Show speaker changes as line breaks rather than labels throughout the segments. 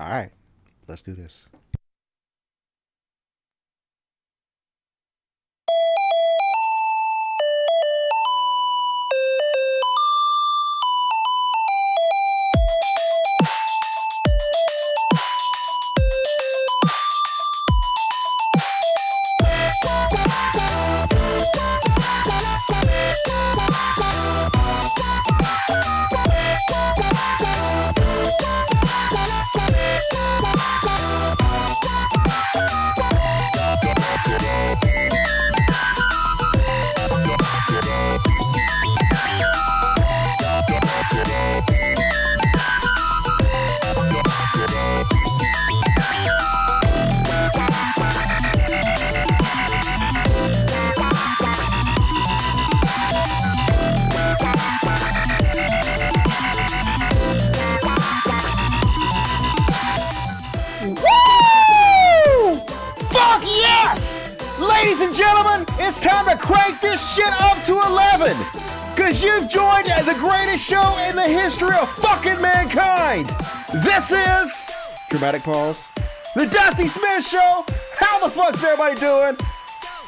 All right, let's do this. Ladies and gentlemen, it's time to crank this shit up to 11. Cause you've joined the greatest show in the history of fucking mankind. This is, dramatic pause, the Dusty Smith Show. How the fuck's everybody doing?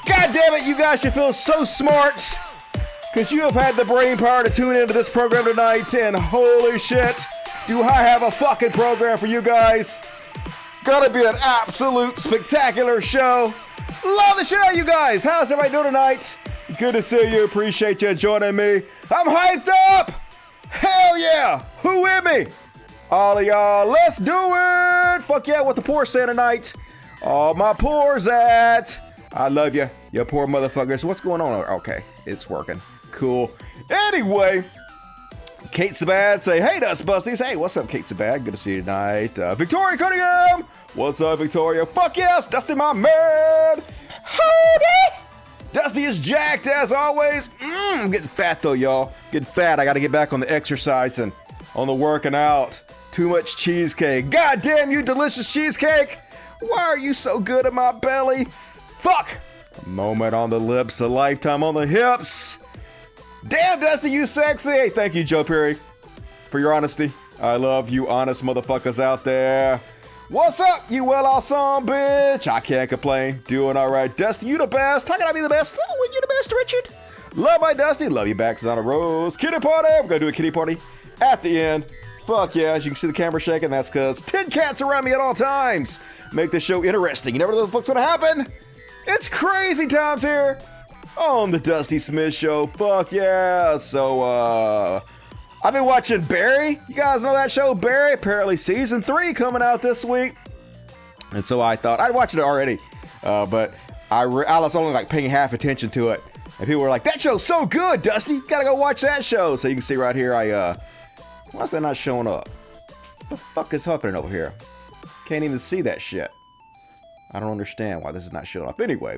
God damn it, you guys should feel so smart. Cause you have had the brain power to tune into this program tonight, and holy shit, do I have a fucking program for you guys. Gonna be an absolute spectacular show. Love the shit out of you guys. How's everybody doing tonight? Good to see you. Appreciate you joining me. I'm hyped up. Hell yeah. Who with me? All of y'all, let's do it. Fuck yeah, what the poor saying tonight? All my poors at. I love you poor motherfuckers. What's going on? Okay, it's working. Cool. Anyway, Kate Sabad say, hey, Dust Busties. Hey, what's up, Kate Sabad? Good to see you tonight. Victoria Cunningham. What's up, Victoria? Fuck yes, Dusty, my man. Howdy. Dusty is jacked as always. I'm getting fat though, y'all. Getting fat. I got to get back on the exercise and on the working out. Too much cheesecake. God damn you, delicious cheesecake. Why are you so good at my belly? Fuck. A moment on the lips, a lifetime on the hips. Damn, Dusty, you sexy. Hey, thank you, Joe Perry, for your honesty. I love you honest motherfuckers out there. What's up, you well awesome bitch? I can't complain. Doing all right. Dusty, you the best. How can I be the best? Oh, when you the best, Richard. Love my Dusty. Love you back. Not a rose. Kitty party. We're going to do a kitty party at the end. Fuck yeah. As you can see the camera shaking, that's because 10 cats around me at all times. Make this show interesting. You never know what the fuck's going to happen. It's crazy times here on the Dusty Smith Show. Fuck yeah. So, I've been watching Barry. You guys know that show, Barry? Apparently season 3 coming out this week. And so I thought, I'd watched it already, but I was only like paying half attention to it. And people were like, that show's so good, Dusty. You gotta go watch that show. So you can see right here, why is that not showing up? What the fuck is happening over here? Can't even see that shit. I don't understand why this is not showing up. Anyway,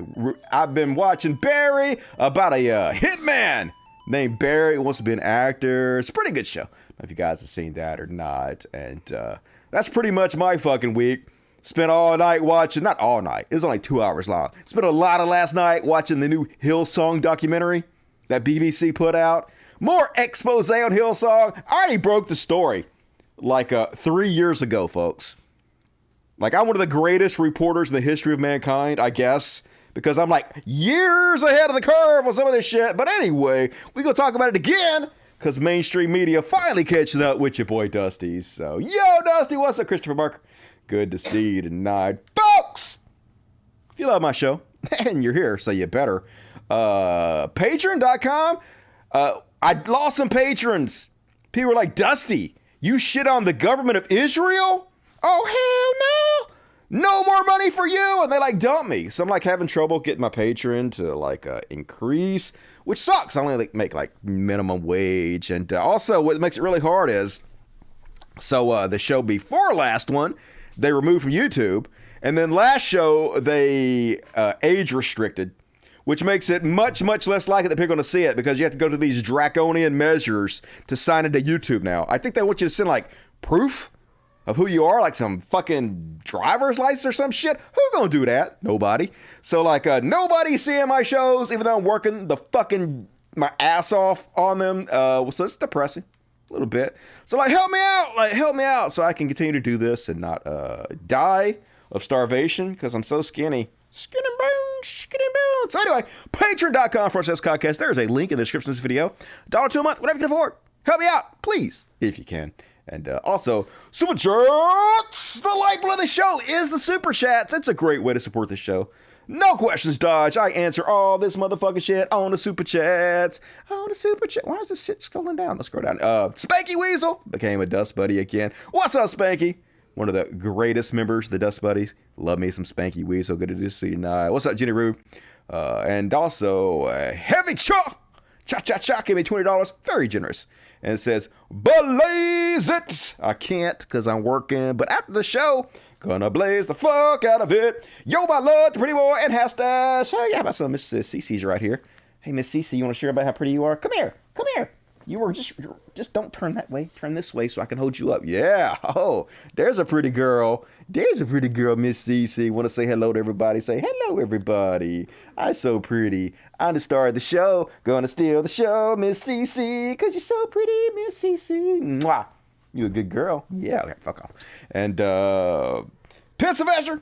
I've been watching Barry about a hitman named Barry, who wants to be an actor. It's a pretty good show. I don't know if you guys have seen that or not. And that's pretty much my fucking week. Spent all night watching, not all night, it was only 2 hours long. Spent a lot of last night watching the new Hillsong documentary that BBC put out. More expose on Hillsong. I already broke the story like 3 years ago, folks. Like, I'm one of the greatest reporters in the history of mankind, I guess. Because I'm like years ahead of the curve on some of this shit. But anyway, we gonna talk about it again. Because mainstream media finally catching up with your boy Dusty. So, yo, Dusty, what's up, Christopher Barker? Good to see you tonight. Folks, if you love my show, and you're here, so you better. Patreon.com. I lost some patrons. People were like, Dusty, you shit on the government of Israel? Oh, hell no. No more money for you. And they like dump me. So I'm like having trouble getting my Patreon to like increase, which sucks. I only like make like minimum wage. And also what makes it really hard is, so the show before last one, they removed from YouTube. And then last show, they age restricted, which makes it much, much less likely that people are going to see it because you have to go to these draconian measures to sign into YouTube now. I think they want you to send like proof of who you are, like some fucking driver's license or some shit. Who gonna do that? Nobody. So like nobody's seeing my shows, even though I'm working my ass off on them. So it's depressing. A little bit. So like, help me out so I can continue to do this and not die of starvation because I'm so skinny. Skin and bones. So anyway, patreon.com/podcast. There's a link in the description of this video. $1 to a month, whatever you can afford. Help me out, please, if you can. And also, Super Chats! The lifeblood of the show is the Super Chats. It's a great way to support the show. No questions, Dodge. I answer all this motherfucking shit on the Super Chats. On the Super Chat. Why is this shit scrolling down? Let's scroll down. Spanky Weasel became a Dust Buddy again. What's up, Spanky? One of the greatest members of the Dust Buddies. Love me some Spanky Weasel. Good to see you tonight. What's up, Jenny Rube? And also, Heavy Cha gave me $20. Very generous. And it says, blaze it. I can't because I'm working. But after the show, gonna blaze the fuck out of it. Yo, my love, the pretty boy and half stash. Hey, how about some Miss Cece's right here? Hey, Miss Cece, you want to share about how pretty you are? Come here. You were just don't turn that way. Turn this way so I can hold you up. Yeah. Oh, there's a pretty girl. Miss Cece. Want to say hello to everybody? Say hello, everybody. I'm so pretty. I'm the star of the show. Gonna steal the show, Miss Cece, because you're so pretty, Miss Cece. Mwah. You a good girl. Yeah. Okay, fuck off. And Penn Sylvester,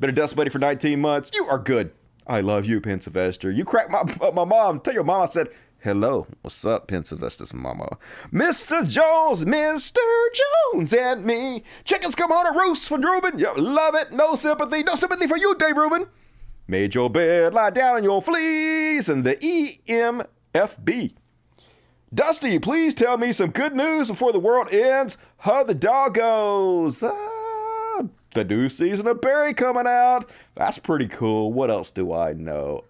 been a Dust Buddy for 19 months. You are good. I love you, Penn Sylvester. You cracked my mom. Tell your mom I said, hello, what's up, Penn Sylvester's mama? Mr. Jones and me. Chickens come on a roost for Rubin. You love it. No sympathy for you, Dave Rubin. Made your bed, lie down on your fleas, and the EMFB. Dusty, please tell me some good news before the world ends. How the doggos. The new season of Barry coming out. That's pretty cool. What else do I know?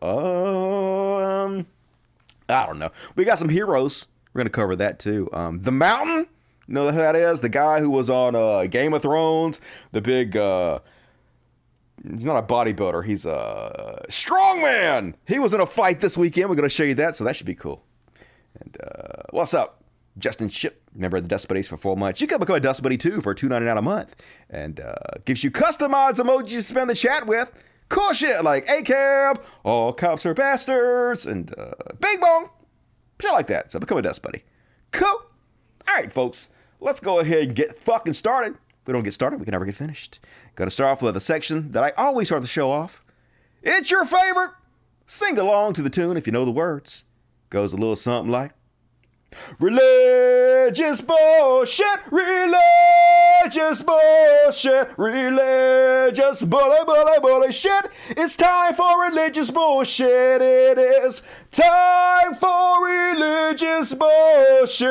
I don't know. We got some heroes. We're going to cover that too. The Mountain. You know who that is? The guy who was on Game of Thrones. The big, he's not a bodybuilder. He's a strongman. He was in a fight this weekend. We're going to show you that. So that should be cool. And what's up? Justin Ship, member of the Dust Buddies for 4 months. You can become a Dust Buddy too for $2.99 a month. And gives you customized emojis to spend the chat with. Cool shit like A-Cab, all cops are bastards, and Bing Bong. Shit like that. So become a Dust Buddy. Cool. All right, folks. Let's go ahead and get fucking started. If we don't get started, we can never get finished. Got to start off with a section that I always start the show off. It's your favorite. Sing along to the tune if you know the words. Goes a little something like, religious bullshit, religious bullshit, religious bully shit. It's time for religious bullshit. It is time for religious bullshit.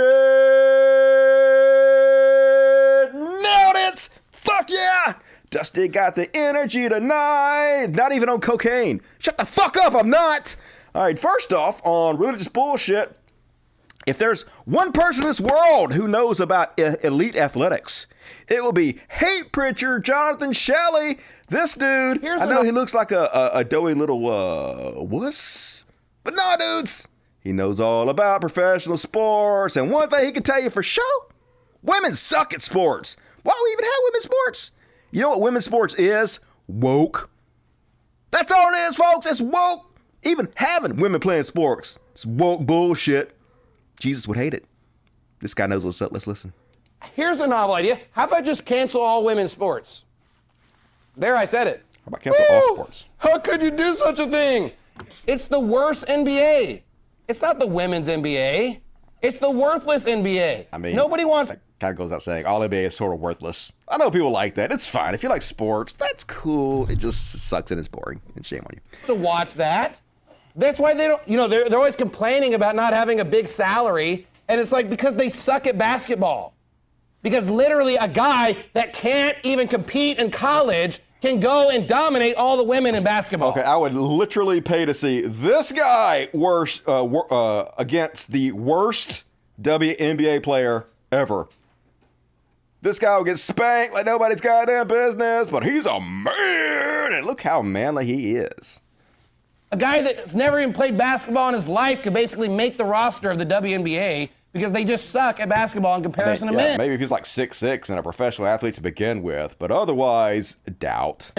Nailed it! Fuck yeah! Dusty got the energy tonight. Not even on cocaine. Shut the fuck up, I'm not. All right, first off, on religious bullshit, if there's one person in this world who knows about elite athletics, it will be hate preacher Jonathan Shelley. This dude, I know he looks like a doughy little wuss, but no, dudes, he knows all about professional sports. And one thing he can tell you for sure, women suck at sports. Why do we even have women's sports? You know what women's sports is? Woke. That's all it is, folks. It's woke. Even having women playing sports, it's woke bullshit. Jesus would hate it. This guy knows what's up. Let's listen.
Here's a novel idea. How about just cancel all women's sports? There, I said it.
How about cancel all sports?
How could you do such a thing? It's the worst NBA. It's not the women's NBA. It's the worthless NBA.
I mean,
nobody wants.
That kind of goes without saying. All NBA is sort of worthless. I know people like that. It's fine. If you like sports, that's cool. It just sucks and it's boring. And shame on you.
To watch that. That's why they don't, they're always complaining about not having a big salary. And it's like, because they suck at basketball. Because literally a guy that can't even compete in college can go and dominate all the women in basketball.
Okay, I would literally pay to see this guy against the worst WNBA player ever. This guy will get spanked like nobody's goddamn business, but he's a man. And look how manly he is.
A guy that's never even played basketball in his life could basically make the roster of the WNBA because they just suck at basketball in comparison to men.
Maybe if he's like 6'6" and a professional athlete to begin with, but otherwise, doubt.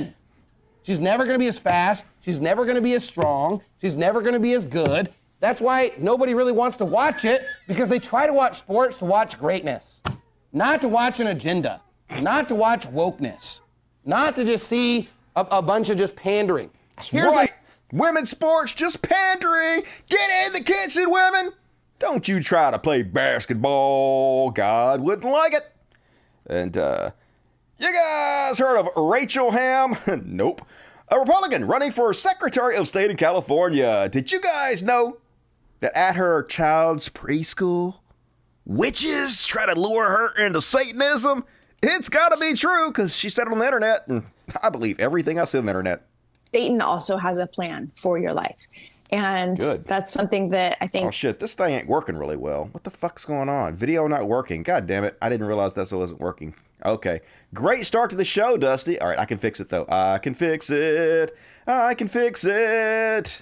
She's never going to be as fast. She's never going to be as strong. She's never going to be as good. That's why nobody really wants to watch it, because they try to watch sports to watch greatness, not to watch an agenda, not to watch wokeness, not to just see a bunch of just pandering.
Women's sports just pandering. Get in the kitchen, women. Don't you try to play basketball. God wouldn't like it. And, you guys heard of Rachel Ham? Nope. A Republican running for Secretary of State in California. Did you guys know that at her child's preschool, witches try to lure her into Satanism? It's got to be true, because she said it on the internet, and I believe everything I see on the internet.
Satan also has a plan for your life. And that's something that I think...
Oh, shit, this thing ain't working really well. What the fuck's going on? Video not working. God damn it. I didn't realize that wasn't working. Okay. Great start to the show, Dusty. All right, I can fix it, though. I can fix it. I can fix it.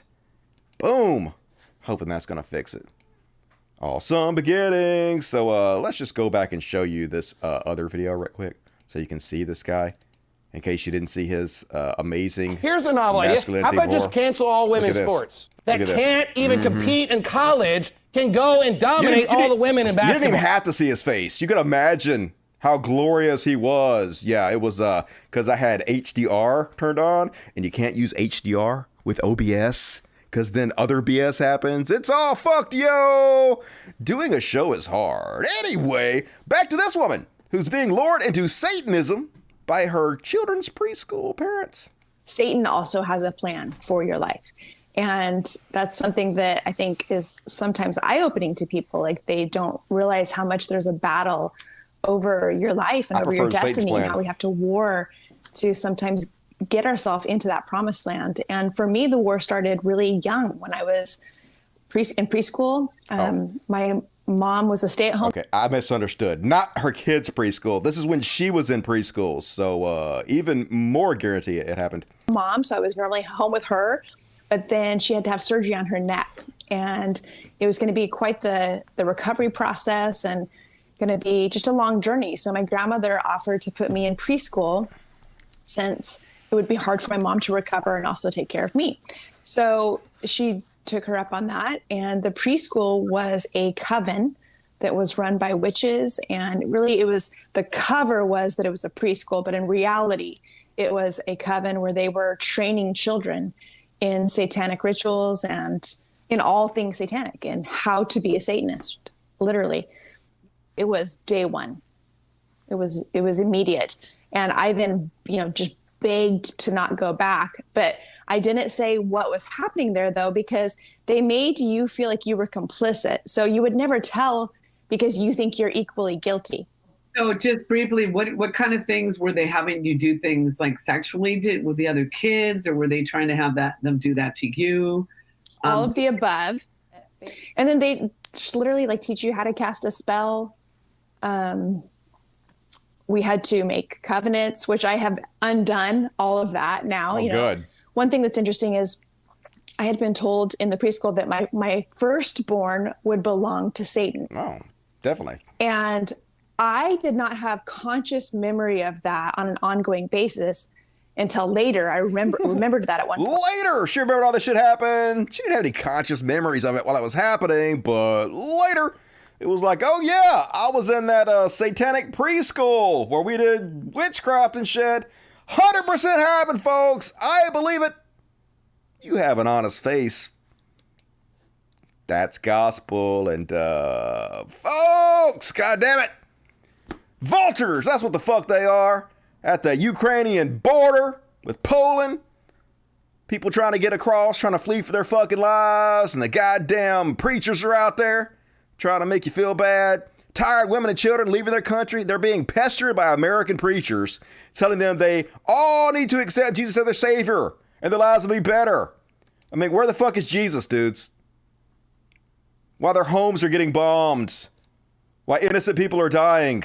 Boom. Hoping that's going to fix it. Awesome beginnings. So let's just go back and show you this other video right quick so you can see this guy. In case you didn't see his amazing
Here's a novel idea. How about just cancel all women's sports? That can't even compete in college can go and dominate all the women in basketball.
You didn't even have to see his face. You could imagine how glorious he was. Yeah, it was because I had HDR turned on, and you can't use HDR with OBS because then other BS happens. It's all fucked, yo. Doing a show is hard. Anyway, back to this woman who's being lured into Satanism by her children's preschool parents.
Satan also has a plan for your life. And that's something that I think is sometimes eye-opening to people. Like, they don't realize how much there's a battle over your life and over your destiny, and how we have to war to sometimes get ourselves into that promised land. And for me, the war started really young. When I was in preschool, my mom was a stay-at-home.
Okay, I misunderstood. Not her kid's preschool. This is when she was in preschool. So even more guarantee it happened.
Mom, so I was normally home with her, but then she had to have surgery on her neck. And it was going to be quite the recovery process, and going to be just a long journey. So my grandmother offered to put me in preschool, since it would be hard for my mom to recover and also take care of me. So she took her up on that. And the preschool was a coven that was run by witches. And really, the cover was that it was a preschool, but in reality, it was a coven where they were training children in satanic rituals and in all things satanic, and how to be a Satanist. Literally, it was day one. It was immediate. And I then, just begged to not go back. But I didn't say what was happening there, though, because they made you feel like you were complicit. So you would never tell, because you think you're equally guilty.
So just briefly, what kind of things were they having you do, things like sexually with the other kids, or were they trying to have them do that to you?
All of the above. And then they just literally teach you how to cast a spell. We had to make covenants, which I have undone all of that now.
Good.
One thing that's interesting is I had been told in the preschool that my firstborn would belong to Satan.
Oh, definitely.
And I did not have conscious memory of that on an ongoing basis until later. I remembered that at one point.
Later, she remembered all this shit happened. She didn't have any conscious memories of it while it was happening, but later, it was like, oh yeah, I was in that satanic preschool where we did witchcraft and shit. 100% happened, folks. I believe it. You have an honest face. That's gospel. And folks, God damn it. Vultures, that's what the fuck they are. At the Ukrainian border with Poland. People trying to get across, trying to flee for their fucking lives. And the goddamn preachers are out there trying to make you feel bad. Tired women and children leaving their country. They're being pestered by American preachers, telling them they all need to accept Jesus as their savior and their lives will be better. I mean, where the fuck is Jesus, dudes? While their homes are getting bombed. While innocent people are dying.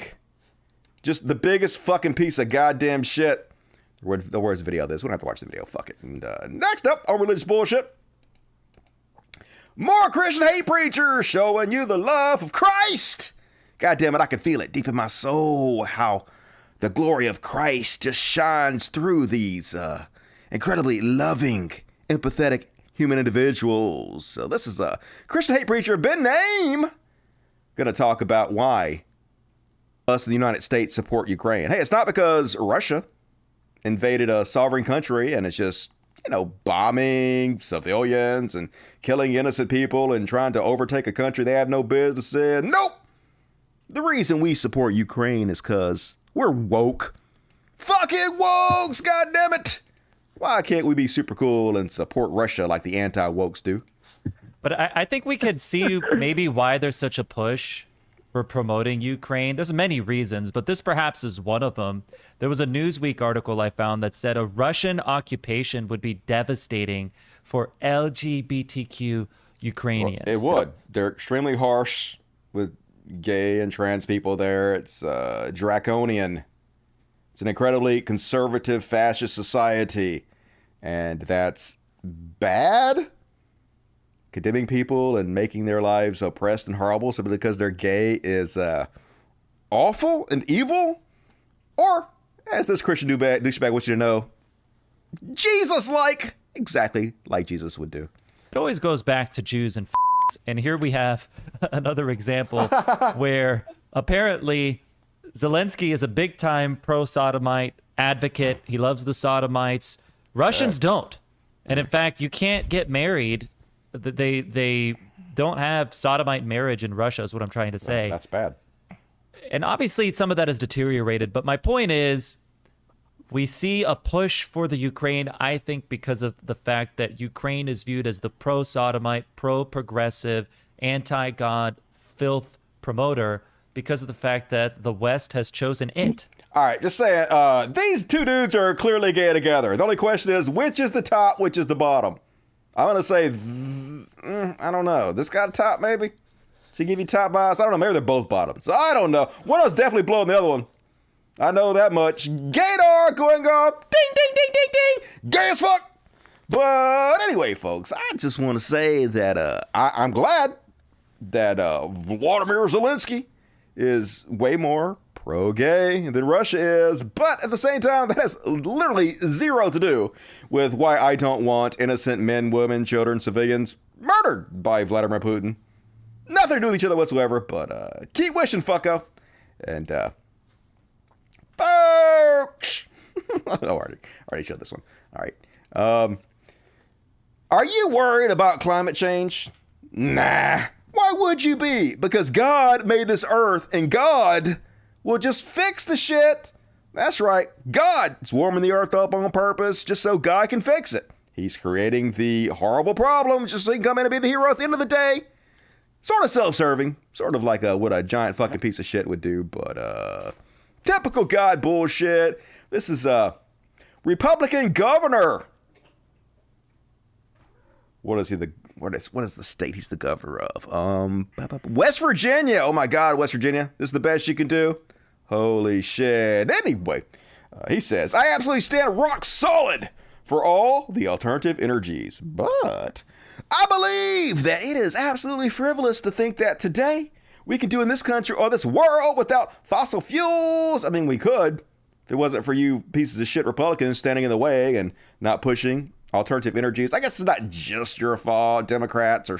Just the biggest fucking piece of goddamn shit. Where's the video of this? We don't have to watch the video. Fuck it. And next up on religious bullshit. More Christian hate preachers showing you the love of Christ. God damn it, I can feel it deep in my soul how the glory of Christ just shines through these incredibly loving, empathetic human individuals. So this is a Christian hate preacher, Ben Name, gonna talk about why us in the United States support Ukraine. Hey, it's not because Russia invaded a sovereign country and it's just, bombing civilians and killing innocent people and trying to overtake a country they have no business in. Nope. The reason we support Ukraine is because we're woke. Fucking wokes, goddammit! Why can't we be super cool and support Russia like the anti-wokes do?
But I think we could see maybe why there's such a push for promoting Ukraine. There's many reasons, but this perhaps is one of them. There was a Newsweek article I found that said a Russian occupation would be devastating for LGBTQ Ukrainians.
Well, it would. They're extremely harsh with gay and trans people there. It's draconian. It's an incredibly conservative fascist society, and that's bad. Condemning people and making their lives oppressed and horrible simply because they're gay is awful and evil. Or, as this Christian douchebag wants you to know, Jesus-like, exactly like Jesus would do.
It always goes back to Jews and and here we have another example where apparently Zelensky is a big-time pro-sodomite advocate. He loves the sodomites. Russians don't. And in fact, you can't get married. They don't have sodomite marriage in Russia is what I'm trying to say.
That's bad.
And obviously some of that has deteriorated. But my point is we see a push for the Ukraine, I think, because of the fact that Ukraine is viewed as the pro-sodomite, pro-progressive, anti-God, filth promoter because of the fact that the West has chosen it.
All right, just saying, these two dudes are clearly gay together. The only question is, which is the top, which is the bottom? I'm going to say, I don't know. This got a top, maybe? Does he give you top bias? I don't know. Maybe they're both bottoms. I don't know. One of them's definitely blowing the other one. I know that much. Gaydar going up. Ding, ding, ding, ding, ding. Gay as fuck. But anyway, folks, I just want to say that I'm glad that Vladimir Zelensky is way more pro-gay than Russia is. But at the same time, that has literally zero to do with why I don't want innocent men, women, children, civilians murdered by Vladimir Putin. Nothing to do with each other whatsoever, but keep wishing, fucko. And, folks! I already showed this one. All right. Are you worried about climate change? Nah. Why would you be? Because God made this earth, and God will just fix the shit. That's right. God is warming the earth up on purpose just so God can fix it. He's creating the horrible problem just so he can come in and be the hero at the end of the day. Sort of self-serving. Sort of like what a giant fucking piece of shit would do, but typical God bullshit. This is a Republican governor. What is the state he's the governor of? West Virginia. Oh my God, West Virginia. This is the best you can do. Holy shit. Anyway, he says, I absolutely stand rock solid for all the alternative energies, but I believe that it is absolutely frivolous to think that today we can do in this country or this world without fossil fuels. I mean, we could if it wasn't for you pieces of shit Republicans standing in the way and not pushing alternative energies. I guess it's not just your fault. Democrats are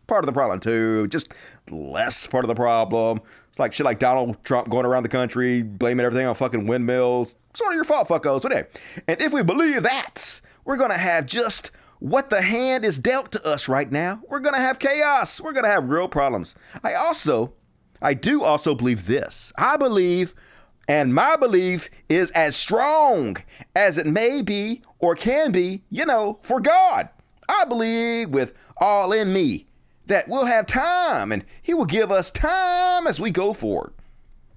part of the problem too, just less part of the problem. It's like shit like Donald Trump going around the country blaming everything on fucking windmills. Sort of your fault, fuckos. So anyway, and if we believe that, we're going to have just what the hand is dealt to us right now. We're going to have chaos. We're going to have real problems. I do also believe this. I believe, and my belief is as strong as it may be or can be, for God. I believe with all in me that we'll have time and he will give us time as we go forward.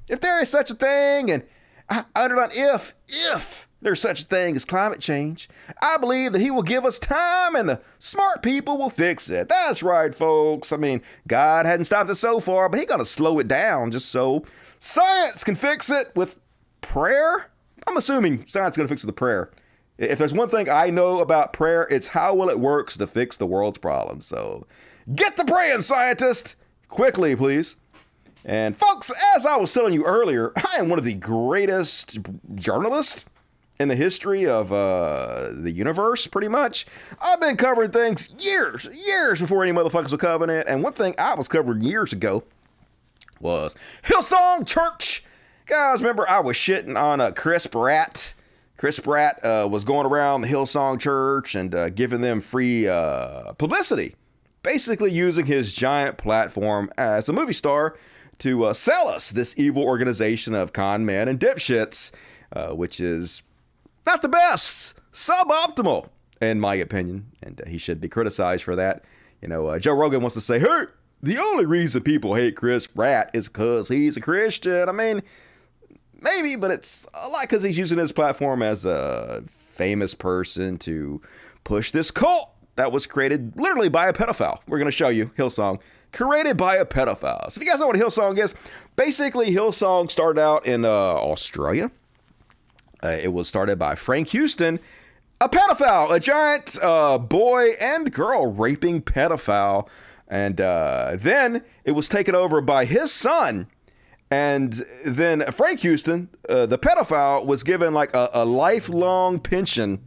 If there is such a thing, and I underline if there's such a thing as climate change, I believe that he will give us time and the smart people will fix it. That's right, folks. I mean, God hadn't stopped it so far, but he's going to slow it down just so science can fix it with prayer. I'm assuming science is going to fix it with prayer. If there's one thing I know about prayer, it's how well it works to fix the world's problems. So get to praying, scientist. Quickly, please. And folks, as I was telling you earlier, I am one of the greatest journalists in the history of the universe, pretty much. I've been covering things years before any motherfuckers were covering it. And one thing I was covering years ago was Hillsong Church. Guys, remember I was shitting on Chris Pratt. Chris Pratt was going around the Hillsong Church and giving them free publicity, basically using his giant platform as a movie star to sell us this evil organization of con men and dipshits, which is not the best, suboptimal, in my opinion, and he should be criticized for that. You know, Joe Rogan wants to say, hey, the only reason people hate Chris Pratt is because he's a Christian. I mean, maybe, but it's a lot because he's using his platform as a famous person to push this cult that was created literally by a pedophile. We're going to show you Hillsong, created by a pedophile. So if you guys know what Hillsong is, basically Hillsong started out in Australia. It was started by Frank Houston, a pedophile, a giant boy and girl raping pedophile. And then it was taken over by his son. And then Frank Houston, the pedophile, was given like a lifelong pension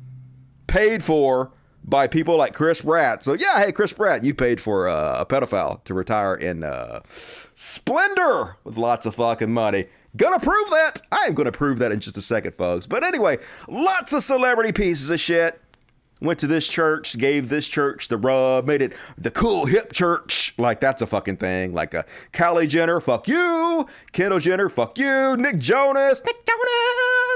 paid for by people like Chris Pratt. So yeah, hey, Chris Pratt, you paid for a pedophile to retire in splendor with lots of fucking money. Gonna prove that. I am gonna prove that in just a second, folks. But anyway, lots of celebrity pieces of shit went to this church, gave this church the rub, made it the cool hip church. Like that's a fucking thing. Like Kylie Jenner, fuck you. Kendall Jenner, fuck you. Nick Jonas. I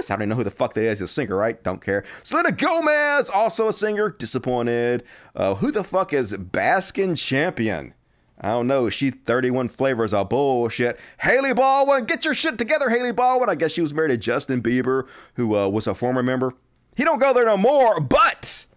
don't even know who the fuck that is. He's a singer, right? Don't care. Selena Gomez, also a singer. Disappointed. Who the fuck is Baskin Champion? I don't know. She 31 flavors of bullshit. Haley Baldwin, get your shit together, Haley Baldwin. I guess she was married to Justin Bieber, who was a former member. He don't go there no more, but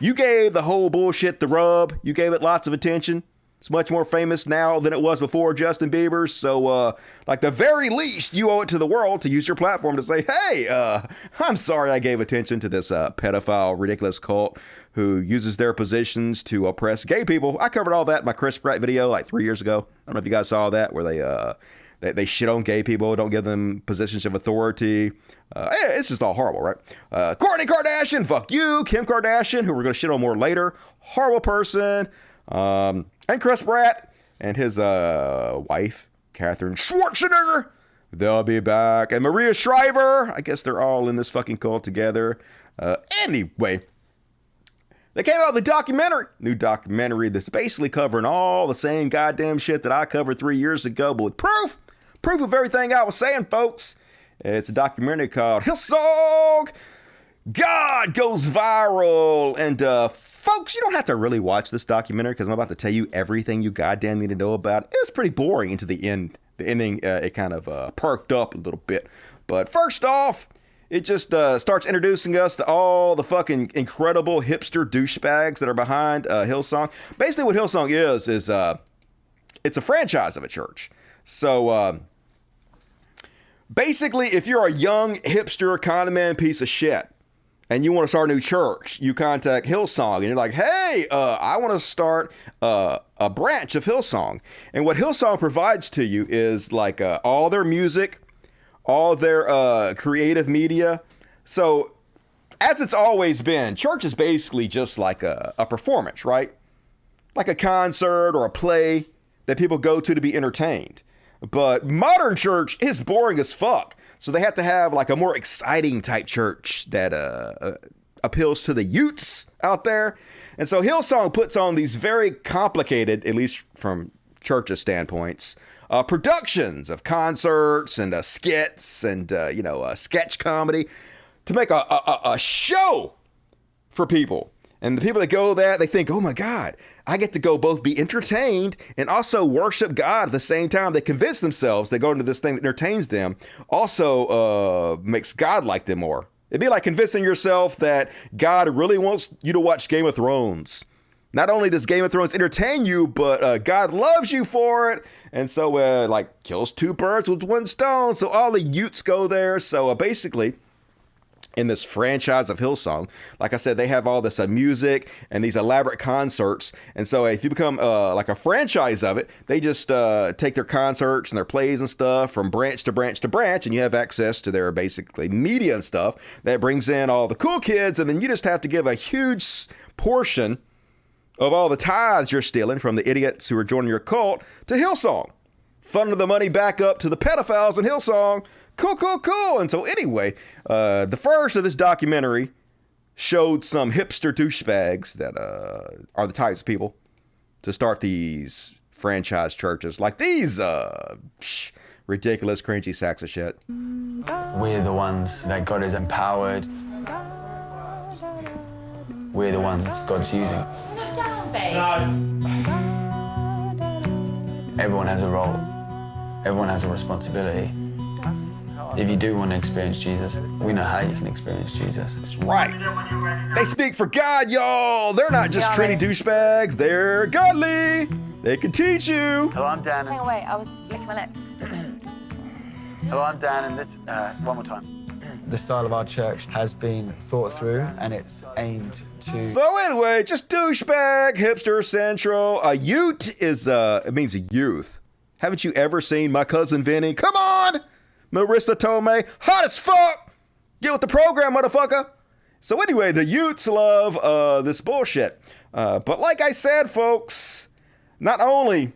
you gave the whole bullshit the rub. You gave it lots of attention. It's much more famous now than it was before Justin Bieber. So, like the very least, you owe it to the world to use your platform to say, hey, I'm sorry I gave attention to this pedophile, ridiculous cult who uses their positions to oppress gay people. I covered all that in my Chris Pratt video like 3 years ago. I don't know if you guys saw that, where they shit on gay people, don't give them positions of authority. It's just all horrible, right? Kourtney Kardashian, fuck you. Kim Kardashian, who we're going to shit on more later. Horrible person. And Chris Pratt and his wife, Catherine Schwarzenegger. They'll be back. And Maria Shriver. I guess they're all in this fucking cult together. Anyway, they came out with a new documentary that's basically covering all the same goddamn shit that I covered 3 years ago, but with proof of everything I was saying, folks. It's a documentary called Hillsong. God goes viral. And folks, you don't have to really watch this documentary because I'm about to tell you everything you goddamn need to know about it. It's pretty boring into the end. The ending, it kind of perked up a little bit. But first off, it just starts introducing us to all the fucking incredible hipster douchebags that are behind Hillsong. Basically what Hillsong is it's a franchise of a church. So basically, if you're a young hipster con man piece of shit and you want to start a new church, you contact Hillsong and you're like, hey, I want to start a branch of Hillsong. And what Hillsong provides to you is like all their music, all their creative media. So as it's always been, church is basically just like a performance, right? Like a concert or a play that people go to be entertained. But modern church is boring as fuck. So they have to have like a more exciting type church that appeals to the youths out there. And so Hillsong puts on these very complicated, at least from church's standpoints, productions of concerts and skits and, sketch comedy to make a show for people. And the people that go there, they think, oh my God, I get to go both be entertained and also worship God at the same time. They convince themselves they go into this thing that entertains them, also makes God like them more. It'd be like convincing yourself that God really wants you to watch Game of Thrones. Not only does Game of Thrones entertain you, but God loves you for it. And so kills two birds with one stone. So all the youths go there. So basically, in this franchise of Hillsong. Like I said, they have all this music and these elaborate concerts. And so if you become like a franchise of it, they just take their concerts and their plays and stuff from branch to branch to branch, and you have access to their basically media and stuff that brings in all the cool kids, and then you just have to give a huge portion of all the tithes you're stealing from the idiots who are joining your cult to Hillsong. Funnel the money back up to the pedophiles in Hillsong. Cool. And so anyway, the first of this documentary showed some hipster douchebags that are the types of people to start these franchise churches like these ridiculous, cringy sacks of shit.
We're the ones that God has empowered. We're the ones God's using. Everyone has a role. Everyone has a responsibility. If you do want to experience Jesus, we know how you can experience Jesus.
That's right. They speak for God, y'all. They're not just trendy douchebags. They're godly. They can teach you.
Hello, I'm Dan.
Hang on, wait, I was licking my lips.
Hello, I'm Dan, and this, one more time. The style of our church has been thought through, and it's aimed to...
So anyway, just douchebag, hipster central. A ute is, it means a youth. Haven't you ever seen My Cousin Vinny? Come on! Marissa Tomei, hot as fuck! Get with the program, motherfucker! So anyway, the Utes love this bullshit. But like I said, folks, not only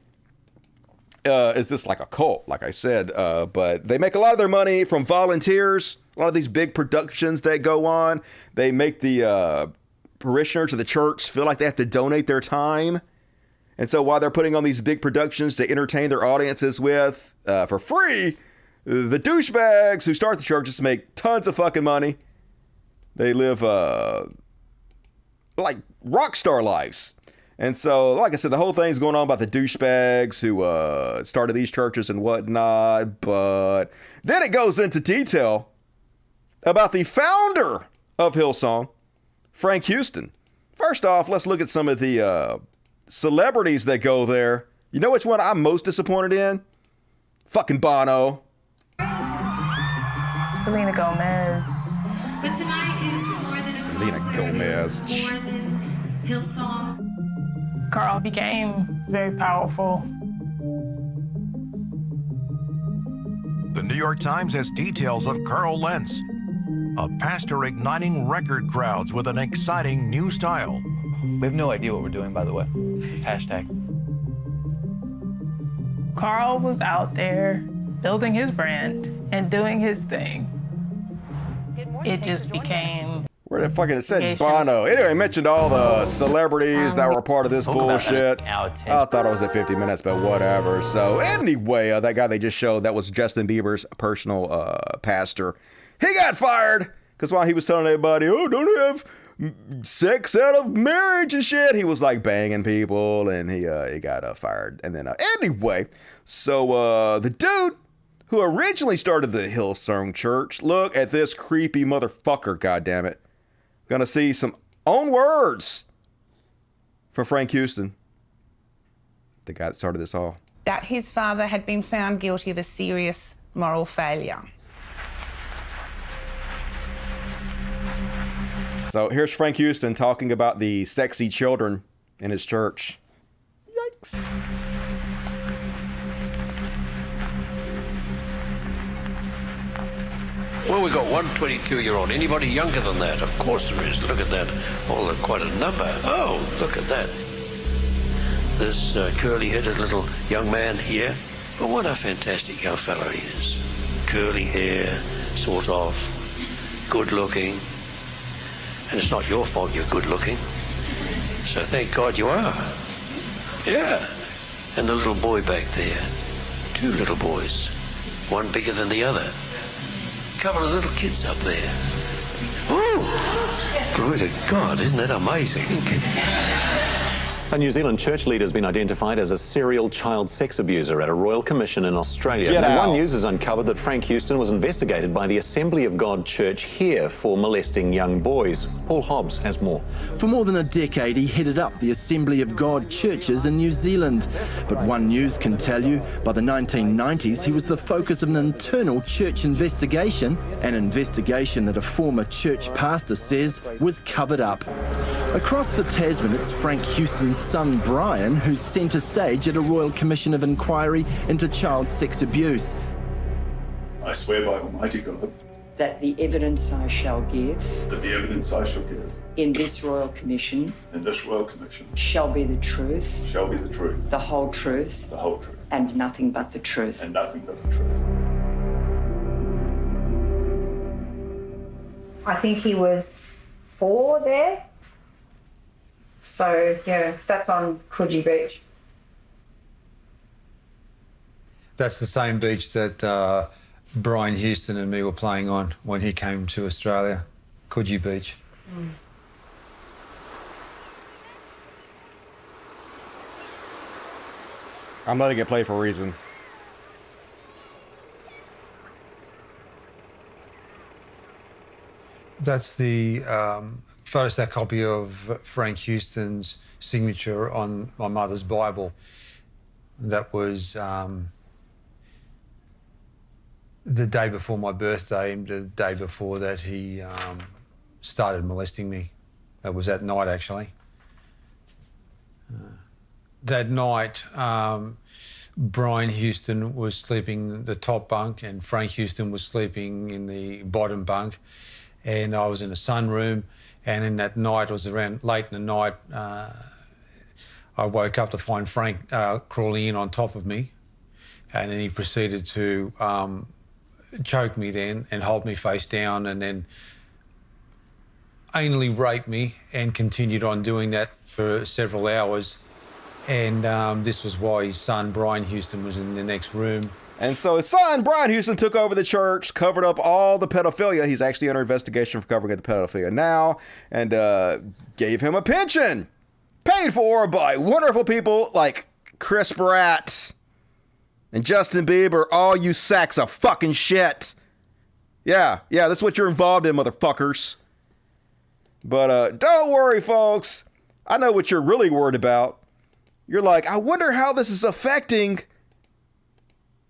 is this like a cult, like I said, but they make a lot of their money from volunteers. A lot of these big productions that go on, they make the parishioners of the church feel like they have to donate their time. And so while they're putting on these big productions to entertain their audiences with for free, the douchebags who start the churches make tons of fucking money. They live like rock star lives. And so, like I said, the whole thing's going on about the douchebags who started these churches and whatnot. But then it goes into detail about the founder of Hillsong, Frank Houston. First off, let's look at some of the celebrities that go there. You know which one I'm most disappointed in? Fucking Bono.
Selena Gomez.
But tonight is more than a
Selena
concert.
Gomez.
It's more than Hillsong.
Carl became very powerful.
The New York Times has details of Carl Lentz, a pastor igniting record crowds with an exciting new style.
We have no idea what we're doing, by the way. Hashtag.
Carl was out there building his brand and doing his thing. It just became...
Where the fuck it said Bono? Anyway, I mentioned all the celebrities that were part of this bullshit. I thought it was at 50 minutes, but whatever. So anyway, that guy they just showed, that was Justin Bieber's personal pastor. He got fired because while he was telling everybody, oh, don't have sex out of marriage and shit, he was like banging people, and he got fired. And then anyway, so the dude who originally started the Hillsong Church, look at this creepy motherfucker, goddammit. Gonna see some own words from Frank Houston, the guy that started this all.
That his father had been found guilty of a serious moral failure.
So here's Frank Houston talking about the sexy children in his church. Yikes.
Well, we've got one 22-year-old. Anybody younger than that? Of course there is. Look at that. Oh, quite a number. Oh, look at that. This curly-headed little young man here. But what a fantastic young fellow he is. Curly hair, sort of, good-looking. And it's not your fault you're good-looking. So thank God you are. Yeah. And the little boy back there. Two little boys. One bigger than the other. Couple of little kids up there. Ooh! Glory to God, isn't that amazing?
A New Zealand church leader has been identified as a serial child sex abuser at a royal commission in Australia.
Get
Now,
out.
One News has uncovered that Frank Houston was investigated by the Assembly of God Church here for molesting young boys. Paul Hobbs has more.
For more than a decade, he headed up the Assembly of God churches in New Zealand. But One News can tell you, by the 1990s, he was the focus of an internal church investigation, an investigation that a former church pastor says was covered up. Across the Tasman, it's Frank Houston's son Brian who's centre stage at a Royal Commission of Inquiry into child sex abuse.
I swear by Almighty God
that the evidence I shall give
in
this Royal Commission shall be the truth, the whole truth, and nothing but the truth.
I think he was 4 there. So, yeah, that's on Coogee Beach.
That's the same beach that Brian Houston and me were playing on when he came to Australia, Coogee Beach.
I'm letting it play for a reason.
That's the photostat copy of Frank Houston's signature on my mother's Bible. That was the day before my birthday and the day before that he started molesting me. That was that night, actually. That night, Brian Houston was sleeping in the top bunk and Frank Houston was sleeping in the bottom bunk. And I was in the sunroom, and in that night, it was around late in the night, I woke up to find Frank crawling in on top of me, and then he proceeded to choke me then and hold me face down and then anally rape me and continued on doing that for several hours. And this was why his son, Brian Houston, was in the next room.
And so his son, Brian Houston, took over the church, covered up all the pedophilia. He's actually under investigation for covering up the pedophilia now, and gave him a pension, paid for by wonderful people like Chris Pratt and Justin Bieber, all you sacks of fucking shit. Yeah, that's what you're involved in, motherfuckers. But don't worry, folks. I know what you're really worried about. You're like, I wonder how this is affecting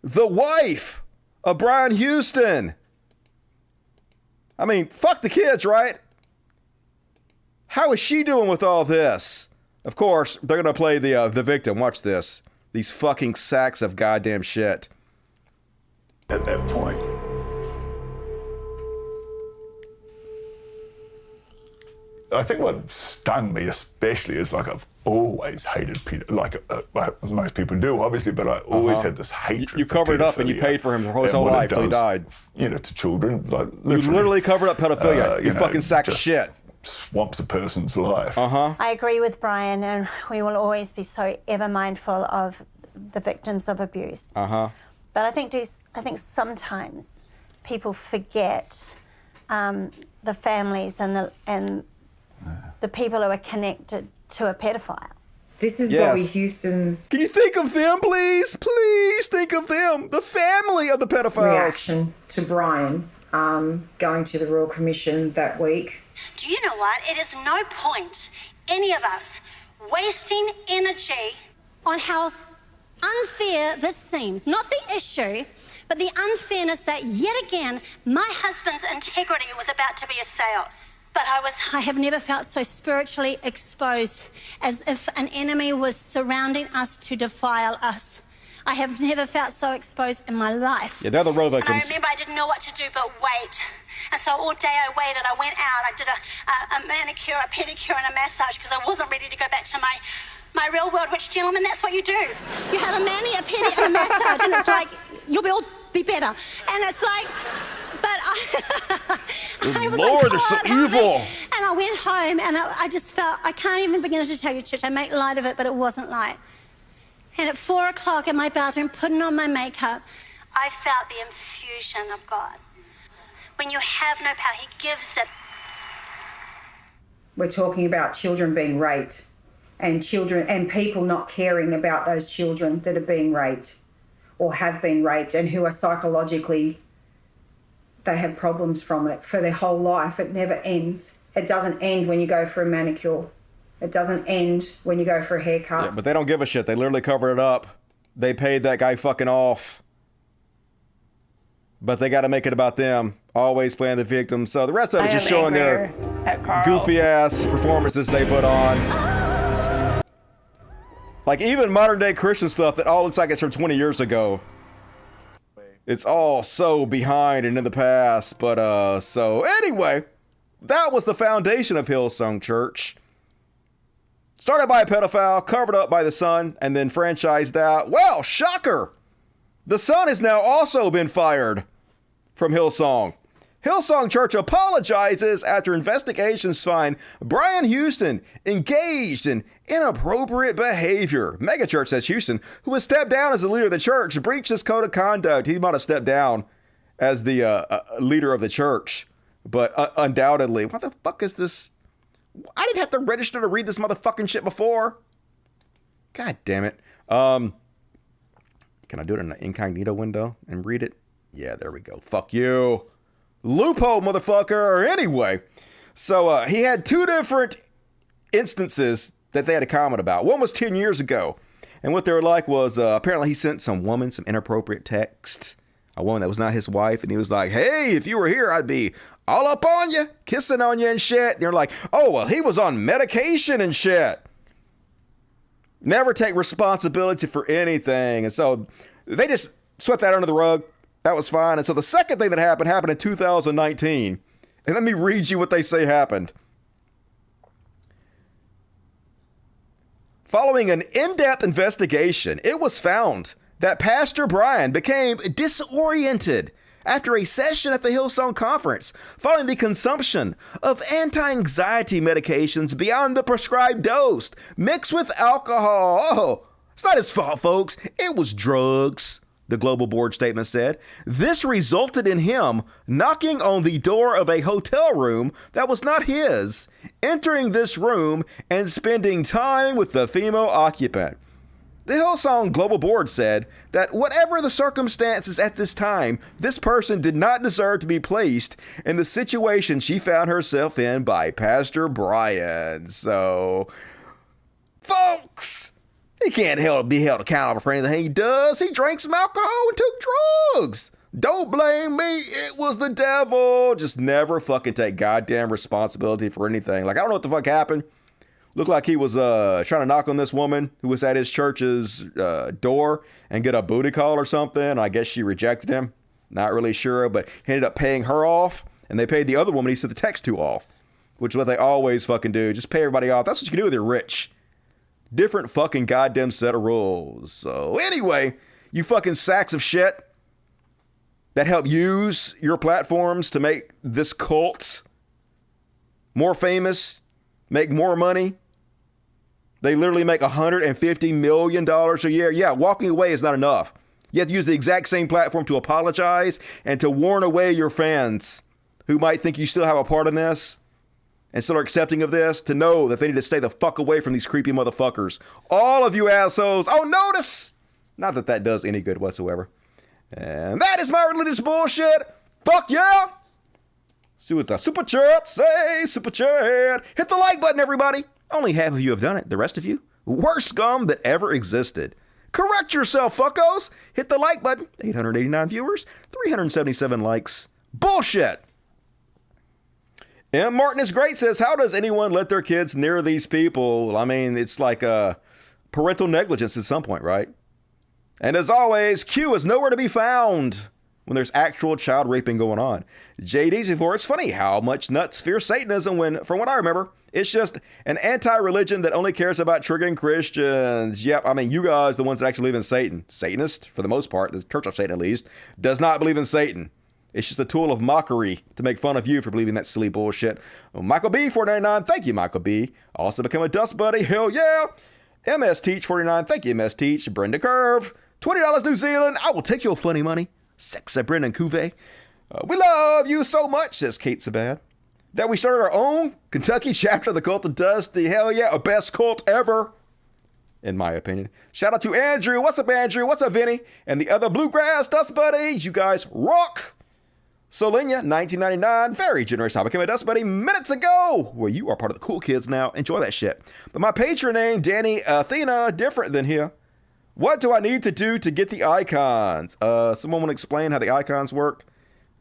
the wife of Brian Houston. I mean, fuck the kids, right? How is she doing with all this? Of course, they're going to play the victim. Watch this. These fucking sacks of goddamn shit.
At that point, I think what stung me especially is like I've always hated Peter, like most people do, obviously, but I always had this hatred.
You covered it up and you paid for him his whole life till he died.
You know, to children, like
you literally covered up pedophilia. You fucking sack of shit.
Swamps a person's life.
I agree with Brian, and we will always be so ever mindful of the victims of abuse. But I think sometimes people forget the families and the people who are connected to a pedophile.
This is Bobby Houston's...
Can you think of them, please? Please think of them. The family of the pedophiles.
...reaction to Brian going to the Royal Commission that week.
Do you know what? It is no point, any of us, wasting energy on how unfair this seems. Not the issue, but the unfairness that yet again my husband's integrity was about to be assailed. But I have never felt so spiritually exposed, as if an enemy was surrounding us to defile us. I have never felt so exposed in my life.
Yeah, they're the road victims.
And I remember I didn't know what to do but wait. And so all day I waited. I went out. I did a manicure, a pedicure, and a massage because I wasn't ready to go back to my real world. Which, gentlemen, that's what you do. You have a mani, a pedi, and a massage, and it's like you'll be better. And it's like, but I was
Lord, they're so evil.
And I went home, and I just felt I can't even begin to tell you, church. I make light of it, but it wasn't light. And at 4 o'clock in my bathroom, putting on my makeup, I felt the infusion of God. When you have no power, He gives it.
We're talking about children being raped and children and people not caring about those children that are being raped or have been raped and who are psychologically, they have problems from it for their whole life. It never ends. It doesn't end when you go for a manicure. It doesn't end when you go for a haircut.
Yeah, but they don't give a shit. They literally covered it up. They paid that guy fucking off. But they got to make it about them. Always playing the victim. So the rest of it just showing their goofy ass performances they put on. Like even modern day Christian stuff that all looks like it's from 20 years ago. It's all so behind and in the past. But so anyway, that was the foundation of Hillsong Church. Started by a pedophile, covered up by the son, and then franchised out. Well, shocker! The son has now also been fired from Hillsong. Hillsong Church apologizes after investigations find Brian Houston engaged in inappropriate behavior. Megachurch says Houston, who has stepped down as the leader of the church, breached his code of conduct. He might have stepped down as the leader of the church, but undoubtedly, what the fuck is this? I didn't have to register to read this motherfucking shit before. God damn it. Can I do it in an incognito window and read it? Yeah, there we go. Fuck you. Loophole, motherfucker. Anyway, so he had two different instances that they had a comment about. One was 10 years ago. And what they were like was apparently he sent some woman some inappropriate text. A woman that was not his wife. And he was like, hey, if you were here, I'd be all up on you, kissing on you and shit. And they're like, oh, well, he was on medication and shit. Never take responsibility for anything. And so they just swept that under the rug. That was fine. And so the second thing that happened in 2019. And let me read you what they say happened. Following an in-depth investigation, it was found that Pastor Brian became disoriented after a session at the Hillsong conference following the consumption of anti-anxiety medications beyond the prescribed dose mixed with alcohol. Oh, it's not his fault, folks. It was drugs, the global board statement said. This resulted in him knocking on the door of a hotel room that was not his, entering this room and spending time with the female occupant. The Hillsong Global Board said that whatever the circumstances at this time, this person did not deserve to be placed in the situation she found herself in by Pastor Brian. So, folks, he can't be held accountable for anything he does. He drank some alcohol and took drugs. Don't blame me. It was the devil. Just never fucking take goddamn responsibility for anything. Like, I don't know what the fuck happened. Looked like he was trying to knock on this woman who was at his church's door and get a booty call or something. I guess she rejected him. Not really sure, but he ended up paying her off. And they paid the other woman he sent the text to off, which is what they always fucking do. Just pay everybody off. That's what you can do with your rich. Different fucking goddamn set of rules. So anyway, you fucking sacks of shit that help use your platforms to make this cult more famous, make more money. They literally make $150 million a year. Yeah, walking away is not enough. You have to use the exact same platform to apologize and to warn away your fans who might think you still have a part in this and still are accepting of this, to know that they need to stay the fuck away from these creepy motherfuckers. All of you assholes. Oh, notice! Not that that does any good whatsoever. And that is my religious bullshit. Fuck yeah! See what the super chat say, super chat. Hit the like button, everybody. Only half of you have done it. The rest of you, worst scum that ever existed. Correct yourself, fuckos. Hit the like button. 889 viewers, 377 likes. Bullshit. M. Martin is great says, how does anyone let their kids near these people? I mean, it's like parental negligence at some point, right? And as always, Q is nowhere to be found when there's actual child raping going on. JD4, it's funny how much nuts fear Satanism when, from what I remember, it's just an anti-religion that only cares about triggering Christians. Yep, I mean, you guys, the ones that actually believe in Satan. Satanist, for the most part, the Church of Satan at least, does not believe in Satan. It's just a tool of mockery to make fun of you for believing that silly bullshit. Michael B, 499, thank you, Michael B. Also become a dust buddy, hell yeah. MS Teach, 49, thank you, MS Teach. Brenda Curve, $20 New Zealand, I will take your funny money. Sex at Brendan Cuvée. We love you so much, says Kate Sabad. that we started our own Kentucky chapter of the Cult of Dusty. Hell yeah, a best cult ever, in my opinion. Shout out to Andrew. What's up, Andrew? What's up, Vinny? And the other Bluegrass Dust Buddies. You guys rock. Solinia, 1999, very generous. I became a Dust Buddy minutes ago. Well, you are part of the cool kids now. Enjoy that shit. But my patron name, Danny Athena, different than here. What do I need to do to get the icons? Someone want to explain how the icons work?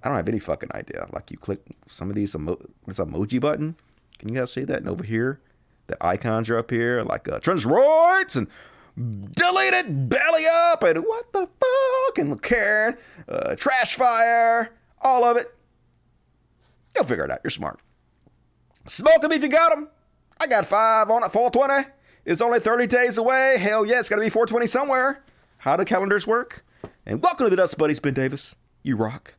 I don't have any fucking idea. Like you click some of these, this emoji button. Can you guys see that? And over here, the icons are up here, like Transroids and Deleted Belly Up and what the fuck and Karen, Trash Fire. All of it. You'll figure it out. You're smart. Smoke them if you got them. I got 5 on it. 420. It's only 30 days away. Hell yeah, it's got to be 420 somewhere. How do calendars work? And welcome to the Dust Buddies, Ben Davis. You rock.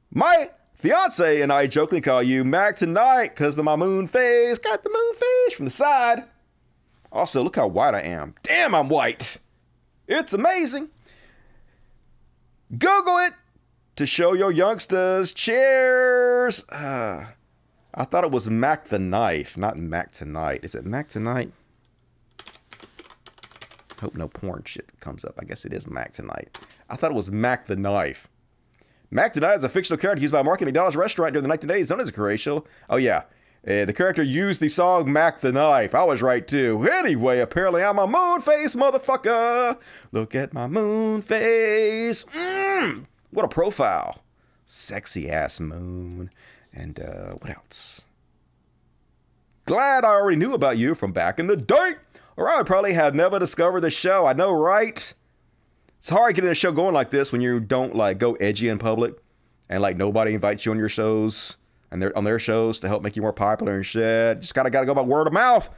My fiance and I jokingly call you Mac tonight because of my moon phase. Got the moon phase from the side. Also, look how white I am. Damn, I'm white. It's amazing. Google it. To show your youngsters. Cheers. I thought it was Mac the Knife, not Mac Tonight. Is it Mac Tonight? Hope no porn shit comes up. I guess it is Mac Tonight. I thought it was Mac the Knife. Mac Tonight is a fictional character used by Mark at McDonald's restaurant during the 1980s. Known as a Croatian. Oh, yeah. The character used the song Mac the Knife. I was right, too. Anyway, apparently I'm a moon face motherfucker. Look at my moon face. What a profile. Sexy ass moon. And what else? Glad I already knew about you from back in the day. Or I would probably have never discovered the show. I know, right? It's hard getting a show going like this when you don't like go edgy in public. And like nobody invites you on your shows. And they're on their shows to help make you more popular and shit. Just gotta go by word of mouth.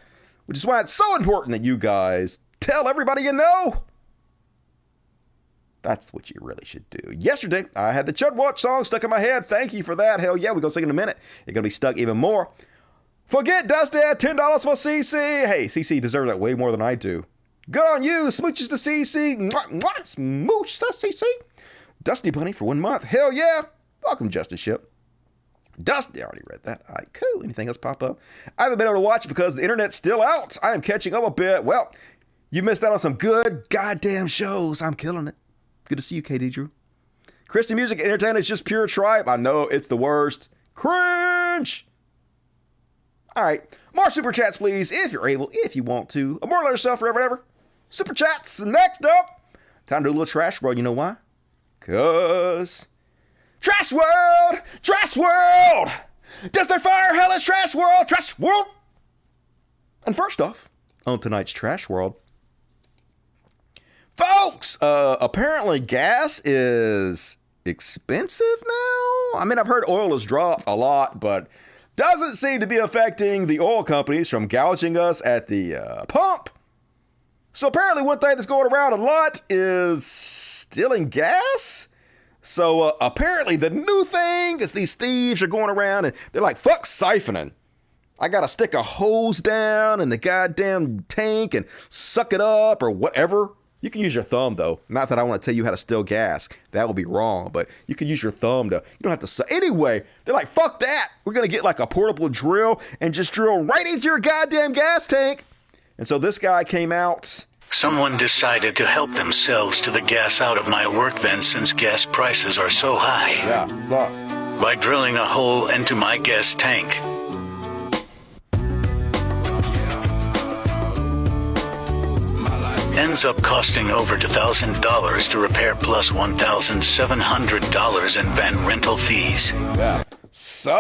Which is why it's so important that you guys tell everybody you know. That's what you really should do. Yesterday, I had the Chud Watch song stuck in my head. Thank you for that. Hell yeah, we're going to sing in a minute. It's going to be stuck even more. Forget Dusty at $10 for CC. Hey, CC deserves that way more than I do. Good on you. Smooches to CC. Mwah, mwah. Smooch to CC. Dusty Bunny for 1 month. Hell yeah. Welcome, Justice Ship. Dusty, I already read that. All right, cool. Anything else pop up? I haven't been able to watch because the internet's still out. I am catching up a bit. Well, you missed out on some good goddamn shows. I'm killing it. Good to see you, KD Drew. Christian music and entertainment is just pure tripe. I know it's the worst. Cringe! All right. More super chats, please, if you're able, if you want to. Immortal yourself forever and ever. Super chats. Next up. Time to do a little trash world. You know why? Because Trash World! Trash World! Dusty Fire, Hellish Trash World! Trash World! And first off, on tonight's Trash World, folks, apparently gas is expensive now. I mean, I've heard oil has dropped a lot, but doesn't seem to be affecting the oil companies from gouging us at the pump. So apparently one thing that's going around a lot is stealing gas. So apparently the new thing is these thieves are going around and they're like, fuck siphoning. I got to stick a hose down in the goddamn tank and suck it up or whatever. You can use your thumb, though. Not that I want to tell you how to steal gas. That would be wrong. But you can use your thumb to... You don't have to... Anyway, they're like, fuck that. We're going to get like a portable drill and just drill right into your goddamn gas tank. And so this guy came out.
Someone decided to help themselves to the gas out of my work vent since gas prices are so high.
Yeah, look.
By drilling a hole into my gas tank. Ends up costing over $2,000 to repair plus $1,700 in van rental fees.
Yeah. Sucks.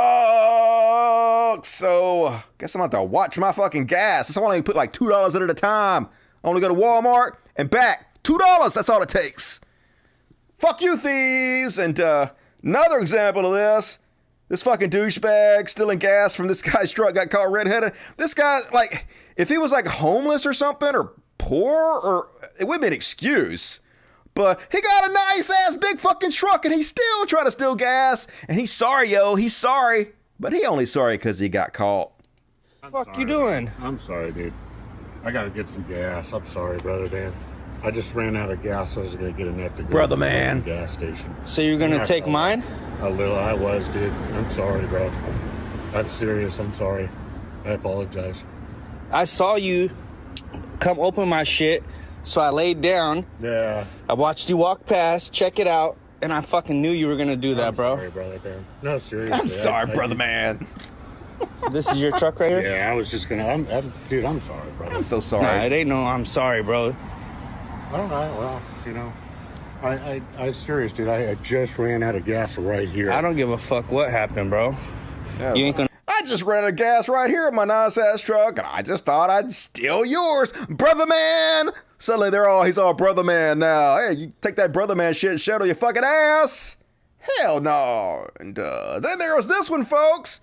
So, guess I'm going to have to watch my fucking gas. I only put like $2 in at a time. I only go to Walmart and back. $2, that's all it takes. Fuck you, thieves. And another example of this. This fucking douchebag stealing gas from this guy's truck got caught red-headed. This guy, like, if he was like homeless or something or poor, or it wouldn't be an excuse, but he got a nice ass big fucking truck and he's still trying to steal gas, and he's sorry, yo, he's sorry, but he only sorry because he got caught.
Fuck you doing? I'm sorry, dude. I gotta get some gas. I'm sorry, brother, man. I just ran out of gas. I was gonna get enough to go
brother,
to
man.
The gas station.
So you're gonna take mine?
A little. I was, dude. I'm sorry, bro. I'm serious. I'm sorry. I apologize.
I saw you come open my shit, so I laid down.
Yeah.
I watched you walk past, check it out, and I fucking knew you were gonna do that, bro.
I'm sorry, brother man. No, seriously.
I'm sorry, brother man.
This is your truck right here?
Yeah, I was just gonna. Dude, I'm sorry, brother.
I'm so sorry.
Nah, it ain't no I'm sorry, bro.
All right, well, you know, I serious, dude. I just ran out of gas right here.
I don't give a fuck what happened, bro.
Yeah,
You ain't gonna.
I just ran out of gas right here in my nice ass truck, and I just thought I'd steal yours, brother man. Suddenly he's all brother man now. Hey, you take that brother man shit and shove it on your fucking ass. Hell no. And then there was this one, folks.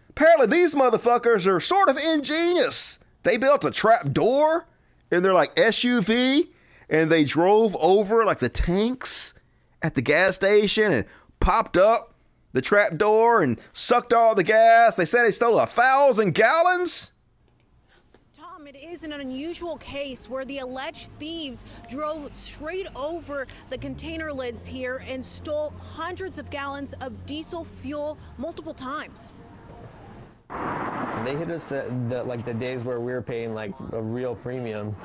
Apparently these motherfuckers are sort of ingenious. They built a trap door in their like SUV, and they drove over like the tanks at the gas station and popped up the trap door and sucked all the gas. They said they stole 1,000 gallons.
Tom, it is an unusual case where the alleged thieves drove straight over the container lids here and stole hundreds of gallons of diesel fuel multiple times.
They hit us the days where we were paying like a real premium.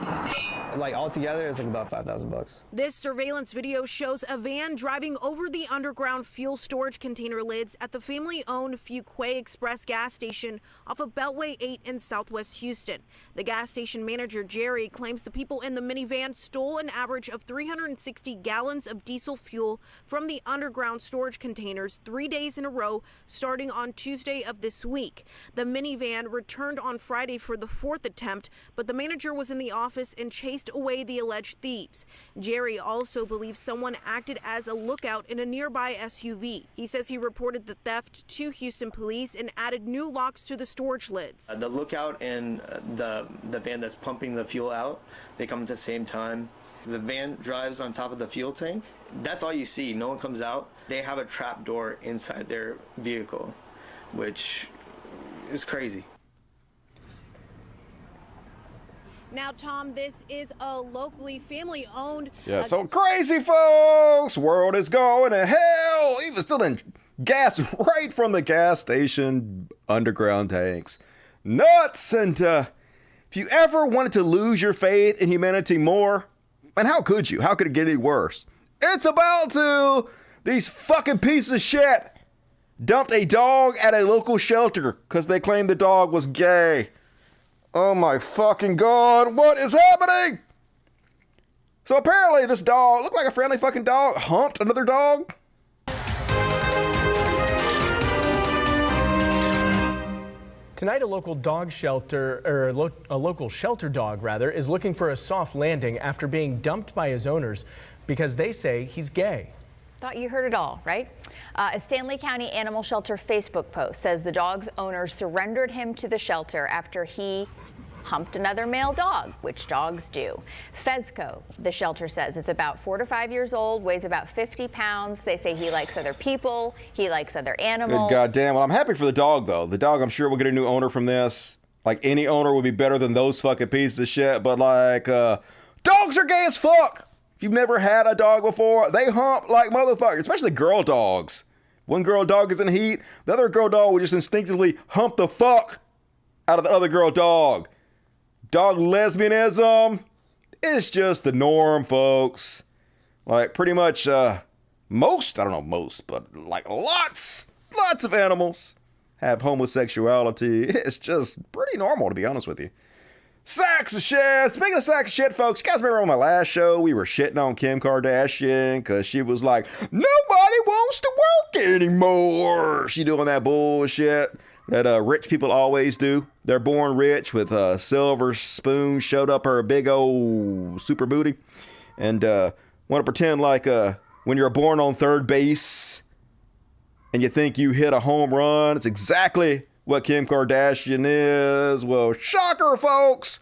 Like altogether, it's like about $5,000.
This surveillance video shows a van driving over the underground fuel storage container lids at the family-owned Fuquay Express gas station off of Beltway 8 in Southwest Houston. The gas station manager, Jerry, claims the people in the minivan stole an average of 360 gallons of diesel fuel from the underground storage containers 3 days in a row, starting on Tuesday of this week. The minivan returned on Friday for the fourth attempt, but the manager was in the office and chased away the alleged thieves. Jerry also believes someone acted as a lookout in a nearby SUV. He says he reported the theft to Houston police and added new locks to the storage lids.
The lookout and the van that's pumping the fuel out, they come at the same time. The van drives on top of the fuel tank. That's all you see. No one comes out. They have a trap door inside their vehicle, which is crazy.
Now, Tom, this is a locally family-owned...
Yeah, so crazy, folks. World is going to hell. Even still in gas right from the gas station underground tanks. Nuts. And if you ever wanted to lose your faith in humanity more, and how could you? How could it get any worse? It's about to. These fucking pieces of shit dumped a dog at a local shelter because they claimed the dog was gay. Oh my fucking God, what is happening? So apparently this dog looked like a friendly fucking dog, humped another dog.
Tonight, a local dog shelter, or a local shelter dog rather, is looking for a soft landing after being dumped by his owners because they say he's gay.
Thought you heard it all, right? A Stanley County Animal Shelter Facebook post says the dog's owner surrendered him to the shelter after he humped another male dog, which dogs do. Fezco, the shelter says, it's about 4 to 5 years old, weighs about 50 pounds. They say he likes other people, he likes other animals.
Good goddamn. Well, I'm happy for the dog, though. The dog, I'm sure, will get a new owner from this. Like, any owner would be better than those fucking pieces of shit. But, like, dogs are gay as fuck. If you've never had a dog before, they hump like motherfuckers, especially girl dogs. One girl dog is in heat, the other girl dog will just instinctively hump the fuck out of the other girl dog. Dog lesbianism is just the norm, folks. Like, pretty much, most, I don't know most, but like lots of animals have homosexuality. It's just pretty normal, to be honest with you. Sacks of shit. Speaking of sacks of shit, folks, you guys remember on my last show, we were shitting on Kim Kardashian because she was like, nobody wants to work anymore. She doing that bullshit that rich people always do. They're born rich with a silver spoon showed up her big old super booty and want to pretend like when you're born on third base and you think you hit a home run, it's exactly what Kim Kardashian is. Well, shocker, folks.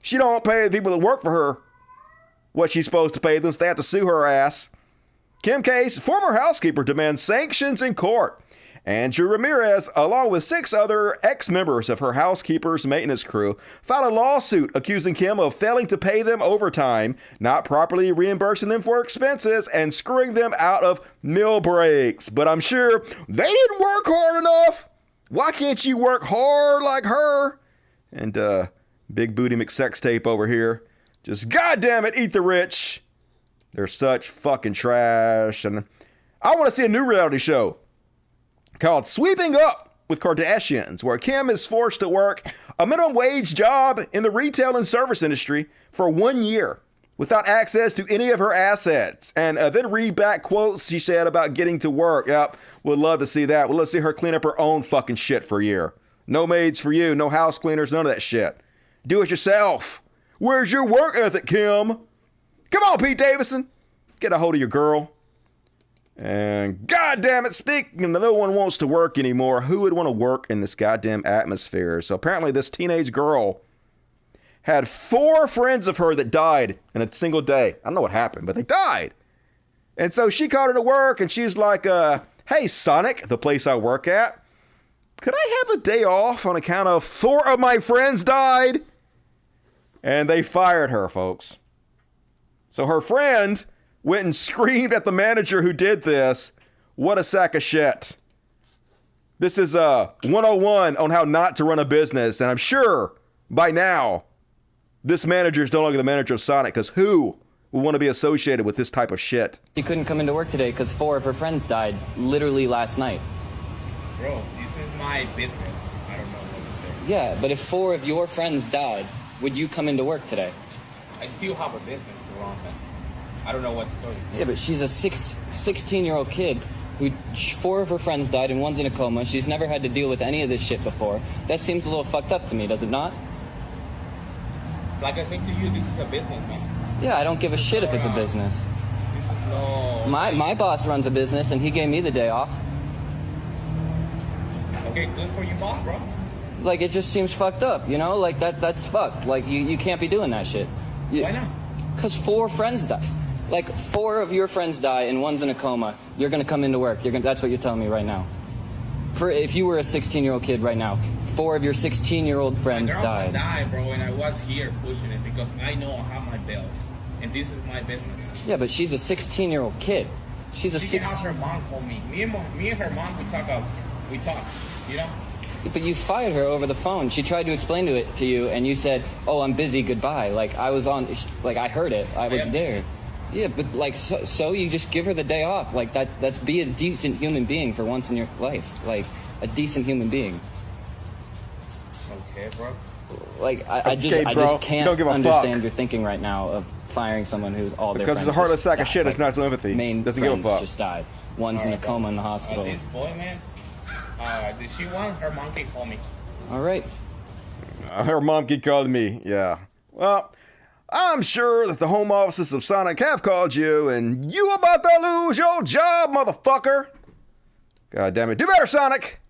She don't pay the people that work for her what she's supposed to pay them, so they have to sue her ass. Kim K's former housekeeper demands sanctions in court. Andrew Ramirez, along with 6 other ex-members of her housekeeper's maintenance crew, filed a lawsuit accusing Kim of failing to pay them overtime, not properly reimbursing them for expenses, and screwing them out of meal breaks. But I'm sure they didn't work hard enough. Why can't you work hard like her? And Big Booty McSextape over here. Just goddamn it, eat the rich. They're such fucking trash. And I want to see a new reality show called Sweeping Up with Kardashians, where Kim is forced to work a minimum wage job in the retail and service industry for 1 year without access to any of her assets. And then read back quotes she said about getting to work. Yep, would love to see that. We'd love to see her clean up her own fucking shit for a year. No maids for you, no house cleaners, none of that shit. Do it yourself. Where's your work ethic, Kim? Come on, Pete Davidson. Get a hold of your girl. And goddamn it, speaking of no one wants to work anymore, who would want to work in this goddamn atmosphere? So apparently this teenage girl had 4 friends of her that died in a single day. I don't know what happened, but they died. And so she called her to work and she's like, hey, Sonic, the place I work at, could I have a day off on account of 4 of my friends died? And they fired her, folks. So her friend went and screamed at the manager who did this. What a sack of shit. This is 101 on how not to run a business. And I'm sure by now, this manager is no longer the manager of Sonic, because who would want to be associated with this type of shit?
She couldn't come into work today because 4 of her friends died literally last night.
Bro, this is my business. I don't know what to say.
Yeah, but if 4 of your friends died, would you come into work today?
I still have a business to run, but I don't know what to tell you.
Yeah, but she's a 16-year-old kid who 4 of her friends died and one's in a coma. She's never had to deal with any of this shit before. That seems a little fucked up to me, does it not?
Like I said to you, this is a business, man.
Yeah, I don't give a shit if it's a business.
This is no...
My boss runs a business and he gave me the day off.
Okay, good for you, boss, bro.
Like, it just seems fucked up, you know? Like, that's fucked. Like, you can't be doing that shit.
Why not?
Because 4 friends died. Like, 4 of your friends die and one's in a coma. You're going to come into work. That's what you're telling me right now. If you were a 16-year-old kid right now, 4 of your 16-year-old friends died.
My girl died, bro, and I was here pushing it because I know I have my bills, and this is my business.
Yeah, but she's a 16-year-old kid. She
can have her mom call me. Me and her mom, we talk, you know?
But you fired her over the phone. She tried to explain it to you, and you said, "Oh, I'm busy. Goodbye." Like I heard it. I was there. Yeah, but like so you just give her the day off. Like that's be a decent human being for once in your life. Like a decent human being.
Okay, bro.
Like I just can't understand your thinking right now of firing someone who's all their friends.
Because it's a heartless sack of shit. It's not some empathy. Doesn't give a fuck.
Just died. One's in a coma in the hospital.
This boy, man. Did she want her mom can call me?
All right.
Her mom can call me. Yeah. Well, I'm sure that the home offices of Sonic have called you, and you about to lose your job, motherfucker. God damn it. Do better, Sonic.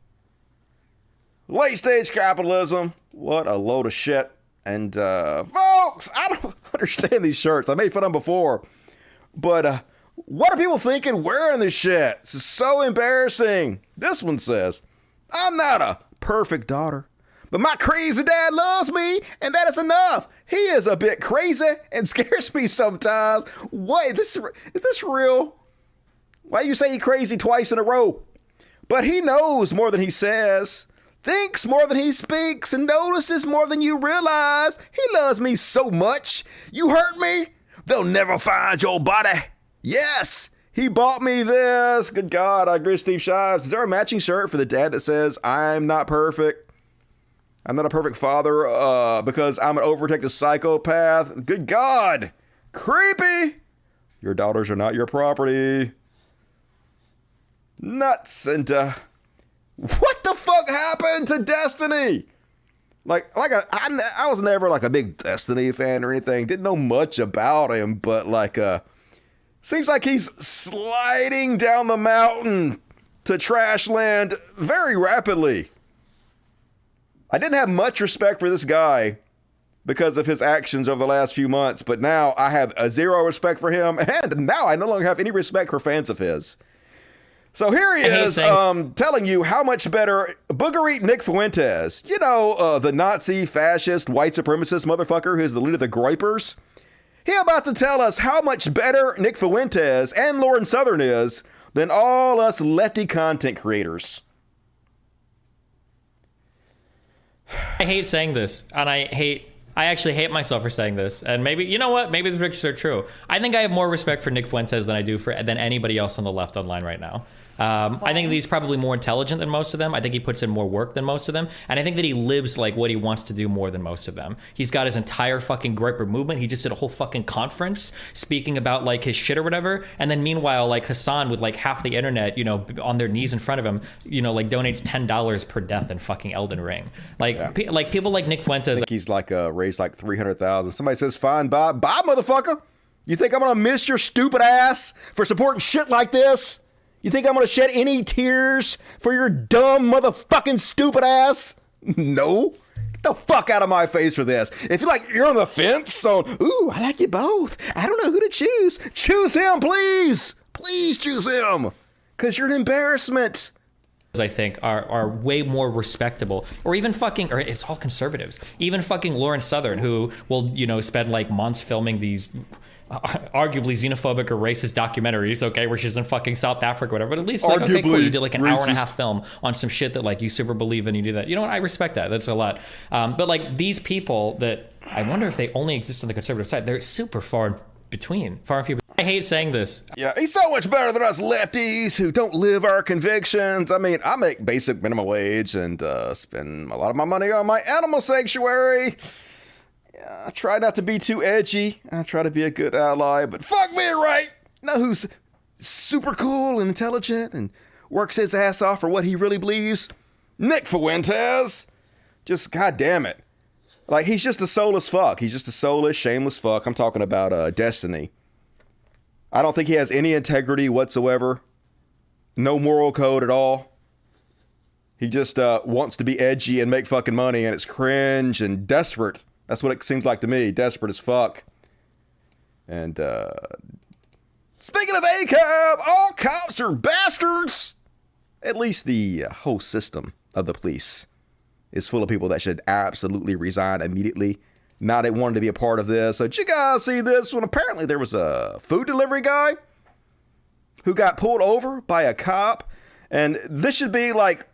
Late stage capitalism. What a load of shit. And, folks, I don't understand these shirts. I made fun of them before. But, what are people thinking wearing this shit? This is so embarrassing. This one says, I'm not a perfect daughter, but my crazy dad loves me, and that is enough. He is a bit crazy and scares me sometimes. Wait, is this real? Why you say he crazy twice in a row? But he knows more than he says, thinks more than he speaks, and notices more than you realize. He loves me so much. You hurt me, they'll never find your body. Yes, he bought me this. Good God, I agree with Steve Shives. Is there a matching shirt for the dad that says, I'm not perfect? I'm not a perfect father because I'm an overprotective psychopath. Good God. Creepy. Your daughters are not your property. Nuts. And what the fuck happened to Destiny? I was never like a big Destiny fan or anything. Didn't know much about him, but seems like he's sliding down the mountain to trash land very rapidly. I didn't have much respect for this guy because of his actions over the last few months, but now I have zero respect for him, and now I no longer have any respect for fans of his. So here he is telling you how much better Booger Nick Fuentes, you know, the Nazi, fascist, white supremacist motherfucker who's the leader of the Groypers. He about to tell us how much better Nick Fuentes and Lauren Southern is than all us lefty content creators.
I hate saying this, and I actually hate myself for saying this. And maybe, you know what? Maybe the pictures are true. I think I have more respect for Nick Fuentes than I do than anybody else on the left online right now. I think that he's probably more intelligent than most of them. I think he puts in more work than most of them. And I think that he lives like what he wants to do more than most of them. He's got his entire fucking Groyper movement. He just did a whole fucking conference speaking about like his shit or whatever. And then meanwhile, like Hassan with like half the internet, you know, on their knees in front of him, you know, like donates $10 per death in fucking Elden Ring. Like, like people like Nick Fuentes.
I think he's like raised like 300,000. Somebody says, fine, bye, motherfucker. You think I'm gonna miss your stupid ass for supporting shit like this? You think I'm gonna shed any tears for your dumb motherfucking stupid ass? No. Get the fuck out of my face for this. If you're on the fence on, ooh, I like you both. I don't know who to choose. Choose him, please. Please choose him. Because you're an embarrassment.
I think are way more respectable, or even fucking, or it's all conservatives. Even fucking Lauren Southern, who will, you know, spend like months filming these arguably xenophobic or racist documentaries, okay, where she's in fucking South Africa or whatever, but at least like, okay, cool, you did like an hour and a half film on some shit that like you super believe in, you do that. You know what, I respect that. That's a lot. But like these people that, I wonder if they only exist on the conservative side, they're super far and few. I hate saying this.
Yeah, he's so much better than us lefties who don't live our convictions. I mean, I make basic minimum wage and spend a lot of my money on my animal sanctuary. I try not to be too edgy. I try to be a good ally, but fuck me right. You know who's super cool and intelligent and works his ass off for what he really believes? Nick Fuentes. Just goddamn it. Like, he's just a soulless fuck. He's just a soulless, shameless fuck. I'm talking about Destiny. I don't think he has any integrity whatsoever. No moral code at all. He just wants to be edgy and make fucking money, and it's cringe and desperate. That's what it seems like to me. Desperate as fuck. And speaking of ACAB, all cops are bastards. At least the whole system of the police is full of people that should absolutely resign immediately. Not wanting to be a part of this. So did you guys see this one? Apparently there was a food delivery guy who got pulled over by a cop. And this should be like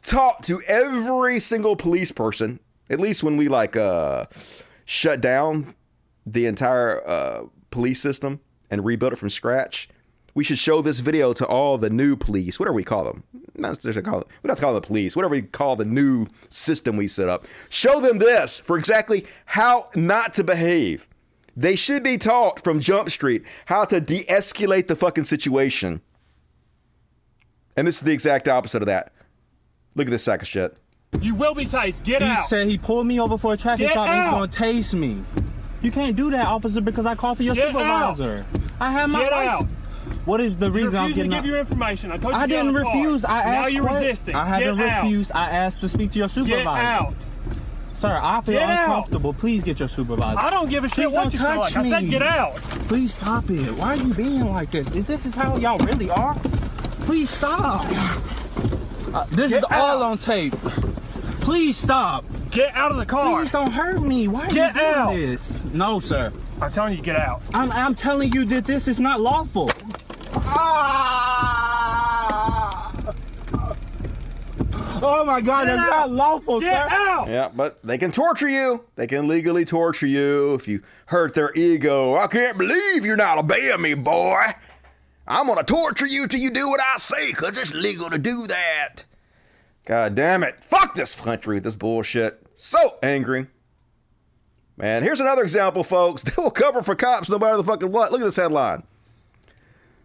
taught to every single police person, at least when we like shut down the entire police system and rebuild it from scratch. We should show this video to all the new police, whatever we call them. Not necessarily call them. We don't have to call them police, whatever we call the new system we set up. Show them this for exactly how not to behave. They should be taught from Jump Street how to de-escalate the fucking situation. And this is the exact opposite of that. Look at this sack of shit.
You will be tased. Get out.
He said he pulled me over for a traffic stop and he's going to tase me. You can't do that, officer, because I called for your supervisor. I have my license. What is the reason I'm getting
to give your information? I told you
I didn't refuse. I asked.
Now you're resisting.
I haven't refused. I asked to speak to your supervisor.
Get out.
Sir, I feel uncomfortable. Please get your supervisor.
I don't give a shit what you feel like. I said get out.
Please stop it. Why are you being like this? This is how y'all really are? Please stop. This is all on tape. Please stop.
Get out of the car.
Please don't hurt me. Why are you doing this? No, sir.
I'm telling you, get out.
I'm telling you that this is not lawful. Oh my God, that's not lawful, sir.
Get out.
Yeah, but they can torture you. They can legally torture you if you hurt their ego. I can't believe you're not obeying me, boy. I'm gonna torture you till you do what I say, cause it's legal to do that. God damn it. Fuck this country with this bullshit. So angry. Man, here's another example, folks. They will cover for cops no matter the fucking what. Look at this headline.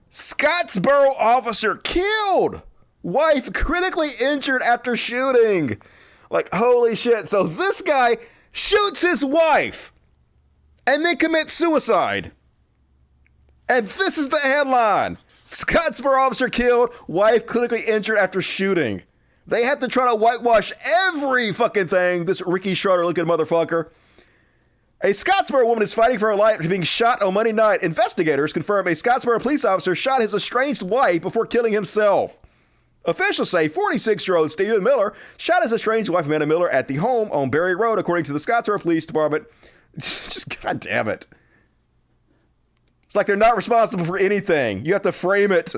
Scottsboro officer killed. Wife critically injured after shooting. Like, holy shit. So this guy shoots his wife and then commits suicide. And this is the headline. Scottsboro officer killed. Wife critically injured after shooting. They had to try to whitewash every fucking thing. This Ricky Schroeder looking motherfucker. A Scottsboro woman is fighting for her life after being shot on Monday night. Investigators confirm a Scottsboro police officer shot his estranged wife before killing himself. Officials say 46-year-old Stephen Miller shot his estranged wife Amanda Miller at the home on Berry Road, according to the Scottsboro Police Department. Just God damn it. It's like they're not responsible for anything. You have to frame it.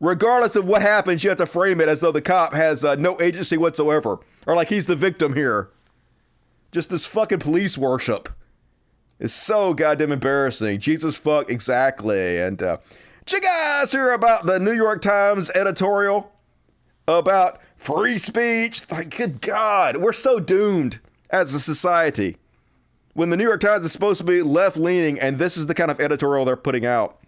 Regardless of what happens, you have to frame it as though the cop has no agency whatsoever. Or like he's the victim here. Just this fucking police worship is so goddamn embarrassing. Jesus fuck, exactly. And did you guys hear about the New York Times editorial about free speech? Like, good God, we're so doomed as a society. When the New York Times is supposed to be left-leaning, and this is the kind of editorial they're putting out.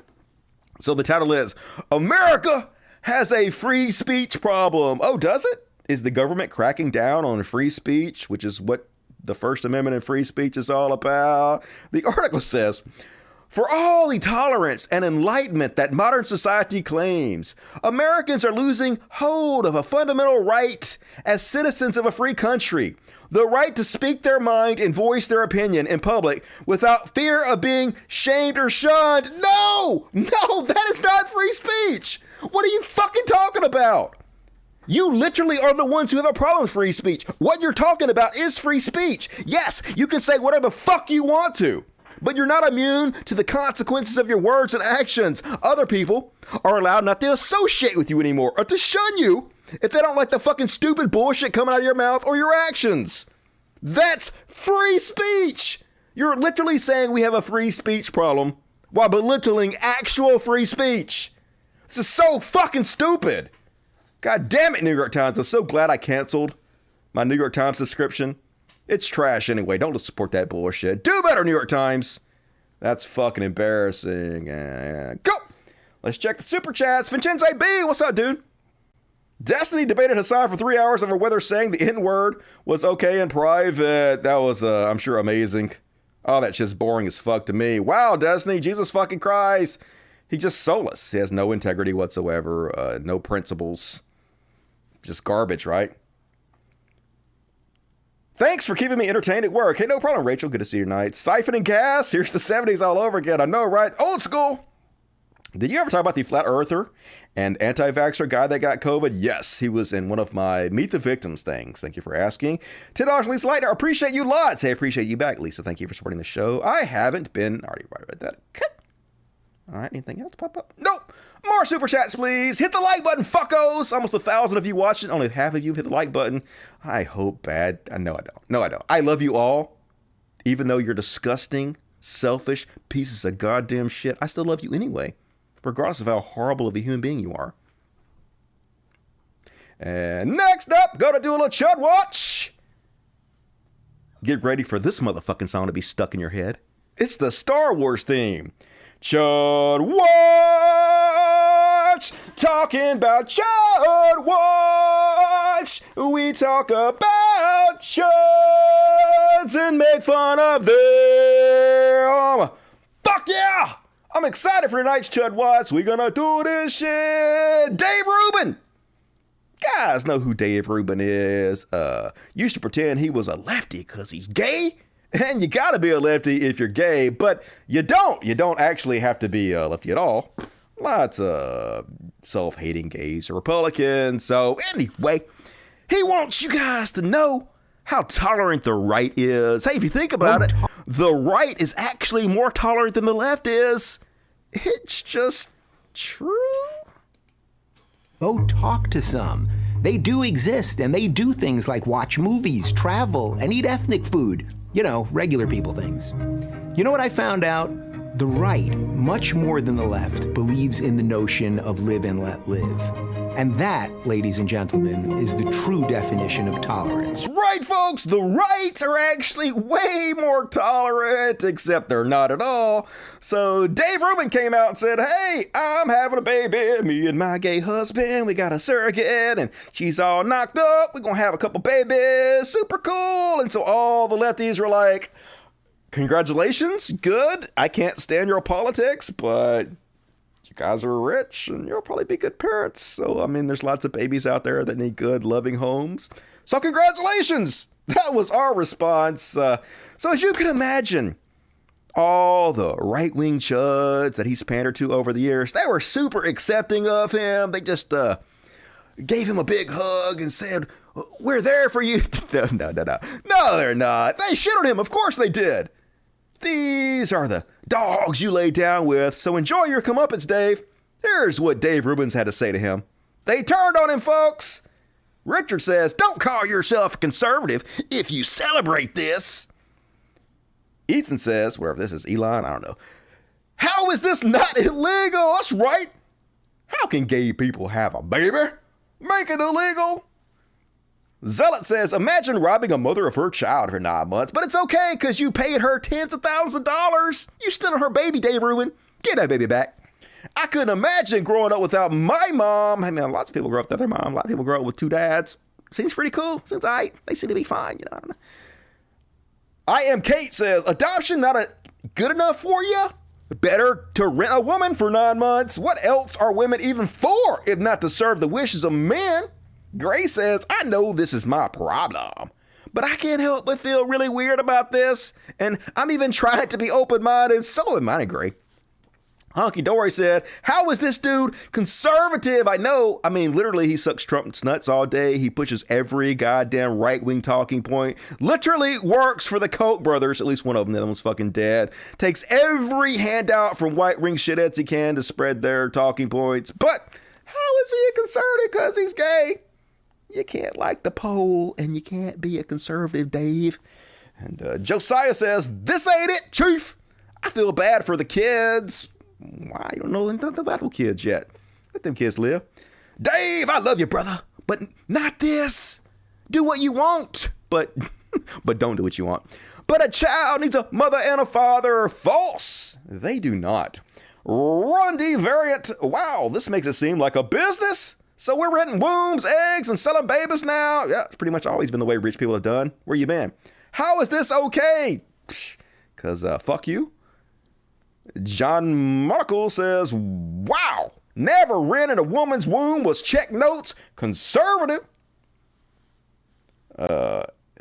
So the title is, America has a free speech problem. Oh, does it? Is the government cracking down on free speech, which is what the First Amendment and free speech is all about? The article says, for all the tolerance and enlightenment that modern society claims, Americans are losing hold of a fundamental right as citizens of a free country. The right to speak their mind and voice their opinion in public without fear of being shamed or shunned. No, that is not free speech. What are you fucking talking about? You literally are the ones who have a problem with free speech. What you're talking about is free speech. Yes, you can say whatever the fuck you want to, but you're not immune to the consequences of your words and actions. Other people are allowed not to associate with you anymore or to shun you if they don't like the fucking stupid bullshit coming out of your mouth or your actions. That's free speech. You're literally saying we have a free speech problem while belittling actual free speech. This is so fucking stupid. God damn it, New York Times. I'm so glad I canceled my New York Times subscription. It's trash anyway. Don't support that bullshit. Do better, New York Times. That's fucking embarrassing. Go. Let's check the super chats. Vincenzo B, what's up, dude? Destiny debated Hassan for 3 hours over whether saying the N-word was okay in private. That was, I'm sure, amazing. Oh, that shit's boring as fuck to me. Wow, Destiny, Jesus fucking Christ. He's just soulless. He has no integrity whatsoever, no principles. Just garbage, right? Thanks for keeping me entertained at work. Hey, no problem, Rachel. Good to see you tonight. Siphoning gas. Here's the 70s all over again. I know, right? Old school. Did you ever talk about the flat earther and anti-vaxxer guy that got COVID? Yes, he was in one of my Meet the Victims things. Thank you for asking. $10, Lisa Lighter. I appreciate you lots. Hey, I appreciate you back, Lisa. Thank you for supporting the show. I haven't been... already read that. Okay. All right, anything else pop up? Nope. More super chats, please. Hit the like button, fuckos. Almost 1,000 of you watching. Only half of you hit the like button. I hope bad. No, I don't. No, I don't. I love you all. Even though you're disgusting, selfish pieces of goddamn shit, I still love you anyway, regardless of how horrible of a human being you are. And next up, go to do a little Chud Watch. Get ready for this motherfucking song to be stuck in your head. It's the Star Wars theme. Chud Watch, talking about Chud Watch. We talk about chuds and make fun of them. Fuck yeah! I'm excited for tonight's Chud Watch. We gonna do this shit. Dave Rubin. Guys know who Dave Rubin is. Used to pretend he was a lefty because he's gay. And you gotta be a lefty if you're gay, but you don't. You don't actually have to be a lefty at all. Lots of self-hating gays or Republicans. So anyway, he wants you guys to know how tolerant the right is. Hey, if you think about it, the right is actually more tolerant than the left is. It's just true.
Go talk to some. They do exist, and they do things like watch movies, travel, and eat ethnic food. You know, regular people things. You know what I found out? The right, much more than the left, believes in the notion of live and let live. And that, ladies and gentlemen, is the true definition of tolerance.
Right, folks, the right are actually way more tolerant, except they're not at all. So Dave Rubin came out and said, hey, I'm having a baby, me and my gay husband, we got a surrogate, and she's all knocked up, we're gonna have a couple babies, super cool. And so all the lefties were like, congratulations, good, I can't stand your politics, but you guys are rich and you'll probably be good parents. So, I mean, there's lots of babies out there that need good, loving homes. So congratulations! That was our response. So as you can imagine, all the right-wing chuds that he's pandered to over the years, they were super accepting of him. They just gave him a big hug and said, we're there for you. No, they're not. They shit on him. Of course they did. These are the dogs you lay down with, so enjoy your comeuppance, Dave. Here's what Dave Rubin's had to say to him. They turned on him, folks. Richard says, don't call yourself a conservative if you celebrate this. Ethan says, wherever this is, Elon, I don't know. How is this not illegal? That's right. How can gay people have a baby? Make it illegal. Zealot says, imagine robbing a mother of her child for 9 months, but it's okay because you paid her tens of thousands of dollars. You still her baby, Dave Rubin. Get that baby back. I couldn't imagine growing up without my mom. I mean, lots of people grow up without their mom. A lot of people grow up with 2 dads. Seems pretty cool. Seems all right. They seem to be fine. You know, I don't know. I Am Kate says, adoption not good enough for you? Better to rent a woman for 9 months. What else are women even for if not to serve the wishes of men? Gray says, I know this is my problem, but I can't help but feel really weird about this. And I'm even trying to be open-minded. So am I, Gray. Honky Dory said, how is this dude conservative? I know. I mean, literally, he sucks Trump's nuts all day. He pushes every goddamn right-wing talking point. Literally works for the Koch brothers. At least one of them. The other one's fucking dead. Takes every handout from right-wing shitheads he can to spread their talking points. But how is he a conservative? Because he's gay. You can't like the poll, and you can't be a conservative, Dave. And Josiah says, this ain't it, Chief. I feel bad for the kids. Why? You don't know nothing about those kids yet. Let them kids live. Dave, I love you, brother, but not this. Do what you want, but don't do what you want. But a child needs a mother and a father. False. They do not. Rundy variant. Wow, this makes it seem like a business. So we're renting wombs, eggs, and selling babies now? Yeah, it's pretty much always been the way rich people have done. Where you been? How is this okay? Because fuck you. John Markle says, wow, never rented a woman's womb was check notes. Conservative.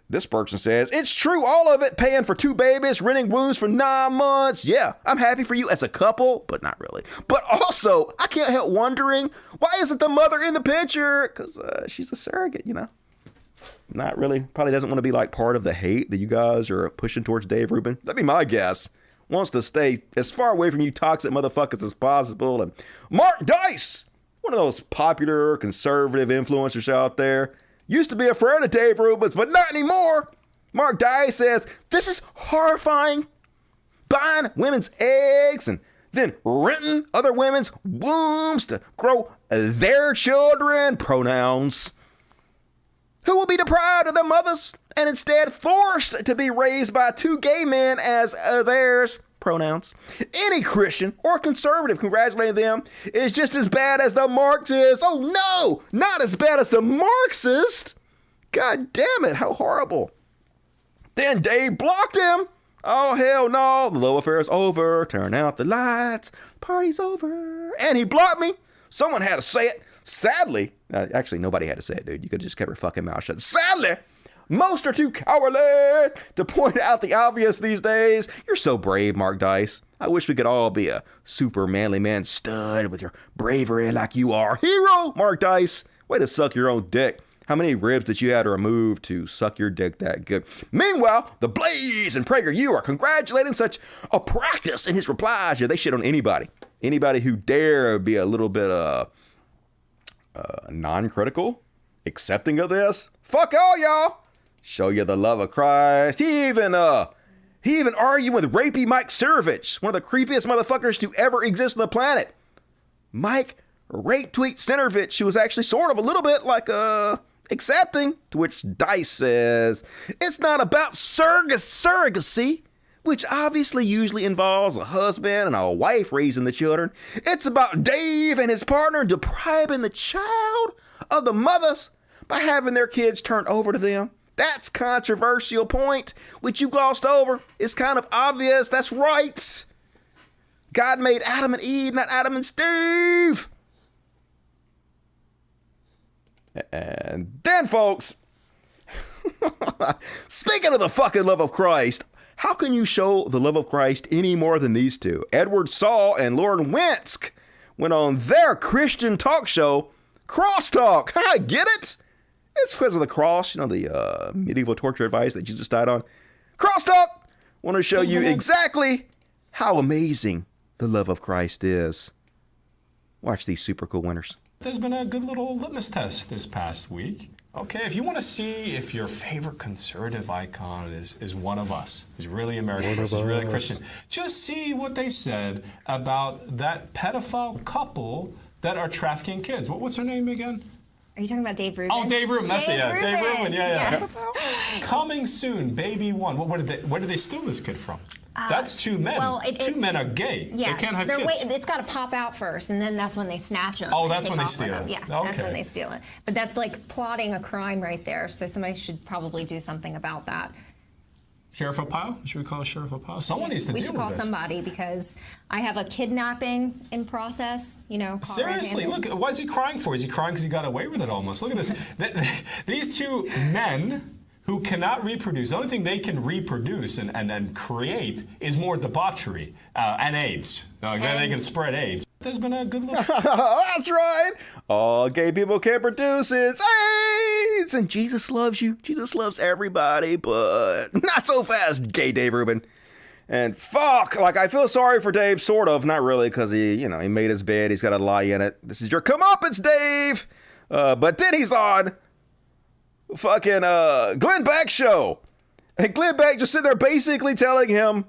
This person says, it's true, all of it, paying for 2 babies, renting wombs for 9 months. Yeah, I'm happy for you as a couple, but not really. But also, I can't help wondering, why isn't the mother in the picture? Because she's a surrogate, you know. Not really. Probably doesn't want to be like part of the hate that you guys are pushing towards Dave Rubin. That'd be my guess. Wants to stay as far away from you toxic motherfuckers as possible. And Mark Dice, one of those popular conservative influencers out there, used to be a friend of Dave Rubin's, but not anymore. Mark Dice says, this is horrifying. Buying women's eggs and then renting other women's wombs to grow their children, pronouns, who will be deprived of their mothers and instead forced to be raised by 2 gay men as theirs, pronouns. Any Christian or conservative congratulating them is just as bad as the Marxist. Oh no, not as bad as the Marxist. God damn it, how horrible. Then Dave blocked him. Oh hell no, the love affair is over. Turn out the lights, party's over. And he blocked me. Someone had to say it. Sadly, actually nobody had to say it, dude. You could have just kept your fucking mouth shut. Sadly, most are too cowardly to point out the obvious these days. You're so brave, Mark Dice. I wish we could all be a super manly man stud with your bravery like you are. Hero, Mark Dice. Way to suck your own dick. How many ribs did you have to remove to suck your dick that good? Meanwhile, the Blaze and PragerU are congratulating such a practice in his replies. Yeah, they shit on anybody. Anybody who dare be a little bit non-critical, accepting of this. Fuck all y'all. Show you the love of Christ. He even argued with rapey Mike Cernovich, one of the creepiest motherfuckers to ever exist on the planet. Mike rape tweet Cernovich, who was actually sort of a little bit like accepting, to which Dice says, it's not about surrogacy, which obviously usually involves a husband and a wife raising the children. It's about Dave and his partner depriving the child of the mothers by having their kids turned over to them. That's controversial point, which you glossed over. It's kind of obvious. That's right. God made Adam and Eve, not Adam and Steve. And then, folks, speaking of the fucking love of Christ, how can you show the love of Christ any more than these two? Edward Saul and Lauren Winsk went on their Christian talk show, Crosstalk. I get it. It's because of the cross, you know, the medieval torture device that Jesus died on. Crosstalk! Want to show you exactly how amazing the love of Christ is. Watch these super cool winners.
There's been a good little litmus test this past week. Okay, if you want to see if your favorite conservative icon is one of us, is really American, is really Christian, just see what they said about that pedophile couple that are trafficking kids. What's her name again?
Are you talking about Dave Rubin?
Oh, Dave Rubin. That's it. Yeah, Dave Rubin. Yeah. Coming soon, baby one. Where did they steal this kid from? That's two men.
Well,
two men are gay.
Yeah,
they can't have kids.
It's got to pop out first, and then that's when they snatch them.
Oh, that's when they steal it.
Yeah, that's when they steal it. But that's like plotting a crime right there. So somebody should probably do something about that.
Sheriff Opile? Should we call Sheriff Opile? Someone needs to deal with this.
We should call somebody because I have a kidnapping in process. You know.
Seriously, look. What is he crying for? Is he crying because he got away with it almost? Look at this. These two men who cannot reproduce. The only thing they can reproduce and create is more debauchery and AIDS. Okay, they can spread AIDS. There's been a good look.
That's right. All gay people can produce is AIDS. And Jesus loves you. Jesus loves everybody, but not so fast, gay Dave Rubin. And fuck, like I feel sorry for Dave, sort of. Not really, because he made his bed. He's got a lie in it. This is your comeuppance, Dave. But then he's on fucking Glenn Beck's show. And Glenn Beck just sitting there basically telling him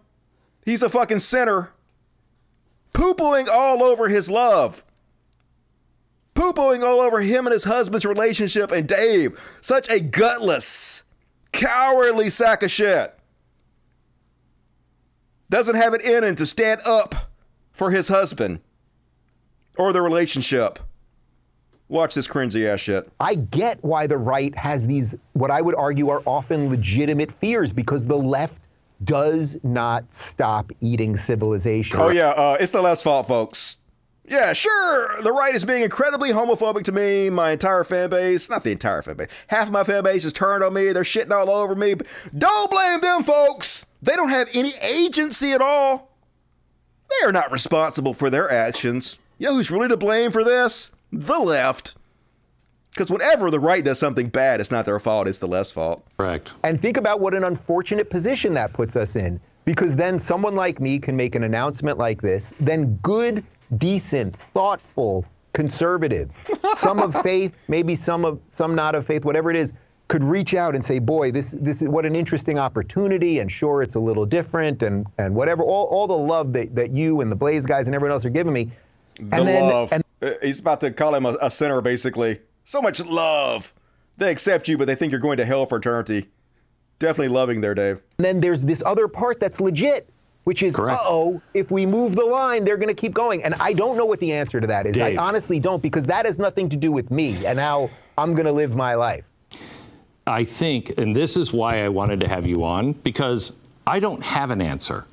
he's a fucking sinner. Poo-pooing all over his love. Poo-pooing all over him and his husband's relationship. And Dave, such a gutless, cowardly sack of shit. Doesn't have it in him to stand up for his husband or the relationship. Watch this cringy ass shit.
I get why the right has these, what I would argue are often legitimate fears, because the left does not stop eating civilization.
Oh yeah, it's the left's fault, folks. Yeah, sure, the right is being incredibly homophobic to me. My entire fan base, not the entire fan base, half of my fan base is turned on me. They're shitting all over me. But don't blame them, folks. They don't have any agency at all. They are not responsible for their actions. You know who's really to blame for this? The left. Because whenever the right does something bad, it's not their fault, it's the left's fault.
Correct.
And think about what an unfortunate position that puts us in. Because then someone like me can make an announcement like this, then good, decent, thoughtful conservatives, some of faith, maybe some not of faith, whatever it is, could reach out and say, boy, this is what an interesting opportunity, and sure, it's a little different, and whatever, all the love that you and the Blaze guys and everyone else are giving me.
Love. He's about to call him a sinner, basically. So much love. They accept you, but they think you're going to hell for eternity. Definitely loving there, Dave.
And then there's this other part that's legit, which is, if we move the line, they're going to keep going. And I don't know what the answer to that is.
Dave.
I honestly don't, because that has nothing to do with me and how I'm going to live my life.
I think, and this is why I wanted to have you on, because I don't have an answer.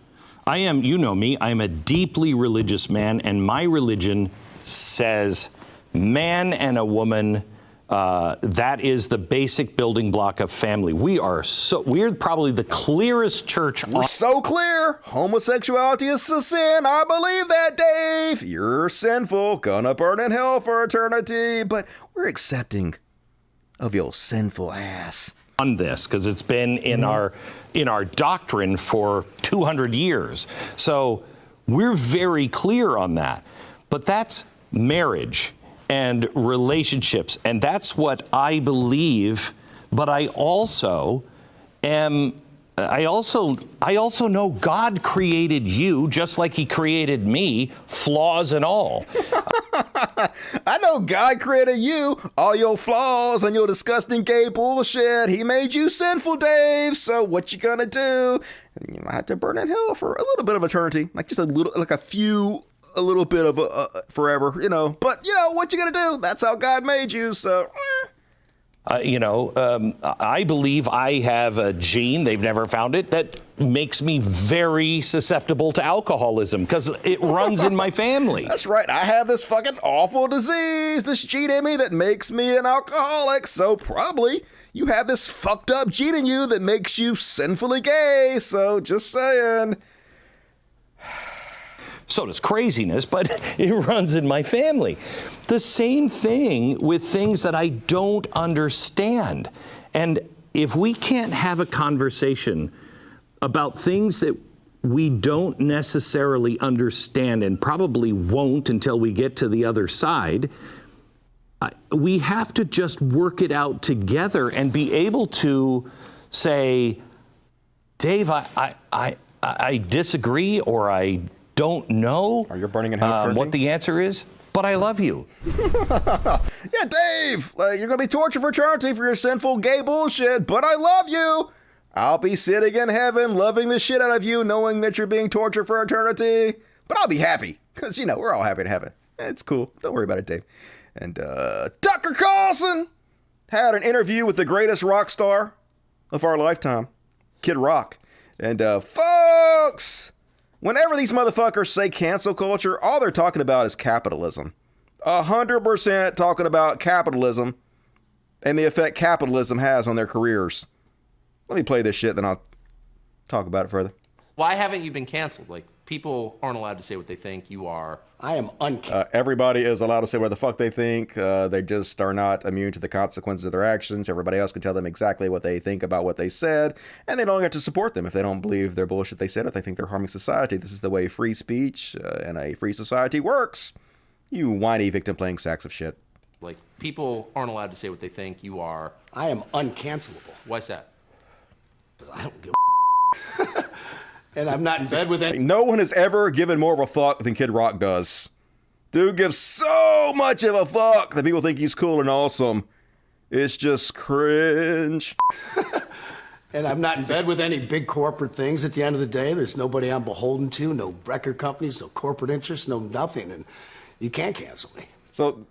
I am, you know me, I'm a deeply religious man, and my religion says man and a woman, that is the basic building block of family. We're probably the clearest church.
We're so clear. Homosexuality is a sin. I believe that, Dave. You're sinful, gonna burn in hell for eternity. But we're accepting of your sinful ass.
On this, because it's been in our doctrine for 200 years. So we're very clear on that. But that's marriage and relationships, and that's what I believe. But I also know God created you just like he created me, flaws and all.
I know God created you, all your flaws and your disgusting gay bullshit. He made you sinful, Dave. So what you gonna do? You might have to burn in hell for a little bit of eternity, like just a little, like a little bit of forever, you know. But you know what you gonna do? That's how God made you. So.
I believe I have a gene, they've never found it, that makes me very susceptible to alcoholism because it runs in my family.
That's right. I have this fucking awful disease, this gene in me that makes me an alcoholic. So probably you have this fucked up gene in you that makes you sinfully gay. So just saying.
So does craziness, but it runs in my family. The same thing with things that I don't understand. And if we can't have a conversation about things that we don't necessarily understand and probably won't until we get to the other side, we have to just work it out together and be able to say, Dave, I disagree, or I don't know.
Or you're burning in hell
what the answer is, but I love you.
Yeah, Dave, you're going to be tortured for eternity for your sinful gay bullshit, but I love you. I'll be sitting in heaven loving the shit out of you, knowing that you're being tortured for eternity. But I'll be happy, because, you know, we're all happy in heaven. It's cool. Don't worry about it, Dave. And Tucker Carlson had an interview with the greatest rock star of our lifetime, Kid Rock. And folks, whenever these motherfuckers say cancel culture, all they're talking about is capitalism. 100% talking about capitalism and the effect capitalism has on their careers. Let me play this shit, then I'll talk about it further.
Why haven't you been canceled? Like, people aren't allowed to say what they think. You are.
I am everybody is allowed to say what the fuck they think. They just are not immune to the consequences of their actions. Everybody else can tell them exactly what they think about what they said, and they don't get to support them if they don't believe their bullshit they said, if they think they're harming society. This is the way free speech and a free society works. You whiny victim playing sacks of shit.
Like, people aren't allowed to say what they think. You are.
I am uncancelable.
Why's that?
Because I don't give a and I'm not in bed with any.
No one has ever given more of a fuck than Kid Rock does. Dude gives so much of a fuck that people think he's cool and awesome. It's just cringe.
And I'm not in bed with any big corporate things at the end of the day. There's nobody I'm beholden to, no record companies, no corporate interests, no nothing. And you can't cancel me.
So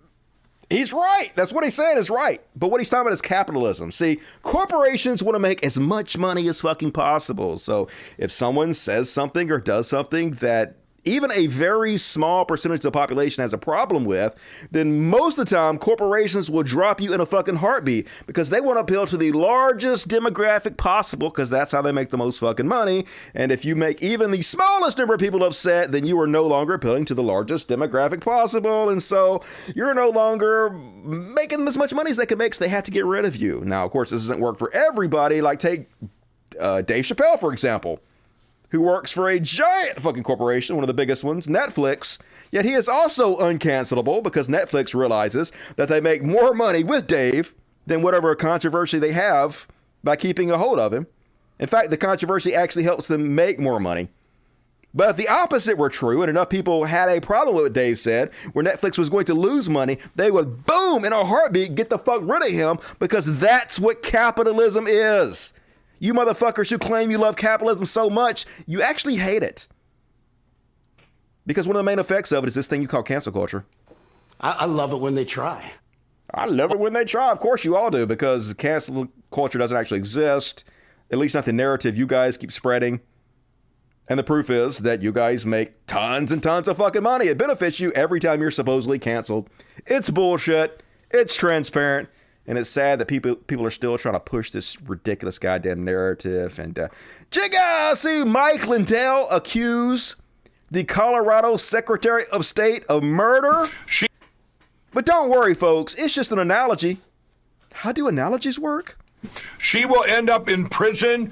he's right. That's what he's saying is right. But what he's talking about is capitalism. See, corporations want to make as much money as fucking possible. So if someone says something or does something that even a very small percentage of the population has a problem with, then most of the time corporations will drop you in a fucking heartbeat because they want to appeal to the largest demographic possible because that's how they make the most fucking money. And if you make even the smallest number of people upset, then you are no longer appealing to the largest demographic possible. And so you're no longer making as much money as they can make, so they have to get rid of you. Now, of course, this doesn't work for everybody. Like take Dave Chappelle, for example, who works for a giant fucking corporation, one of the biggest ones, Netflix, yet he is also uncancelable because Netflix realizes that they make more money with Dave than whatever controversy they have by keeping a hold of him. In fact, the controversy actually helps them make more money. But if the opposite were true and enough people had a problem with what Dave said, where Netflix was going to lose money, they would, boom, in a heartbeat, get the fuck rid of him because that's what capitalism is. You motherfuckers who claim you love capitalism so much, you actually hate it. Because one of the main effects of it is this thing you call cancel culture.
I love it when they try.
I love it when they try. Of course you all do, because cancel culture doesn't actually exist. At least not the narrative you guys keep spreading. And the proof is that you guys make tons and tons of fucking money. It benefits you every time you're supposedly canceled. It's bullshit. It's transparent. And it's sad that people are still trying to push this ridiculous goddamn narrative. And did you guys see Mike Lindell accuse the Colorado Secretary of State of murder? But don't worry, folks. It's just an analogy. How do analogies work?
She will end up in prison,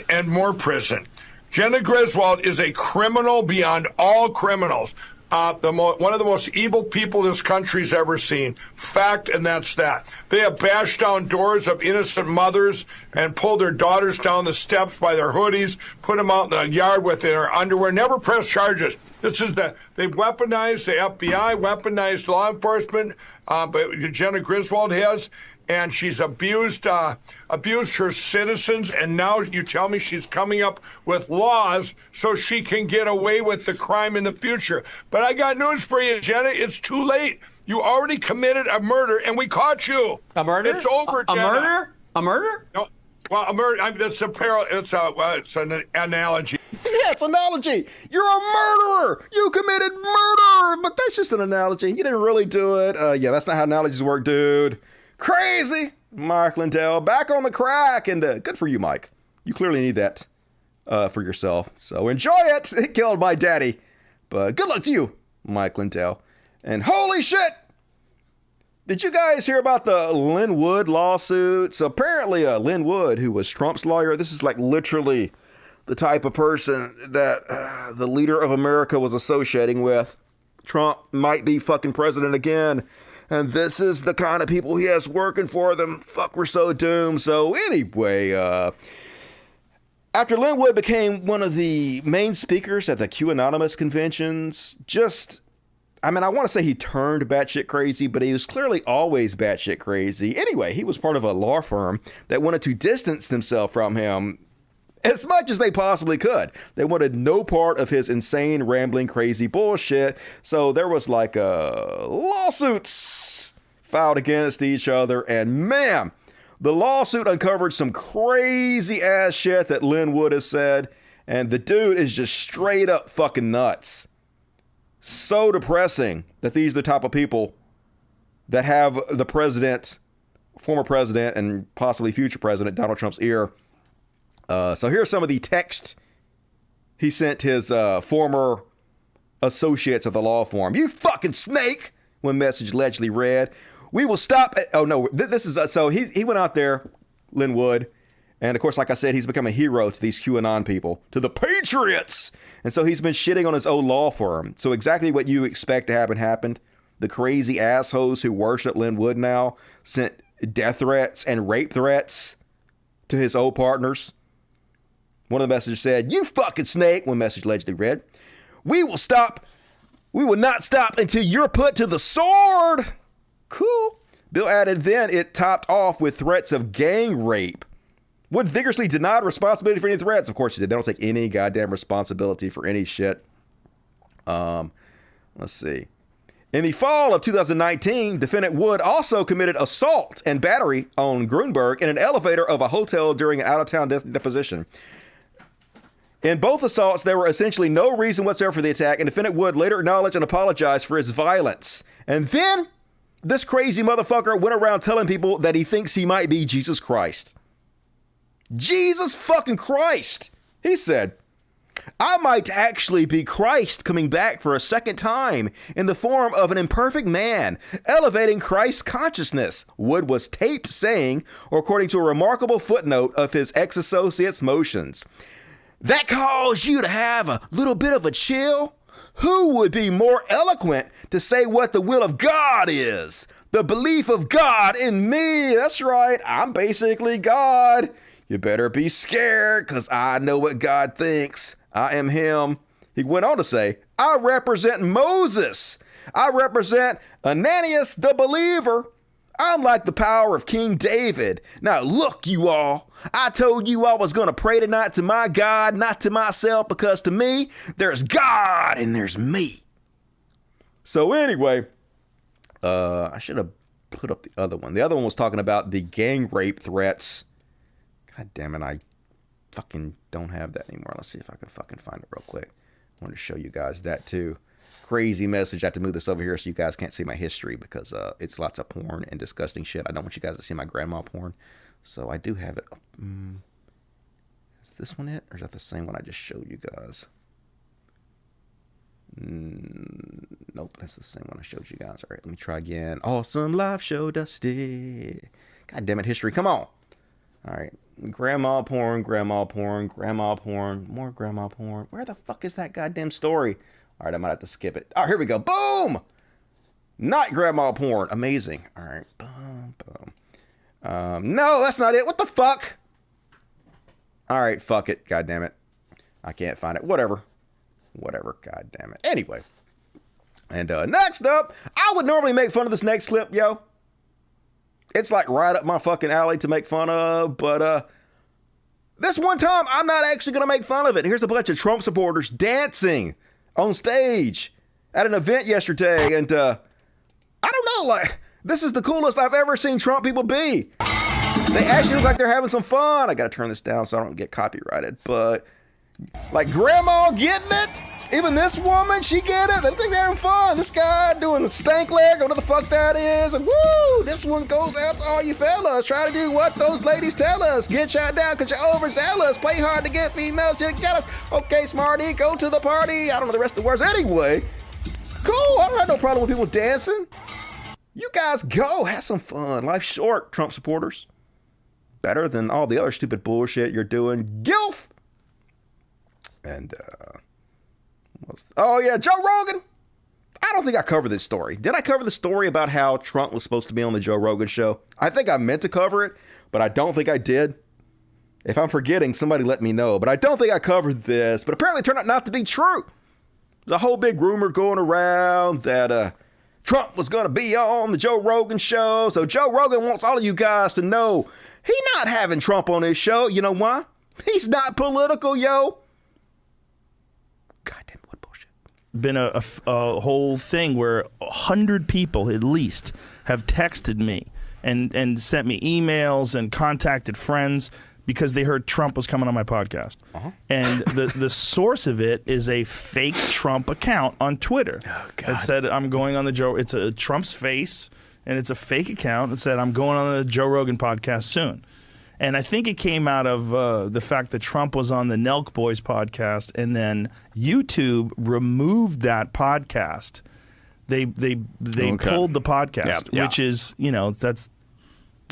and more prison. Jenna Griswold is a criminal beyond all criminals. One of the most evil people this country's ever seen. Fact, and that's that. They have bashed down doors of innocent mothers and pulled their daughters down the steps by their hoodies, put them out in the yard with their underwear, never press charges. They've weaponized the FBI, weaponized law enforcement, but Jenna Griswold has. And she's abused her citizens, and now you tell me she's coming up with laws so she can get away with the crime in the future. But I got news for you, Jenna. It's too late. You already committed a murder, and we caught you.
A murder?
It's over, Jenna.
A murder? A murder?
No, well, a murder. That's it's an analogy.
Yeah, it's an analogy. You're a murderer. You committed murder, but that's just an analogy. You didn't really do it. Yeah, that's not how analogies work, dude. Crazy! Mike Lindell, back on the crack, and good for you, Mike. You clearly need that for yourself, so enjoy it! It killed my daddy. But good luck to you, Mike Lindell. And holy shit! Did you guys hear about the Lynn Wood lawsuit? So apparently Lynn Wood, who was Trump's lawyer, this is like literally the type of person that the leader of America was associating with. Trump might be fucking president again. and this is the kind of people he has working for them. Fuck, we're so doomed. So anyway, after Linwood became one of the main speakers at the QAnonymous conventions, I want to say he turned batshit crazy, but he was clearly always batshit crazy. Anyway, he was part of a law firm that wanted to distance themselves from him as much as they possibly could. They wanted no part of his insane, rambling, crazy bullshit. So there was like lawsuits filed against each other. And man, the lawsuit uncovered some crazy ass shit that Linwood has said. And the dude is just straight up fucking nuts. So depressing that these are the type of people that have the president, former president, and possibly future president Donald Trump's ear. So here's some of the text he sent his former associates at the law firm. "You fucking snake," one message allegedly read. "We will stop at," oh no, this is, so he went out there, Linwood, and of course, like I said, he's become a hero to these QAnon people, to the patriots. And so he's been shitting on his own law firm. So exactly what you expect to happen happened. The crazy assholes who worship Linwood now sent death threats and rape threats to his old partners. One of the messages said, "You fucking snake," one message allegedly read. We will not stop until you're put to the sword." Cool. Bill added, then it topped off with threats of gang rape. Wood vigorously denied responsibility for any threats. Of course he did. They don't take any goddamn responsibility for any shit. Let's see. In the fall of 2019, defendant Wood also committed assault and battery on Grunberg in an elevator of a hotel during an out-of-town deposition. In both assaults, there were essentially no reason whatsoever for the attack, and defendant Wood later acknowledged and apologized for his violence. And then this crazy motherfucker went around telling people that he thinks he might be Jesus Christ. Jesus fucking Christ! He said, "I might actually be Christ coming back for a second time in the form of an imperfect man, elevating Christ's consciousness," Wood was taped saying, or according to a remarkable footnote of his ex-associate's motions. "That caused you to have a little bit of a chill? Who would be more eloquent to say what the will of God is? The belief of God in me. That's right, I'm basically God. You better be scared, because I know what God thinks. I am him." He went on to say, "I represent Moses. I represent Ananias the believer. I'm like the power of King David. Now look, you all, I told you I was going to pray tonight to my God, not to myself, because to me, there's God and there's me." So anyway, I should have put up the other one. The other one was talking about the gang rape threats. God damn it, I fucking don't have that anymore. Let's see if I can fucking find it real quick. I want to show you guys that too. Crazy message. I have to move this over here so you guys can't see my history, because it's lots of porn and disgusting shit. I don't want you guys to see my grandma porn. So I do have it. Is this one it? Or is that the same one I just showed you guys? Nope, that's the same one I showed you guys. All right, let me try again. Awesome live show, Dusty. God damn it, history. Come on. All right. Grandma porn, grandma porn, grandma porn, more grandma porn. Where the fuck is that goddamn story? All right, I might have to skip it. Oh, here we go. Boom! Not grandma porn. Amazing. All right. Boom, boom. No, that's not it. What the fuck? All right, fuck it. God damn it. I can't find it. Whatever. God damn it. Anyway. And next up, I would normally make fun of this next clip, yo. It's like right up my fucking alley to make fun of, but this one time, I'm not actually going to make fun of it. Here's a bunch of Trump supporters dancing on stage at an event yesterday, and I don't know, like, this is the coolest I've ever seen Trump people be. They actually look like they're having some fun. I got to turn this down so I don't get copyrighted, but like grandma getting it. Even this woman, she get it. They think they're having fun. This guy doing the stank leg, or whatever the fuck that is. And woo, this one goes out to all you fellas. Try to do what those ladies tell us. Get shot down because you're overzealous. Play hard to get females. You get us. Okay, smarty, go to the party. I don't know the rest of the words. Anyway, cool. I don't have no problem with people dancing. You guys go. Have some fun. Life's short, Trump supporters. Better than all the other stupid bullshit you're doing. Gilf. And, oh yeah, Joe Rogan. I don't think I covered this story. Did I cover the story about how Trump was supposed to be on the Joe Rogan show? I think I meant to cover it, but I don't think I did. If I'm forgetting, somebody let me know. But I don't think I covered this. But apparently it turned out not to be true. There's a whole big rumor going around that Trump was going to be on the Joe Rogan show. So Joe Rogan wants all of you guys to know he's not having Trump on his show. You know why? He's not political, yo.
Been a whole thing where 100 people at least have texted me and sent me emails and contacted friends because they heard Trump was coming on my podcast. And the source of it is a fake Trump account on Twitter. That said, I'm going on the Joe. It's a Trump's face, and it's a fake account that said, I'm going on the Joe Rogan podcast soon. And I think it came out of the fact that Trump was on the Nelk Boys podcast, and then YouTube removed that podcast. They pulled the podcast, which is, that's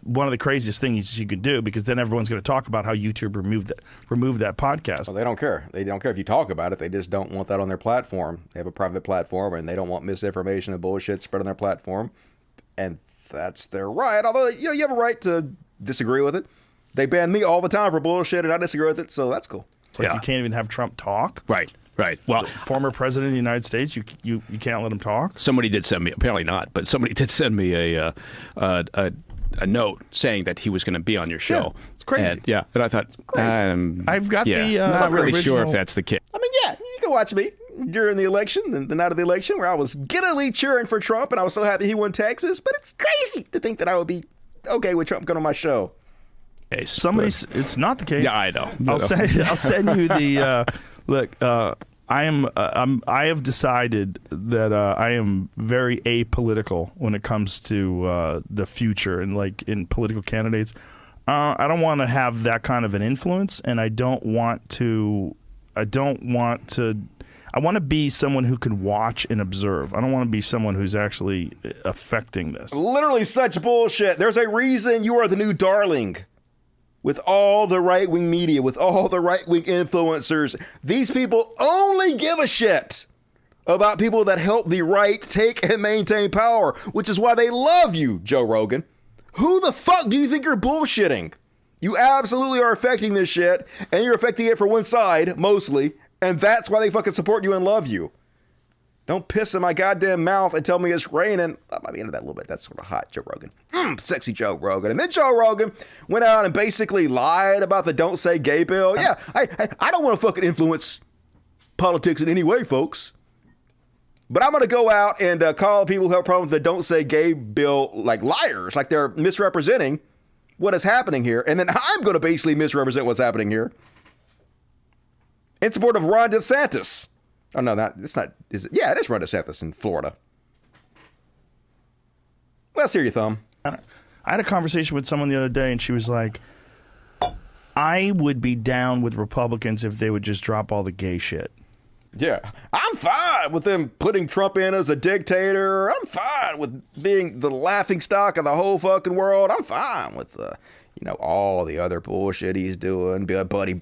one of the craziest things you could do, because then everyone's going to talk about how YouTube removed that podcast.
Well, they don't care. They don't care if you talk about it. They just don't want that on their platform. They have a private platform, and they don't want misinformation and bullshit spread on their platform. And that's their right. Although, you have a right to disagree with it. They ban me all the time for bullshit, and I disagree with it, so that's cool.
It's like you can't even have Trump talk.
Right. Well,
the former president of the United States, you can't let him talk.
Somebody did send me, apparently not, but somebody did send me a note saying that he was going to be on your show.
Yeah, it's crazy.
And I thought,
I've got the.
I'm not really
original...
sure if that's the case.
I mean, yeah, you can watch me during the election, the night of the election, where I was giddily cheering for Trump, and I was so happy he won Texas. But it's crazy to think that I would be okay with Trump going on my show.
It's not the case.
Yeah, I know.
I'll send you the look. I have decided that I am very apolitical when it comes to the future and like in political candidates. I don't want to have that kind of an influence, and I want to be someone who can watch and observe. I don't want to be someone who's actually affecting this.
Literally such bullshit. There's a reason you are the new darling. With all the right-wing media, with all the right-wing influencers, these people only give a shit about people that help the right take and maintain power, which is why they love you, Joe Rogan. Who the fuck do you think you're bullshitting? You absolutely are affecting this shit, and you're affecting it for one side, mostly, and that's why they fucking support you and love you. Don't piss in my goddamn mouth and tell me it's raining. I might be into that a little bit. That's sort of hot, Joe Rogan. Sexy Joe Rogan. And then Joe Rogan went out and basically lied about the Don't Say Gay bill. Yeah, I don't want to fucking influence politics in any way, folks. But I'm going to go out and call people who have a problem with the Don't Say Gay bill like liars, like they're misrepresenting what is happening here. And then I'm going to basically misrepresent what's happening here in support of Ron DeSantis. Oh, no, it's not. Is it? Yeah, it is Ron DeSantis in Florida. Let's hear your thumb.
I had a conversation with someone the other day, and she was like, I would be down with Republicans if they would just drop all the gay shit.
Yeah, I'm fine with them putting Trump in as a dictator. I'm fine with being the laughingstock of the whole fucking world. I'm fine with, all the other bullshit he's doing. Be a buddy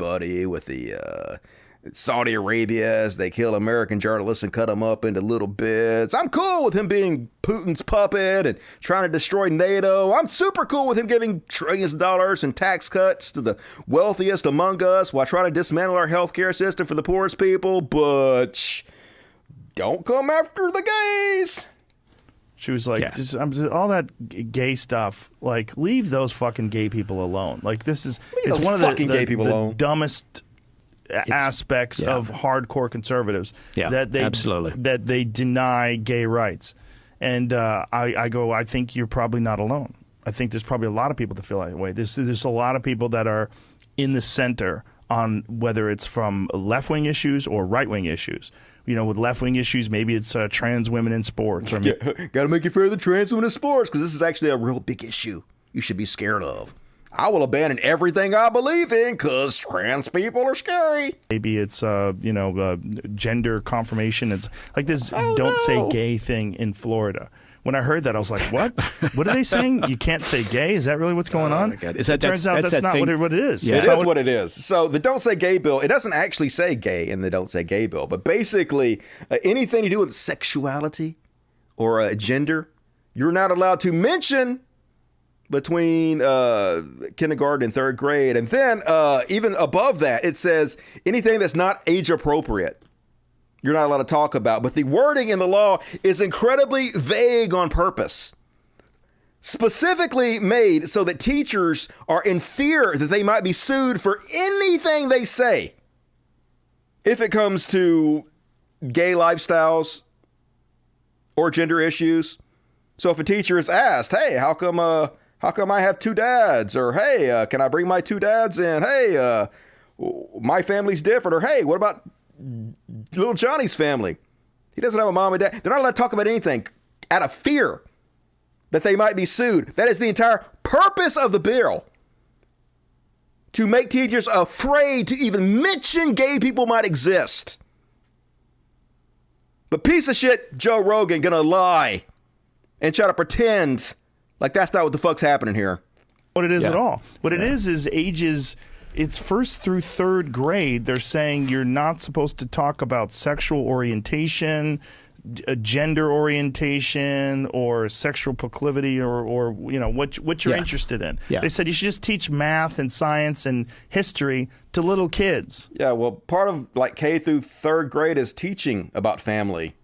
with the... Saudi Arabia as they kill American journalists and cut them up into little bits. I'm cool with him being Putin's puppet and trying to destroy NATO. I'm super cool with him giving trillions of dollars in tax cuts to the wealthiest among us while trying to dismantle our healthcare system for the poorest people. But don't come after the gays.
She was like, just all that gay stuff, like, leave those fucking gay people alone. Like, it's one of the dumbest aspects of hardcore conservatives that they deny gay rights. And I think you're probably not alone. I think there's probably a lot of people that feel that way. There's a lot of people that are in the center on whether it's from left-wing issues or right-wing issues. With left-wing issues, maybe it's trans women in sports.
Got to make it fair to trans women in sports, because this is actually a real big issue you should be scared of. I will abandon everything I believe in because trans people are scary.
Maybe it's, gender confirmation. It's like this don't say gay thing in Florida, when I heard that, I was like, what? What are they saying? You can't say gay? Is that really what's going on?
my God.
It turns out that's not what it is.
It is what it is. So the Don't Say Gay bill, it doesn't actually say gay in the Don't Say Gay bill, but basically anything to do with sexuality or gender, you're not allowed to mention between kindergarten and third grade. And then even above that, it says anything that's not age appropriate, you're not allowed to talk about. But the wording in the law is incredibly vague on purpose. Specifically made so that teachers are in fear that they might be sued for anything they say if it comes to gay lifestyles or gender issues. So if a teacher is asked, hey, how come I have two dads? Or, hey, can I bring my two dads in? Hey, my family's different. Or, hey, what about little Johnny's family? He doesn't have a mom and dad. They're not allowed to talk about anything out of fear that they might be sued. That is the entire purpose of the bill. To make teachers afraid to even mention gay people might exist. But piece of shit Joe Rogan gonna lie and try to pretend like that's not what the fuck's happening here.
What it is at all. What it is ages, it's first through third grade. They're saying you're not supposed to talk about sexual orientation, gender orientation, or sexual proclivity, or what you're interested in.
Yeah.
They said you should just teach math and science and history to little kids.
Yeah, well, part of like K through third grade is teaching about family.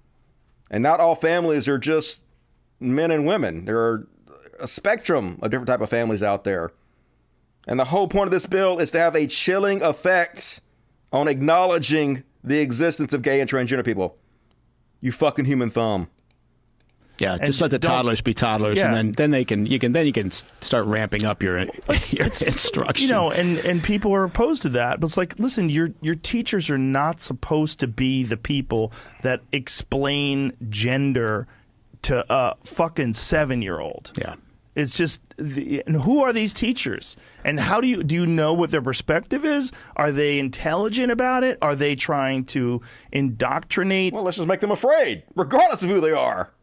And not all families are just men and women. There are a spectrum of different type of families out there. And the whole point of this bill is to have a chilling effect on acknowledging the existence of gay and transgender people. You fucking human thumb.
Yeah, just let the toddlers be toddlers, and then you can start ramping up your instruction.
And people are opposed to that. But it's like, listen, your teachers are not supposed to be the people that explain gender to a fucking 7-year-old.
Yeah.
It's just, and who are these teachers? And how do you know what their perspective is? Are they intelligent about it? Are they trying to indoctrinate?
Well, let's just make them afraid, regardless of who they are.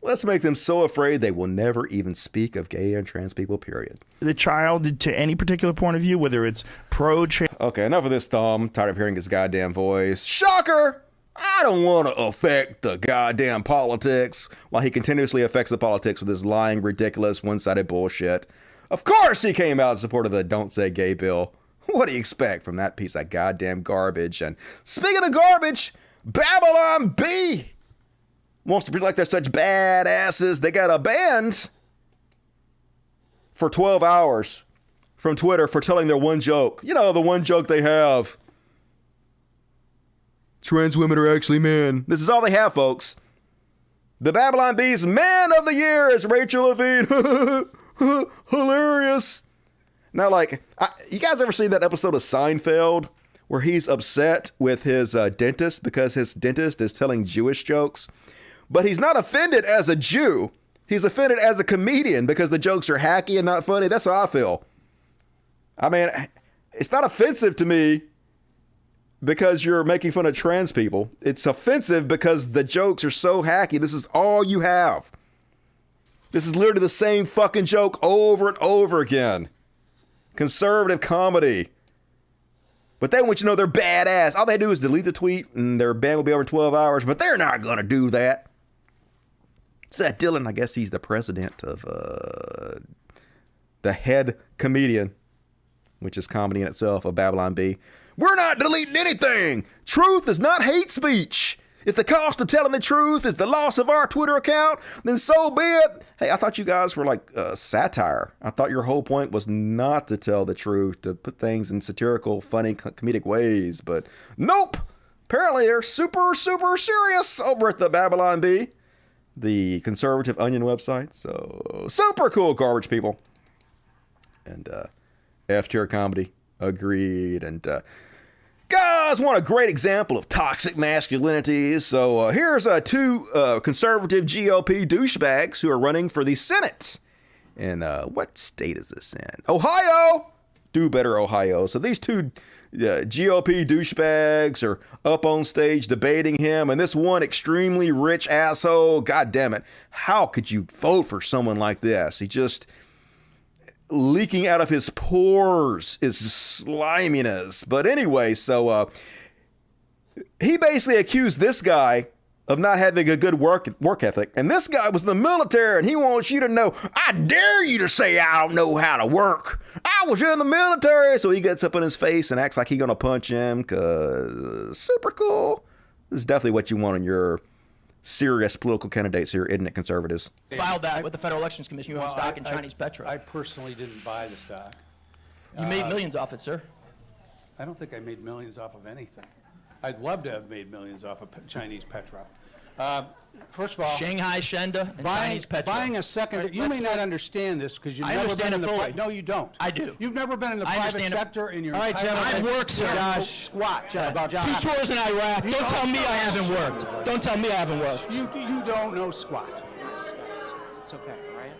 Let's make them so afraid they will never even speak of gay and trans people, period.
The child to any particular point of view, whether it's pro-trans.
Okay, enough of this thumb. I'm tired of hearing his goddamn voice. Shocker! I don't want to affect the goddamn politics while he continuously affects the politics with his lying, ridiculous, one-sided bullshit. Of course he came out in support of the Don't Say Gay bill. What do you expect from that piece of goddamn garbage? And speaking of garbage, Babylon Bee wants to be like they're such badasses. They got a banned for 12 hours from Twitter for telling their one joke. You know, the one joke they have. Trans women are actually men. This is all they have, folks. The Babylon Bee's Man of the Year is Rachel Levine. Hilarious. Now, you guys ever seen that episode of Seinfeld where he's upset with his dentist because his dentist is telling Jewish jokes? But he's not offended as a Jew. He's offended as a comedian because the jokes are hacky and not funny. That's how I feel. I mean, it's not offensive to me because you're making fun of trans people. It's offensive because the jokes are so hacky. This is all you have. This is literally the same fucking joke over and over again. Conservative comedy. But they want you to know they're badass. All they do is delete the tweet and their ban will be over in 12 hours, but they're not going to do that. Seth Dillon, I guess he's the president of the head comedian, which is comedy in itself, of Babylon Bee. We're not deleting anything. Truth is not hate speech. If the cost of telling the truth is the loss of our Twitter account, then so be it. Hey, I thought you guys were like satire. I thought your whole point was not to tell the truth, to put things in satirical, funny, comedic ways. But nope. Apparently they're super, super serious over at the Babylon Bee, the conservative Onion website. So super cool garbage people. And F-tier comedy. Agreed. And guys want a great example of toxic masculinity. So here's two conservative GOP douchebags who are running for the Senate. And what state is this in? Ohio! Do better, Ohio. So these two GOP douchebags are up on stage debating him, and this one extremely rich asshole, god damn it, how could you vote for someone like this? He just leaking out of his pores is sliminess. But anyway, so he basically accused this guy of not having a good work ethic. And this guy was in the military, and he wants you to know, I dare you to say I don't know how to work. I was in the military. So he gets up in his face and acts like he's going to punch him, because super cool. This is definitely what you want in your serious political candidates here, isn't it, conservatives?
Filed that with the Federal Elections Commission. You own stock in Chinese Petro.
I personally didn't buy the stock.
You made millions off it, sir.
I don't think I made millions off of anything. I'd love to have made millions off of Chinese Petro. First of all,
Shanghai Shenda and Chinese Petro.
Buying a second, you may not understand this because you've never been in the no, you don't.
I do.
You've never been in the private sector in your
all right,
entire
I've worked, sir.
Josh, squat. About
2 tours in Iraq. Don't tell me I haven't worked. Don't tell me I haven't worked.
You don't know squat.
It's okay, right?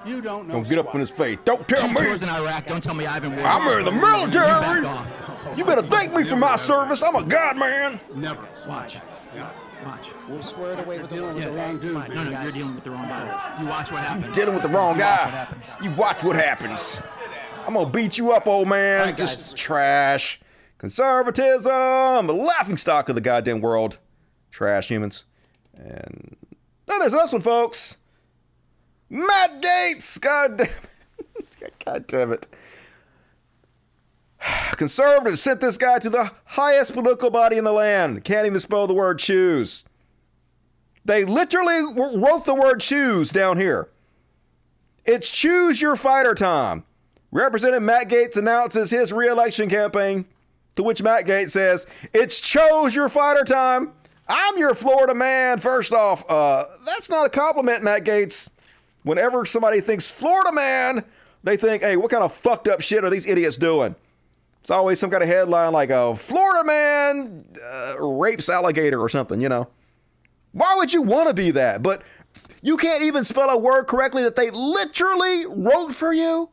You don't know.
Don't get up in his face. Don't tell
2
me.
tours in Iraq. Don't tell me I haven't worked.
I'm in the military. You better thank me for my service. I'm a god man.
Never.
Watch. Watch.
We'll square it away with the wrong dude.
No, you're dealing with the wrong guy. You watch what happens.
Dealing with the wrong guy. You watch what happens. I'm gonna beat you up, old man.
Right,
just trash. Conservatism, a laughing stock of the goddamn world. Trash humans. And then there's this one, folks. Matt Gaetz. God damn it. Conservatives sent this guy to the highest political body in the land. Can't even spell the word choose. They literally wrote the word choose down here. It's choose your fighter time. Representative Matt Gaetz announces his re-election campaign, to which Matt Gaetz says, it's chose your fighter time. I'm your Florida man. First off, that's not a compliment, Matt Gaetz. Whenever somebody thinks Florida man, they think, hey, what kind of fucked up shit are these idiots doing? It's always some kind of headline like, Florida man rapes alligator or something, you know. Why would you want to be that? But you can't even spell a word correctly that they literally wrote for you?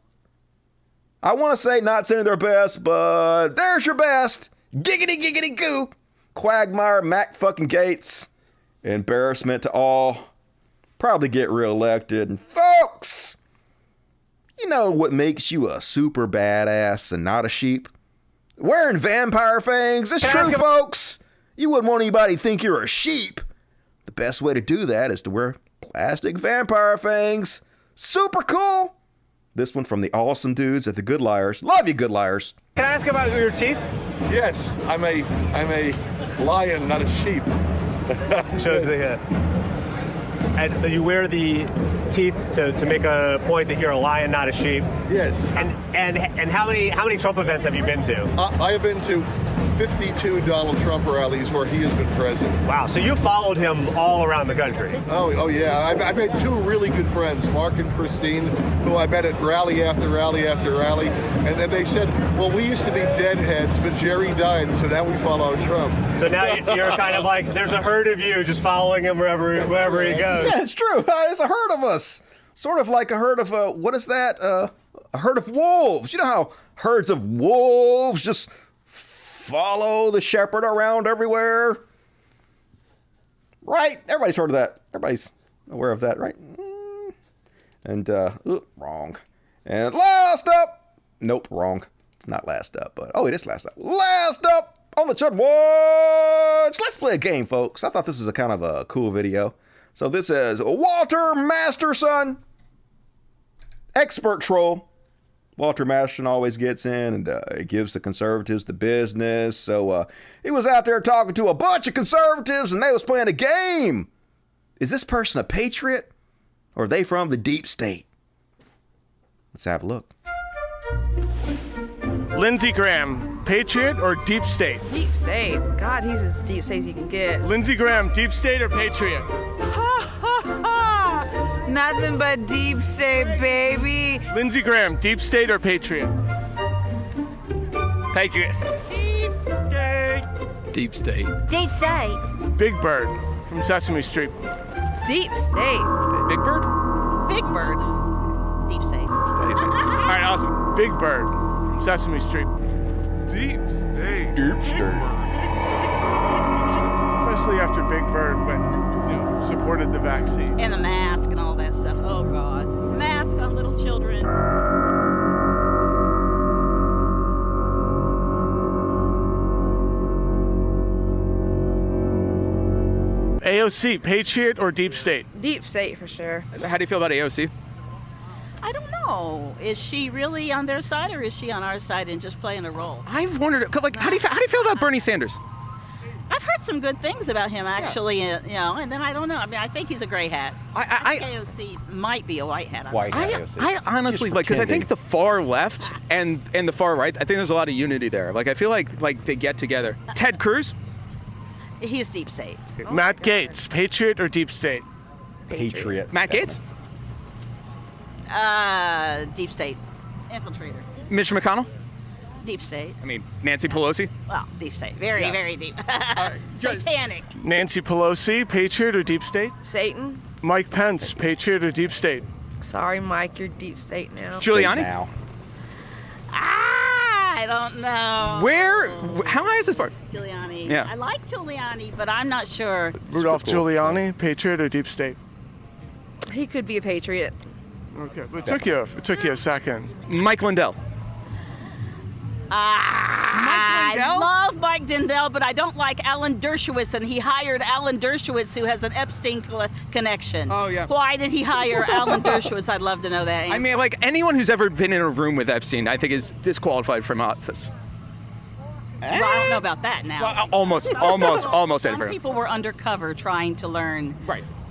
I want to say not sending their best, but there's your best. Giggity, giggity, goo. Quagmire, Matt fucking Gaetz. Embarrassment to all. Probably get reelected. And folks, you know what makes you a super badass and not a sheep? Wearing vampire fangs. It's true, folks. You wouldn't want anybody to think you're a sheep. The best way to do that is to wear plastic vampire fangs. Super cool. This one from the awesome dudes at the Good Liars. Love you, Good Liars.
Can I ask about your teeth?
Yes, I'm a lion, not a sheep.
Shows the head. And so you wear the teeth to make a point that you're a lion, not a sheep.
Yes.
And how many Trump events have you been to?
I have been to 52 Donald Trump rallies where he has been present.
Wow. So you followed him all around the country.
Oh yeah. I made 2 really good friends, Mark and Christine, who I met at rally after rally after rally. And then they said, well, we used to be deadheads, but Jerry died, so now we follow Trump.
So now you're kind of like, there's a herd of you just following him wherever he goes.
Yeah, it's true. It's a herd of us. Sort of like a herd of, what is that? A herd of wolves. You know how herds of wolves just follow the shepherd around everywhere? Right? Everybody's heard of that. Everybody's aware of that, right? And, wrong. And last up. Nope, wrong. It's not last up, but, it is last up. Last up on the Chud Watch. Let's play a game, folks. I thought this was a kind of a cool video. So this is Walter Masterson, expert troll. Walter Masterson always gets in and gives the conservatives the business. So he was out there talking to a bunch of conservatives and they was playing a game. Is this person a patriot or are they from the deep state? Let's have a look.
Lindsey Graham, patriot or deep state?
Deep state. God, he's as deep state as you can get.
Lindsey Graham, deep state or patriot?
Ha ha ha! Nothing but deep state, baby.
Lindsey Graham, deep state or patriot? Patriot.
Deep state.
Deep state.
Deep state.
Big Bird from Sesame Street.
Deep state.
Big Bird?
Big Bird. Deep state.
All right, awesome. Big Bird. from Sesame Street. Deep state.
Deep state.
Especially after Big Bird supported the vaccine.
And the mask and all that stuff. Oh, God. Mask on little children.
AOC, Patriot or Deep State?
Deep state for sure.
How do you feel about AOC?
I don't know. Is she really on their side or is she on our side and just playing a role?
I've wondered, like, how do you feel about Bernie Sanders?
I've heard some good things about him, actually, and then I don't know. I mean, I think he's a gray hat. I think AOC might be a white hat.
I honestly, because I think the far left and the far right, I think there's a lot of unity there. Like, I feel like they get together. Ted Cruz?
He's deep state.
Matt Gaetz, Patriot or Deep State?
Patriot.
Matt Gaetz?
Deep state. Infiltrator.
Mitch McConnell?
Deep state.
I mean, Nancy Pelosi?
Well, deep state. Very, very deep. Satanic.
Nancy Pelosi, Patriot or Deep State?
Satan.
Mike Pence, Patriot or Deep State?
Sorry, Mike, you're deep state now.
Giuliani?
I don't know.
How high is this part?
Giuliani.
Yeah.
I like Giuliani, but I'm not sure.
Rudolph Giuliani, Patriot or Deep State?
He could be a patriot.
Okay, but it took you a second.
Mike Lindell.
I love Mike Lindell, but I don't like Alan Dershowitz, and he hired Alan Dershowitz, who has an Epstein connection.
Oh, yeah.
Why did he hire Alan Dershowitz? I'd love to know that answer.
I mean, like, anyone who's ever been in a room with Epstein, I think is disqualified from office.
Well, I don't know about that now.
Well, almost
Some
everyone.
people were undercover trying to learn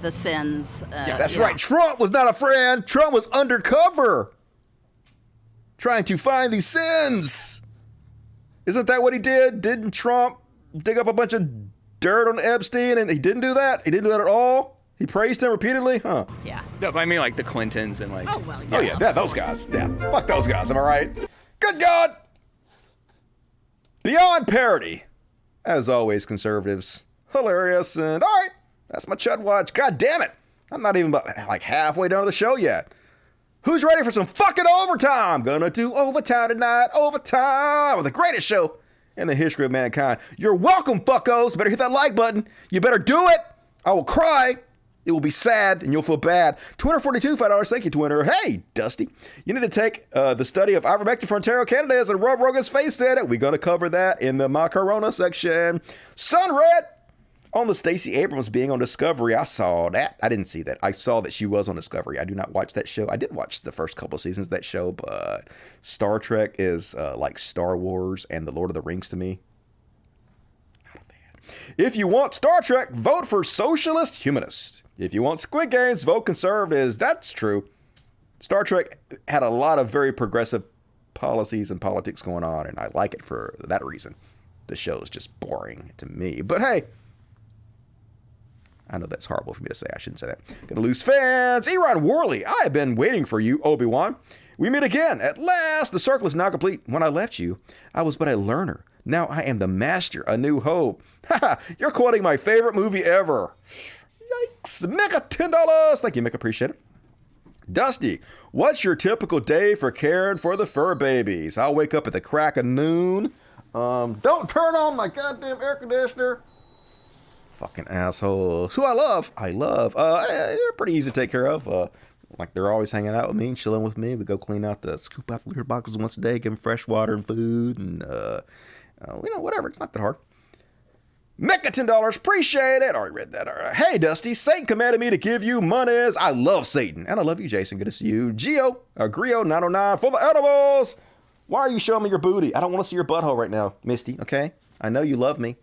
the sins.
That's right. Trump was not a friend. Trump was undercover, trying to find these sins. Isn't that what he did? Didn't Trump dig up a bunch of dirt on Epstein, and he didn't do that? He didn't do that at all? He praised him repeatedly? Huh.
Yeah.
No, but I mean, like, the Clintons and, like...
Oh, well,
Oh, yeah, those guys. Yeah, fuck those guys, am I right? Good God! Beyond parody. As always, conservatives. Hilarious, and all right, that's my Chud Watch. God damn it. I'm not even about, like, halfway done with the show yet. Who's ready for some fucking overtime? Gonna do overtime tonight. Overtime with the greatest show in the history of mankind. You're welcome, fuckos. Better hit that like button. You better do it. I will cry. It will be sad, and you'll feel bad. $242, $5. Thank you, Twitter. Hey, Dusty. You need to take the study of ivermectin for Ontario candidates and rub Rogan's face in it. We're going to cover that in the My Corona section. Sunred. On the Stacey Abrams being on Discovery, I saw that. I didn't see that. I saw that she was on Discovery. I do not watch that show. I did watch the first couple of seasons of that show, but Star Trek is like Star Wars and The Lord of the Rings to me. Not a fan. If you want Star Trek, vote for Socialist Humanist. If you want Squid Games, vote Conservatives. That's true. Star Trek had a lot of very progressive policies and politics going on, and I like it for that reason. The show is just boring to me. But hey, I know that's horrible for me to say. I shouldn't say that. Gonna lose fans. Eron Worley, I have been waiting for you, Obi-Wan. We meet again. At last, the circle is now complete. When I left you, I was but a learner. Now I am the master, A New Hope. Haha, you're quoting my favorite movie ever. Yikes. Mecca, $10. Thank you, Mick. Appreciate it. Dusty, what's your typical day for caring for the fur babies? I'll wake up at the crack of noon. Don't turn on my goddamn air conditioner. Fucking assholes. Who I love. They're pretty easy to take care of. Like, they're always hanging out with me and chilling with me. We go scoop out the litter boxes once a day, give them fresh water and food, and, whatever. It's not that hard. Mecca, $10. Appreciate it. Already read that. All right. Hey, Dusty. Satan commanded me to give you monies. I love Satan. And I love you, Jason. Good to see you. Grio909 for the edibles. Why are you showing me your booty? I don't want to see your butthole right now, Misty, okay? I know you love me,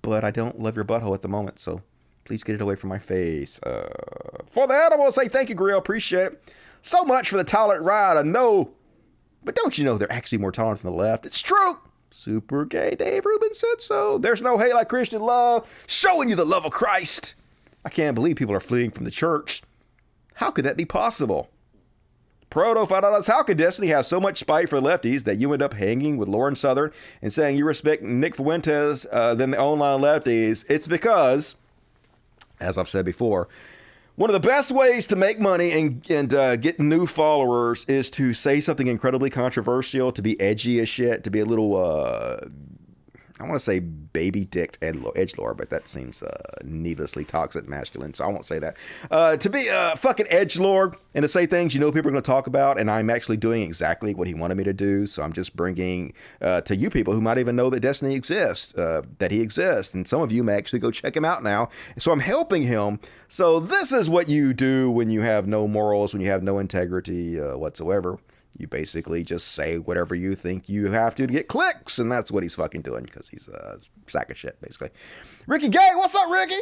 but I don't love your butthole at the moment, so please get it away from my face. For the edibles, say thank you, Grio. Appreciate it. So much for the tolerant ride. I know, but don't you know they're actually more tolerant from the left? It's true. Super gay Dave Rubin said so. There's no hate like Christian love, showing you the love of Christ. I can't believe people are fleeing from the church. How could that be possible? Proto $5. How could Destiny have so much spite for lefties that you end up hanging with Lauren Southern and saying you respect Nick Fuentes than the online lefties? It's because, as I've said before, One of the best ways to make money and get new followers is to say something incredibly controversial, to be edgy as shit, to be a little, I want to say baby dicked edgelord, but that seems needlessly toxic masculine, so I won't say that. To be a fucking edgelord and to say things you know people are going to talk about, and I'm actually doing exactly what he wanted me to do, so I'm just bringing to you people who might even know that Destiny exists, that he exists, and some of you may actually go check him out now, so I'm helping him. So this is what you do when you have no morals, when you have no integrity whatsoever. You basically just say whatever you think you have to get clicks, and that's what he's fucking doing because he's a sack of shit, basically. Ricky Gay, what's up, Ricky?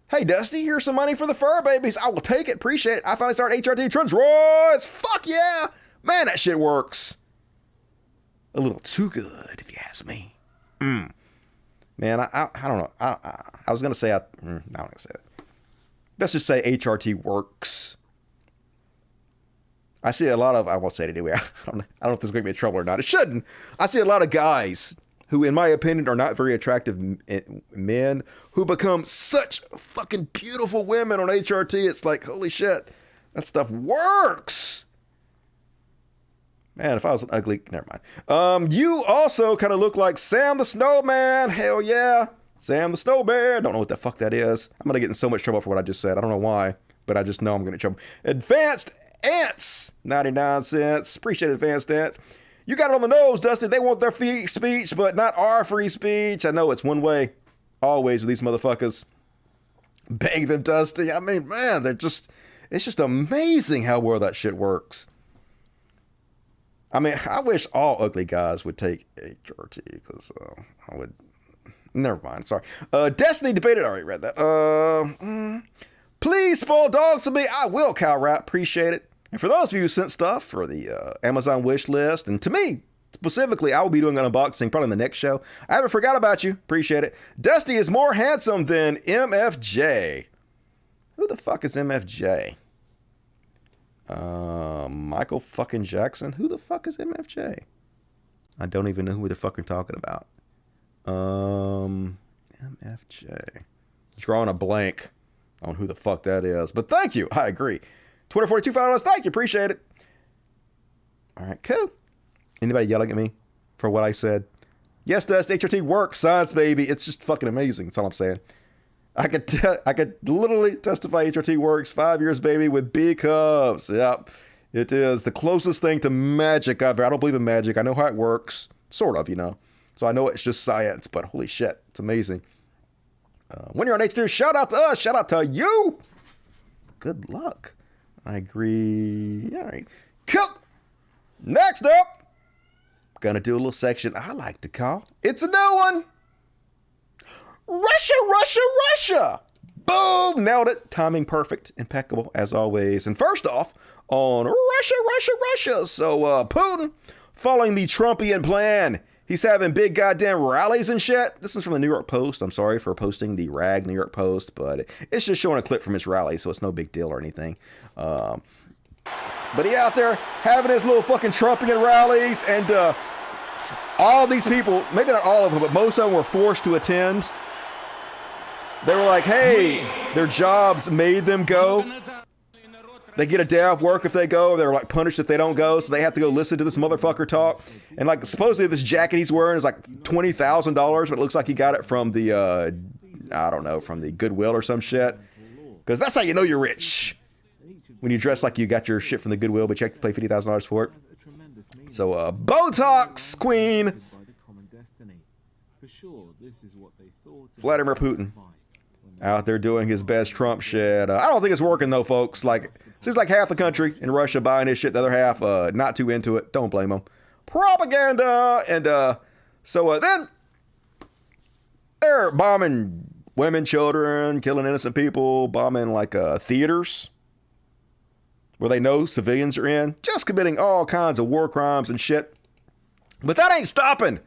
Hey, Dusty, here's some money for the fur babies. I will take it, appreciate it. I finally started HRT Trends Royce. Fuck yeah. Man, that shit works. A little too good, if you ask me. Man, I don't know. I was going to say, I'm not going to say that. Let's just say HRT works. I see a lot of, I won't say it anyway, I don't know if this is going to be in trouble or not. It shouldn't. I see a lot of guys who, in my opinion, are not very attractive men who become such fucking beautiful women on HRT. It's like, holy shit, that stuff works. Man, if I was an ugly, never mind. You also kind of look like Sam the Snowman. Hell yeah. Sam the Snowman. Don't know what the fuck that is. I'm going to get in so much trouble for what I just said. I don't know why, but I just know I'm going to get in trouble. Advanced Ants, 99 cents. Appreciate it, Advanced Ants. You got it on the nose, Dusty. They want their free speech, but not our free speech. I know it's one way, always with these motherfuckers. Bang them, Dusty. I mean, man, it's just amazing how well that shit works. I mean, I wish all ugly guys would take HRT because I would. Never mind. Sorry. Destiny debated. Already read that. Please spoil dogs to me. I will, Kyle Rapp. Appreciate it. And for those of you who sent stuff for the Amazon wish list, and to me specifically, I will be doing an unboxing probably in the next show. I haven't forgot about you. Appreciate it. Dusty is more handsome than MFJ. Who the fuck is MFJ? Michael fucking Jackson. Who the fuck is MFJ? I don't even know who they're fucking talking about. MFJ. Drawing a blank on who the fuck that is. But thank you. I agree. Twitter 42 followers. Thank you. Appreciate it. All right, cool. Anybody yelling at me for what I said? Yes, does HRT work? Science, baby. It's just fucking amazing. That's all I'm saying. I could literally testify HRT works. 5 years, baby, with B Cubs. Yep. It is the closest thing to magic I've ever. I don't believe in magic. I know how it works. Sort of, you know. So I know it's just science, but holy shit, it's amazing. When you're on H2, shout out to us. Shout out to you. Good luck. I agree. All right. Cool. Next up, gonna do a little section I like to call It's a New One. Russia, Russia, Russia. Boom. Nailed it. Timing perfect. Impeccable as always. And first off, on Russia, Russia, Russia. So Putin, following the Trumpian plan, he's having big goddamn rallies and shit. This is from the New York Post. I'm sorry for posting the rag New York Post, but it's just showing a clip from his rally, so it's no big deal or anything. But he out there having his little fucking Trumpian rallies, and all these people, maybe not all of them, but most of them were forced to attend. They were like, hey, their jobs made them go. They get a day off work if they go. They're like punished if they don't go, so they have to go listen to this motherfucker talk. And like supposedly this jacket he's wearing is like $20,000, but it looks like he got it from the I don't know, from the Goodwill or some shit. Because that's how you know you're rich, when you dress like you got your shit from the Goodwill, but you have to pay $50,000 for it. So Botox Queen, Vladimir Putin, out there doing his best Trump shit. I don't think it's working though, folks. Like, seems like half the country in Russia buying his shit, the other half not too into it. Don't blame them. Propaganda. And so then they're bombing women, children, killing innocent people, bombing like theaters where they know civilians are in, just committing all kinds of war crimes and shit. But that ain't stopping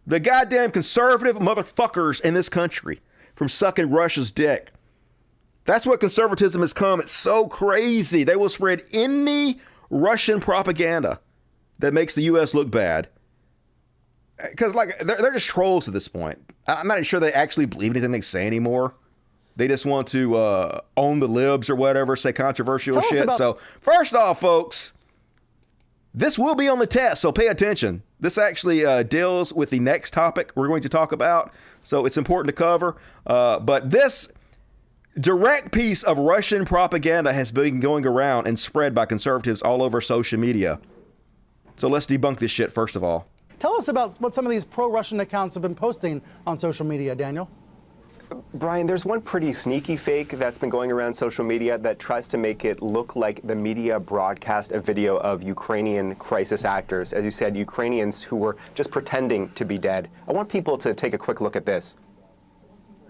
the goddamn conservative motherfuckers in this country from sucking Russia's dick. That's what conservatism has come. It's so crazy. They will spread any Russian propaganda that makes the U.S. look bad. Because, like, they're just trolls at this point. I'm not sure they actually believe anything they say anymore. They just want to own the libs or whatever, say controversial
Tell us
shit.
about-
So first off, folks, this will be on the test, so pay attention. This actually deals with the next topic we're going to talk about, so it's important to cover. But this direct piece of Russian propaganda has been going around and spread by conservatives all over social media. So let's debunk this shit first of all.
Tell us about what some of these pro-Russian accounts have been posting on social media, Daniel.
Brian, there's one pretty sneaky fake that's been going around social media that tries to make it look like the media broadcast a video of Ukrainian crisis actors, as you said, Ukrainians who were just pretending to be dead. I want people to take a quick look at this.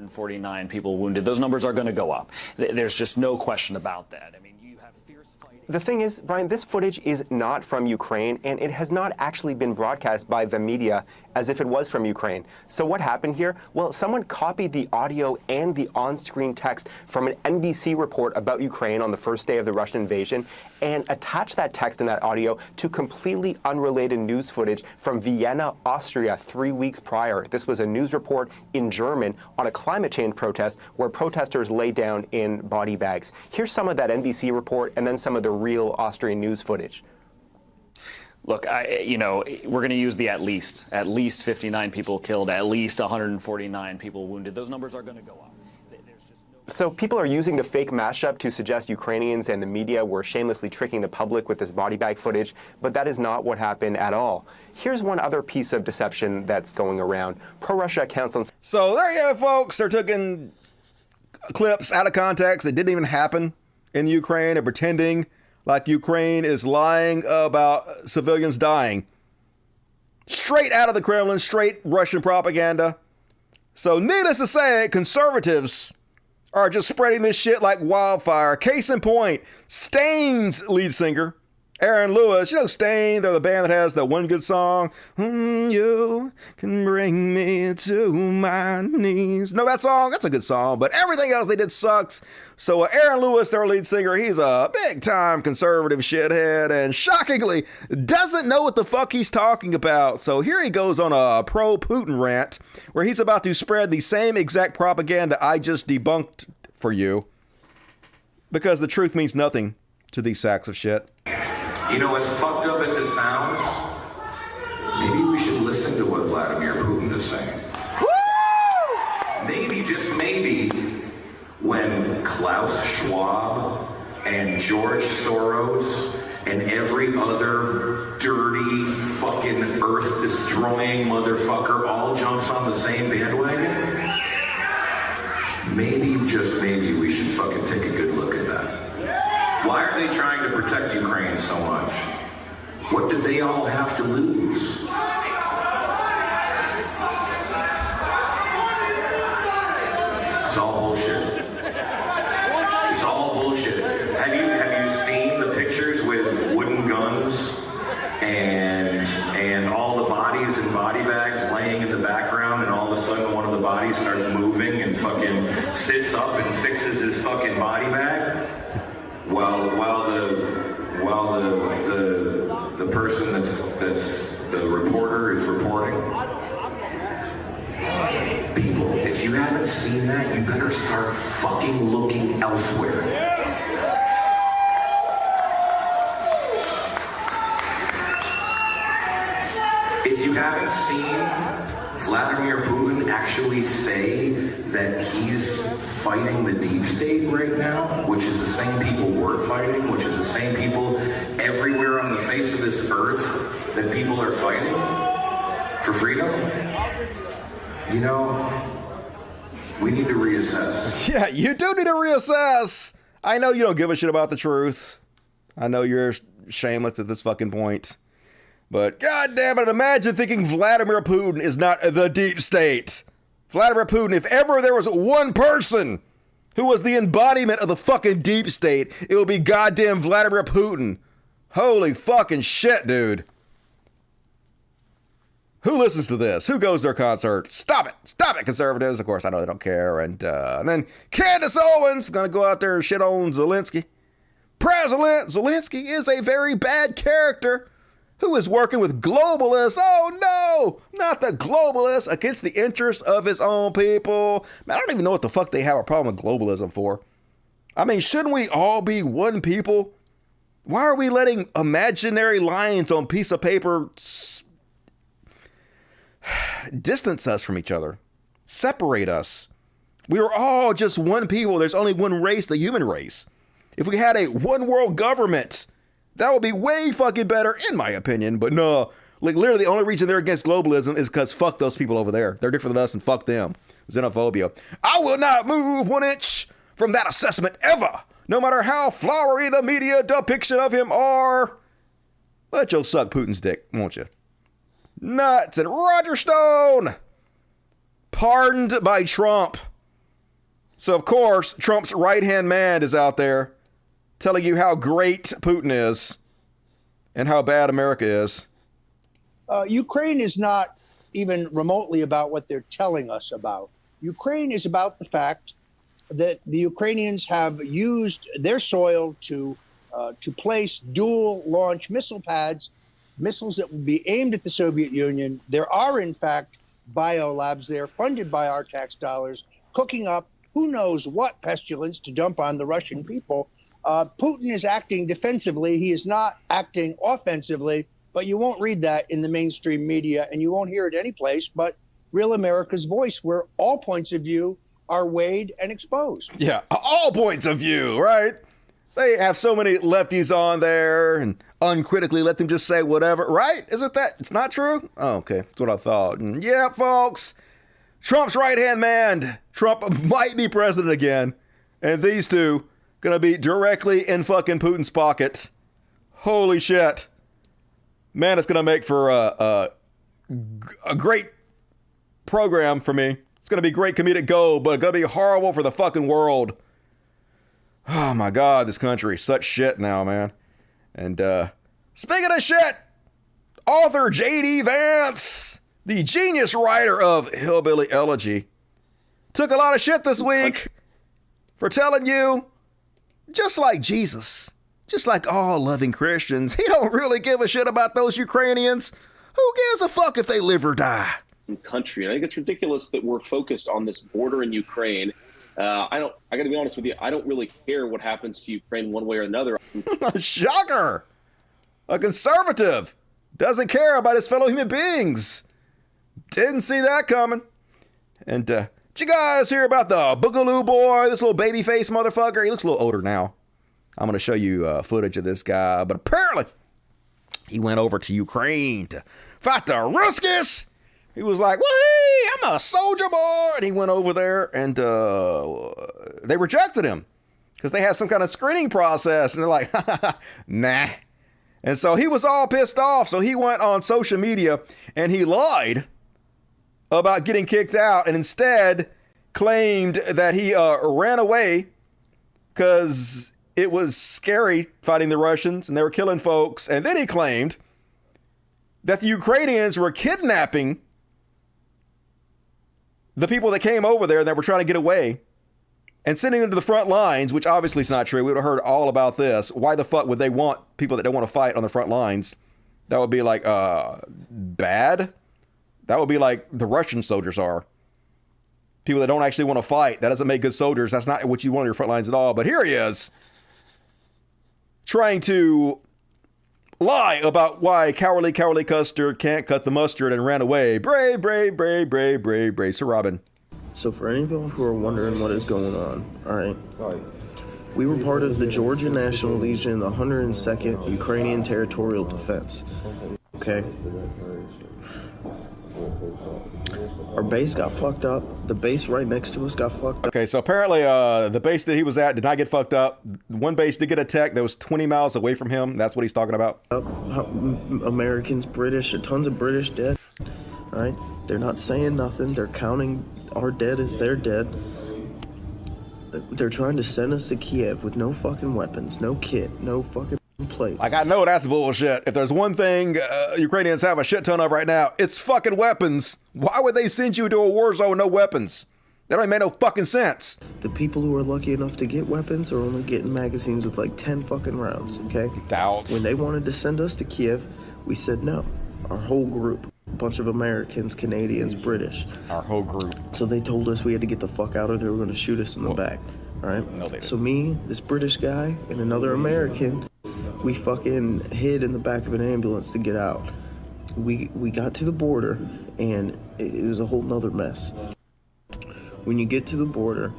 49 people wounded. Those numbers are going to go up. There's just no question about that. I mean, you have fierce fighting.
The thing is, Brian, this footage is not from Ukraine, and it has not actually been broadcast by the media as if it was from Ukraine. So what happened here? Well, someone copied the audio and the on-screen text from an NBC report about Ukraine on the first day of the Russian invasion and attached that text and that audio to completely unrelated news footage from Vienna, Austria 3 weeks prior. This was a news report in German on a climate change protest where protesters lay down in body bags. Here's some of that NBC report and then some of the real Austrian news footage.
Look, we're going to use the at least 59 people killed, at least 149 people wounded. Those numbers are going to go up.
So people are using the fake mashup to suggest Ukrainians and the media were shamelessly tricking the public with this body bag footage, but that is not what happened at all. Here's one other piece of deception that's going around. Pro-Russia accounts on...
So there you go, folks. They're taking clips out of context that didn't even happen in Ukraine and pretending like Ukraine is lying about civilians dying. Straight out of the Kremlin, straight Russian propaganda. So needless to say, conservatives are just spreading this shit like wildfire. Case in point, Stain's lead singer, Aaron Lewis. You know Stain, they're the band that has that one good song, You Can Bring Me to My Knees. No, that song, that's a good song, but everything else they did sucks. So Aaron Lewis, their lead singer, he's a big-time conservative shithead and shockingly doesn't know what the fuck he's talking about. So here he goes on a pro-Putin rant where he's about to spread the same exact propaganda I just debunked for you because the truth means nothing to these sacks of shit.
You know, as fucked up as it sounds, maybe we should listen to what Vladimir Putin is saying. Maybe, just maybe, when Klaus Schwab and George Soros and every other dirty, fucking earth-destroying motherfucker all jumps on the same bandwagon, maybe, just maybe, we should fucking take a good look at that. Why are they trying to protect Ukraine so much? What do they all have to lose? It's all bullshit. It's all bullshit. Have you seen the pictures with wooden guns and all the bodies in body bags laying in the background, and all of a sudden one of the bodies starts moving and fucking sits up and fixes his fucking body bag? While the person that's the reporter is reporting. People, if you haven't seen that, you better start fucking looking elsewhere. If you haven't seen Vladimir Putin actually say that he's fighting the deep state right now, which is the same people we're fighting, which is the same people everywhere on the face of this earth that people are fighting for freedom, you know, we need to reassess.
Yeah, you do need to reassess. I know you don't give a shit about the truth. I know you're shameless at this fucking point. But god damn it, imagine thinking Vladimir Putin is not the deep state. Vladimir Putin, if ever there was one person who was the embodiment of the fucking deep state, it would be goddamn Vladimir Putin. Holy fucking shit, dude. Who listens to this? Who goes to their concert? Stop it, conservatives. Of course, I know they don't care. And then Candace Owens gonna go out there and shit on Zelensky. President Zelensky is a very bad character. who is working with globalists. Oh no, not the globalists, against the interests of his own people. Man, I don't even know what the fuck they have a problem with globalism for. I mean, shouldn't we all be one people? Why are we letting imaginary lines on a piece of paper distance us from each other, separate us? We are all just one people. There's only one race, the human race. If we had a one world government, that would be way fucking better, in my opinion. But no, like literally the only reason they're against globalism is because fuck those people over there. They're different than us and fuck them. Xenophobia. I will not move 1 inch from that assessment ever, no matter how flowery the media depiction of him are. But you'll suck Putin's dick, won't you? Nuts. And Roger Stone, pardoned by Trump. So, of course, Trump's right-hand man is out there telling you how great Putin is and how bad America is.
Ukraine is not even remotely about what they're telling us about. Ukraine is about the fact that the Ukrainians have used their soil to place dual-launch missile pads, missiles that would be aimed at the Soviet Union. There are, in fact, biolabs there funded by our tax dollars, cooking up who knows what pestilence to dump on the Russian people. Putin is acting defensively. He is not acting offensively, but you won't read that in the mainstream media, and you won't hear it anyplace but Real America's Voice, where all points of view are weighed and exposed.
Yeah, all points of view, right? They have so many lefties on there and uncritically let them just say whatever, right? Isn't that? It's not true? Oh, okay. That's what I thought. And yeah, folks, Trump's right-hand man, Trump might be president again. And these two going to be directly in fucking Putin's pocket. Holy shit. Man, it's going to make for a great program for me. It's going to be great comedic gold, but it's going to be horrible for the fucking world. Oh my God, this country is such shit now, man. And speaking of shit, author J.D. Vance, the genius writer of Hillbilly Elegy, took a lot of shit this week for telling you, just like Jesus, just like all loving Christians, he don't really give a shit about those Ukrainians. Who gives a fuck if they live or die?
Country. And I think it's ridiculous that we're focused on this border in Ukraine. I got to be honest with you. I don't really care what happens to Ukraine one way or another.
Shocker! A conservative doesn't care about his fellow human beings. Didn't see that coming. And did you guys hear about the Boogaloo boy, this little baby face motherfucker? He looks a little older now. I'm going to show you footage of this guy. But apparently, he went over to Ukraine to fight the Ruskies. He was like, wee, I'm a soldier boy. And he went over there and they rejected him because they had some kind of screening process. And they're like, nah. And so he was all pissed off. So he went on social media and he lied about getting kicked out and instead claimed that he ran away because it was scary fighting the Russians and they were killing folks. And then he claimed that the Ukrainians were kidnapping the people that came over there that were trying to get away and sending them to the front lines, which obviously is not true. We would have heard all about this. Why the fuck would they want people that don't want to fight on the front lines? That would be like bad. That would be like the Russian soldiers are. People that don't actually want to fight. That doesn't make good soldiers. That's not what you want on your front lines at all. But here he is trying to lie about why cowardly custard can't cut the mustard and ran away. Brave, Sir Robin.
So for any of you who are wondering what is going on, all right, we were part of the Georgia National Legion, the 102nd Ukrainian Territorial Defense, okay? Our base got fucked up. The base right next to us got fucked up.
Okay, so apparently the base that he was at did not get fucked up. One base did get attacked that was 20 miles away from him. That's what he's talking about.
Americans, British, tons of British dead. All right, they're not saying nothing. They're counting our dead as their dead. They're trying to send us to Kiev with no fucking weapons, no kit, no fucking place.
Like, I know that's bullshit. If there's one thing Ukrainians have a shit ton of right now, it's fucking weapons. Why would they send you to a war zone with no weapons? That don't make no fucking sense.
The people who are lucky enough to get weapons are only getting magazines with like 10 fucking rounds, okay?
Doubt.
When they wanted to send us to Kiev, We said no. Our whole group, a bunch of Americans, Canadians, British.
Our whole group.
So they told us we had to get the fuck out or they were going to shoot us in the back. All right?
No, they didn't.
So me, this British guy, and another American, we fucking hid in the back of an ambulance to get out. We got to the border, and it was a whole nother mess. When you get to the border,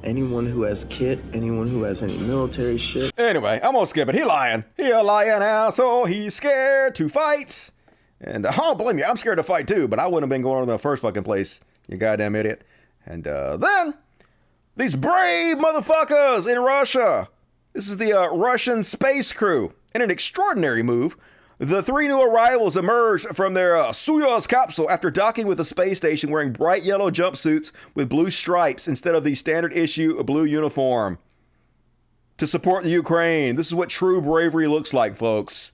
anyone who has kit, anyone who has any military shit.
Anyway, I'm gonna skip it. He lying. He a lying asshole. He's scared to fight. And I don't blame you. I'm scared to fight too, but I wouldn't have been going to the first fucking place. You goddamn idiot. And then, these brave motherfuckers in Russia. This is the Russian space crew. In an extraordinary move, the 3 new arrivals emerged from their Soyuz capsule after docking with the space station wearing bright yellow jumpsuits with blue stripes instead of the standard issue blue uniform. To support the Ukraine. This is what true bravery looks like, folks.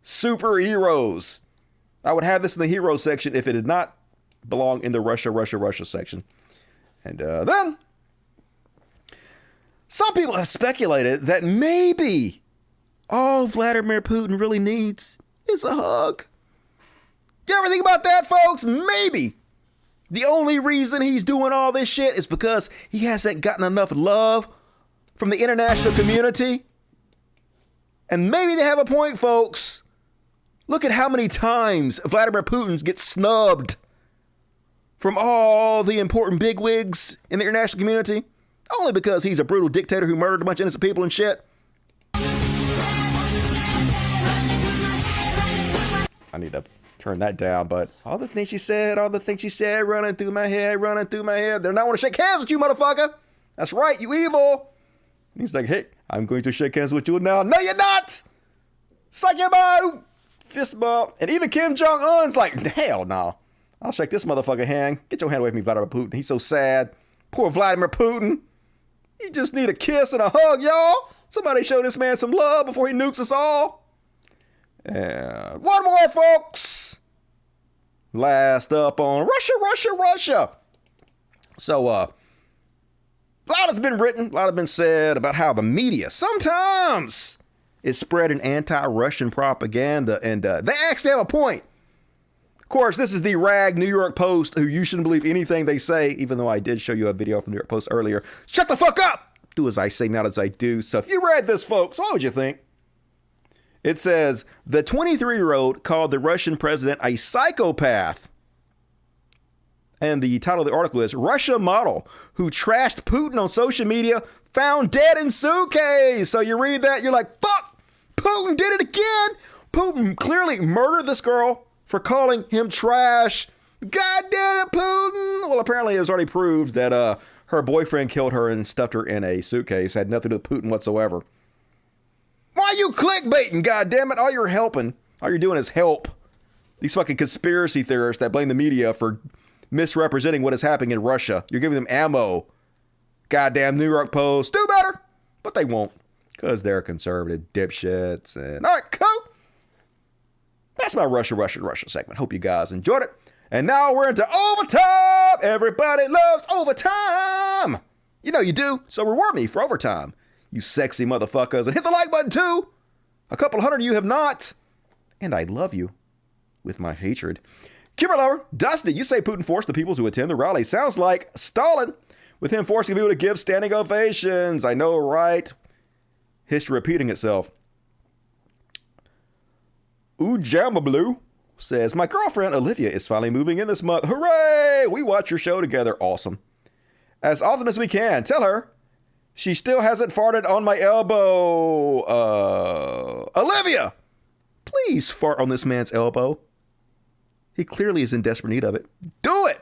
Superheroes. I would have this in the hero section if it did not belong in the Russia section. And then, some people have speculated that maybe all Vladimir Putin really needs is a hug. You ever think about that, folks? Maybe the only reason he's doing all this shit is because he hasn't gotten enough love from the international community. And maybe they have a point, folks. Look at how many times Vladimir Putin gets snubbed from all the important bigwigs in the international community, only because he's a brutal dictator who murdered a bunch of innocent people and shit. I need to turn that down, but all the things she said, running through my head. They're not want to shake hands with you, motherfucker. That's right, you evil. And he's like, hey, I'm going to shake hands with you now. No, you're not. Suck your bone. Fist bump. And even Kim Jong-un's like, hell no. I'll shake this motherfucker hand. Get your hand away from me, Vladimir Putin. He's so sad. Poor Vladimir Putin. He just need a kiss and a hug, y'all. Somebody show this man some love before he nukes us all. And one more, folks. Last up on Russia. So, a lot has been written, a lot has been said about how the media sometimes is spreading anti-Russian propaganda, and they actually have a point. Of course, this is the rag New York Post, who you shouldn't believe anything they say, even though I did show you a video from the New York Post earlier. Shut the fuck up! Do as I say, not as I do. So if you read this, folks, what would you think? It says, the 23-year-old called the Russian president a psychopath. And the title of the article is, Russia model who trashed Putin on social media found dead in suitcase. So you read that, you're like, fuck, Putin did it again. Putin clearly murdered this girl for calling him trash. God damn it, Putin. Well, apparently it was already proved that her boyfriend killed her and stuffed her in a suitcase. Had nothing to do with Putin whatsoever. Why are you clickbaiting, goddammit? All you're doing is help these fucking conspiracy theorists that blame the media for misrepresenting what is happening in Russia. You're giving them ammo. Goddamn New York Post. Do better. But they won't, because they're conservative dipshits. And all right, cool. That's my Russia segment. Hope you guys enjoyed it. And now we're into overtime. Everybody loves overtime. You know you do, so reward me for overtime. You sexy motherfuckers. And hit the like button too. A couple hundred of you have not. And I love you with my hatred. Kimberlower, Dusty, you say Putin forced the people to attend the rally. Sounds like Stalin, with him forcing people to give standing ovations. I know, right? History repeating itself. Ujamablue says, my girlfriend Olivia is finally moving in this month. Hooray! We watch your show together. Awesome. As often as we can. Tell her she still hasn't farted on my elbow. Olivia, please fart on this man's elbow. He clearly is in desperate need of it. Do it!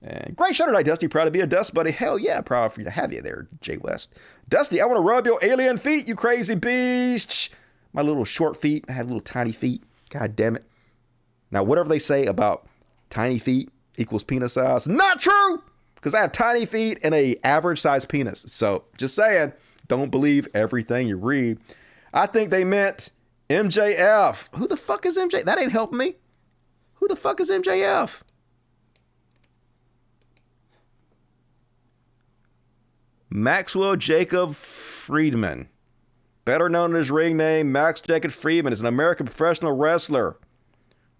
And great show tonight, Dusty. Proud to be a Dust Buddy. Hell yeah, proud for you to have you there, Jay West. Dusty, I want to rub your alien feet, you crazy beast. My little short feet. I have little tiny feet. God damn it. Now, whatever they say about tiny feet equals penis size, not true! Because I have tiny feet and a average size penis. So, just saying, don't believe everything you read. I think they meant MJF. Who the fuck is MJF? That ain't helping me. Who the fuck is MJF? Maxwell Jacob Friedman. better known in his ring name, Max Jacob Friedman, is an American professional wrestler.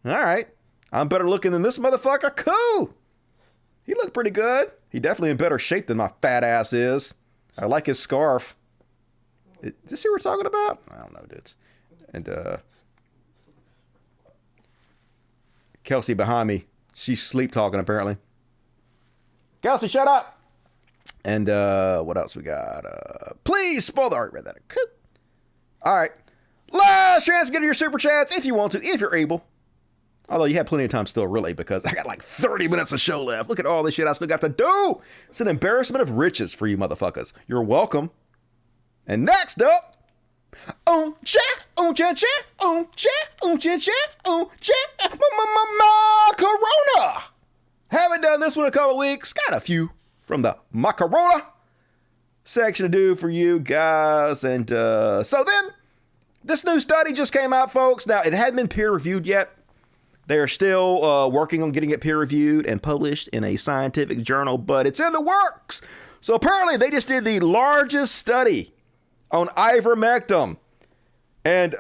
All right. I'm better looking than this motherfucker. Cool. He looked pretty good. He definitely in better shape than my fat ass is. I like his scarf. Is this who we're talking about? I don't know, dudes. And Kelsey behind me. She's sleep talking apparently. Kelsey, shut up. And what else we got? Please spoil the art. Read that. Cool. All right. Last chance to get your super chats if you want to, if you're able. Although you have plenty of time still, really, because I got like 30 minutes of show left. Look at all this shit I still got to do. It's an embarrassment of riches for you motherfuckers. You're welcome. And next up, Corona. Haven't done this one in a couple weeks. Got a few from the Macarona section to do for you guys. And so then, this new study just came out, folks. Now, it hadn't been peer-reviewed yet. They are still working on getting it peer-reviewed and published in a scientific journal, but it's in the works. So apparently they just did the largest study on ivermectin. And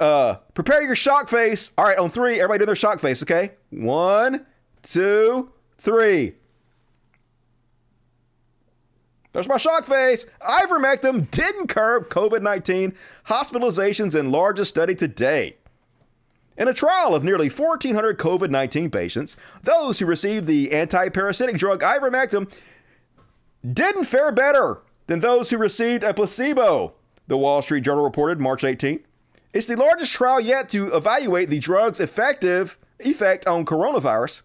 prepare your shock face. All right, on 3, everybody do their shock face, okay? 1, 2, 3. There's my shock face. Ivermectin didn't curb COVID-19 hospitalizations in largest study to date. In a trial of nearly 1,400 COVID-19 patients, those who received the anti-parasitic drug ivermectin didn't fare better than those who received a placebo, the Wall Street Journal reported March 18th. It's the largest trial yet to evaluate the drug's effect on coronavirus.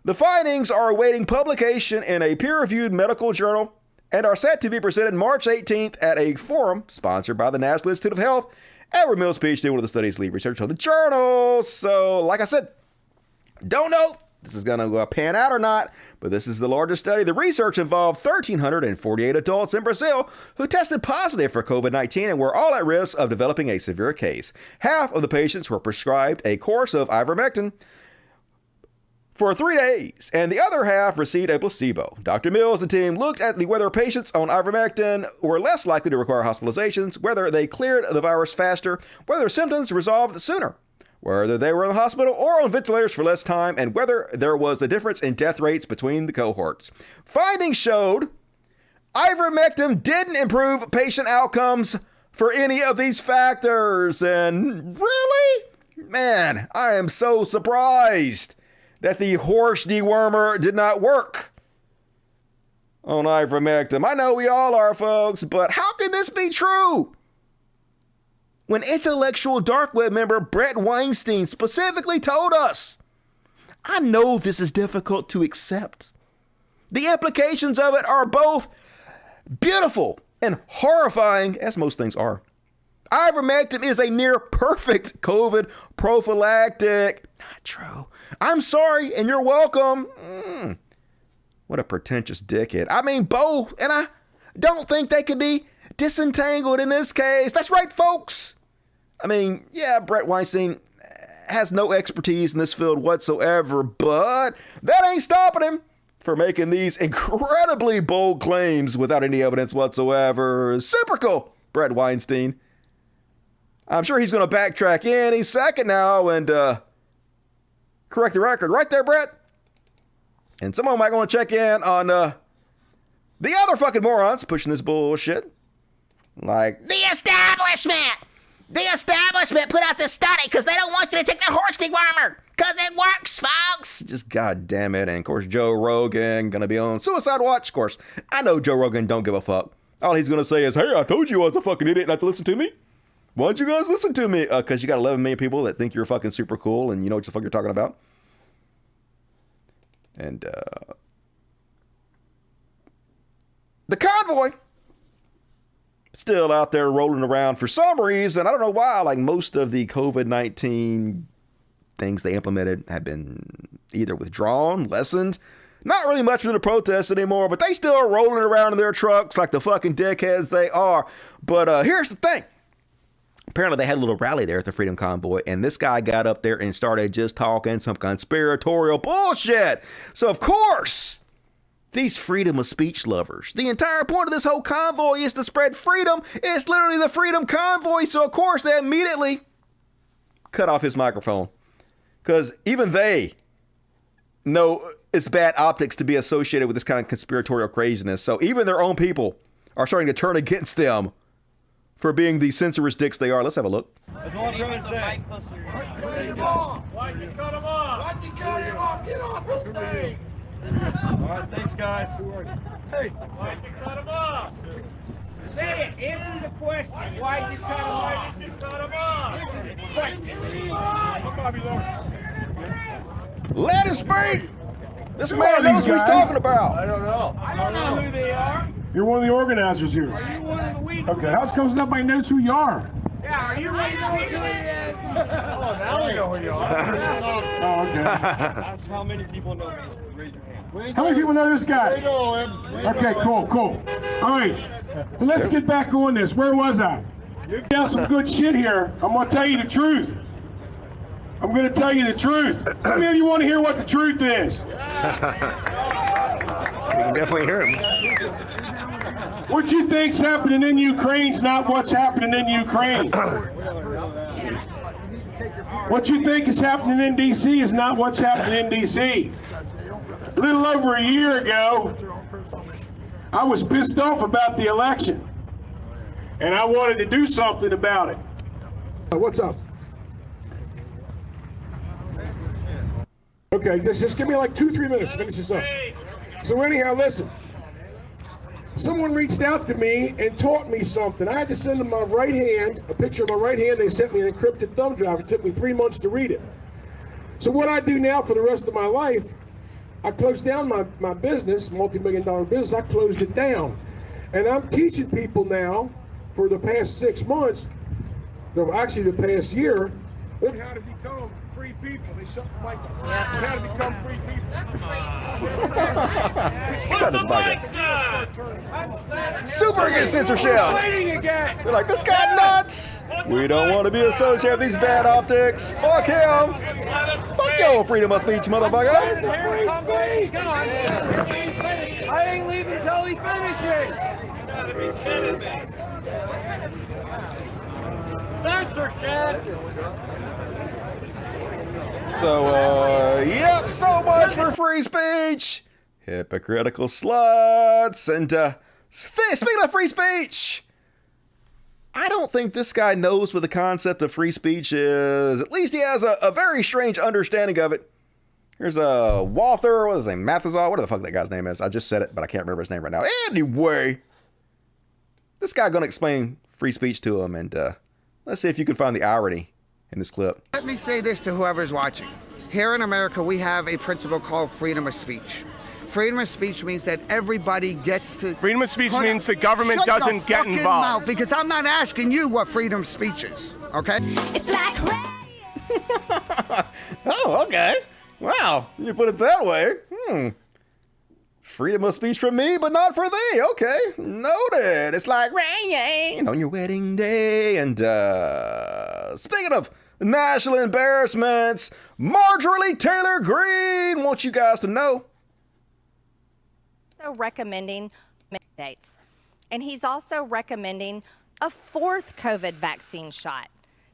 The findings are awaiting publication in a peer-reviewed medical journal and are set to be presented March 18th at a forum sponsored by the National Institute of Health. Edward Mills, PhD, one of the study's lead researchers on the journal. So, like I said, don't know if this is going to pan out or not, but this is the largest study. The research involved 1,348 adults in Brazil who tested positive for COVID-19 and were all at risk of developing a severe case. Half of the patients were prescribed a course of ivermectin for 3 days, and the other half received a placebo. Dr. Mills and team looked at whether patients on ivermectin were less likely to require hospitalizations, whether they cleared the virus faster, whether symptoms resolved sooner, whether they were in the hospital or on ventilators for less time, and whether there was a difference in death rates between the cohorts. Findings showed ivermectin didn't improve patient outcomes for any of these factors. And really? Man, I am so surprised that the horse dewormer did not work on ivermectin. I know we all are, folks, but how can this be true? When intellectual dark web member Brett Weinstein specifically told us, I know this is difficult to accept. The implications of it are both beautiful and horrifying, as most things are. Ivermectin is a near perfect COVID prophylactic. Not true. I'm sorry, and you're welcome. What a pretentious dickhead. I mean, both, and I don't think they could be disentangled in this case. That's right, folks. I mean, yeah, Brett Weinstein has no expertise in this field whatsoever, but that ain't stopping him for making these incredibly bold claims without any evidence whatsoever. Super cool, Brett Weinstein. I'm sure he's going to backtrack any second now and correct the record. Right there, Brett. And someone might want to check in on the other fucking morons pushing this bullshit. Like,
the establishment put out this study because they don't want you to take their horse dewormer because it works, folks.
Just goddamn it. And of course, Joe Rogan going to be on suicide watch. Of course, I know Joe Rogan don't give a fuck. All he's going to say is, hey, I told you I was a fucking idiot not to listen to me. Why don't you guys listen to me? Because you got 11 million people that think you're fucking super cool and you know what the fuck you're talking about. And the convoy still out there rolling around for some reason. I don't know why. Like most of the COVID-19 things they implemented have been either withdrawn, lessened. Not really much for the protests anymore, but they still are rolling around in their trucks like the fucking dickheads they are. But here's the thing. Apparently they had a little rally there at the Freedom Convoy, and this guy got up there and started just talking some conspiratorial bullshit. So, of course, These freedom of speech lovers. The entire point of this whole convoy is to spread freedom. It's literally the freedom convoy. So, of course, they immediately cut off his microphone. Because even they know it's bad optics to be associated with this kind of conspiratorial craziness. So even their own people are starting to turn against them for being the censorious dicks they are. Let's have a look.
Why'd you cut him off? Why'd you cut him off? Get off this thing! All right, thanks, guys. Hey, why'd you cut him off? Say it. Answer the question. Why'd you cut him off? Why did you cut him off?
Let him speak! This man knows what he's talking about.
I don't know. I don't know who they are.
You're one of the organizers here.
Are you one of the weak?
Okay, how's it comes nobody knows who you are?
Yeah, are you ready to know who he is? Oh, now we know who you are.
Oh, okay.
That's how many people know me. Raise your hand.
How many people know this guy?
We know him.
Okay, cool. All right, let's get back on this. Where was I? You got some good shit here. I'm gonna tell you the truth. I'm gonna tell you the truth. How many of you want to hear what the truth is?
We can definitely hear him.
What you think's happening in Ukraine's not what's happening in Ukraine. What you think is happening in D.C. is not what's happening in D.C. A little over a year ago, I was pissed off about the election, and I wanted to do something about it. What's up? Okay, just give me like 2-3 minutes to finish this up. So anyhow, listen. Someone reached out to me and taught me something. I had to send them my right hand, a picture of my right hand. They sent me an encrypted thumb drive. It took me 3 months to read it. So what I do now for the rest of my life, I closed down my business, multi-million-dollar business. I closed it down. And I'm teaching people now for the past 6 months, actually the past year, on how to become free people. They shut the mic up. On how to become free people.
Cut his mic up. Super against censorship. They're like, this guy nuts. We don't want to be associated with these bad optics. Fuck him. Fuck your freedom of speech, motherfucker.
I ain't leaving till he finishes. Censorship.
So, yep, so much for free speech. Hypocritical sluts. And, speaking of free speech, I don't think this guy knows what the concept of free speech is. At least he has a very strange understanding of it. Here's Walter, what is his name? Mathazar, what the fuck that guy's name is? I just said it, but I can't remember his name right now. Anyway, this guy gonna explain free speech to him, and let's see if you can find the irony in this clip.
Let me say this to whoever's watching. Here in America, we have a principle called freedom of speech. Freedom of speech means that everybody gets to...
Freedom of speech means the government doesn't get involved.
Because I'm not asking you what freedom of speech is, okay?
It's like
Oh, okay. Wow, you put it that way. Freedom of speech for me, but not for thee. Okay, noted. It's like rain on your wedding day. And speaking of national embarrassments, Marjorie Taylor Greene wants you guys to know.
Also recommending mandates, and he's also recommending a 4th COVID vaccine shot.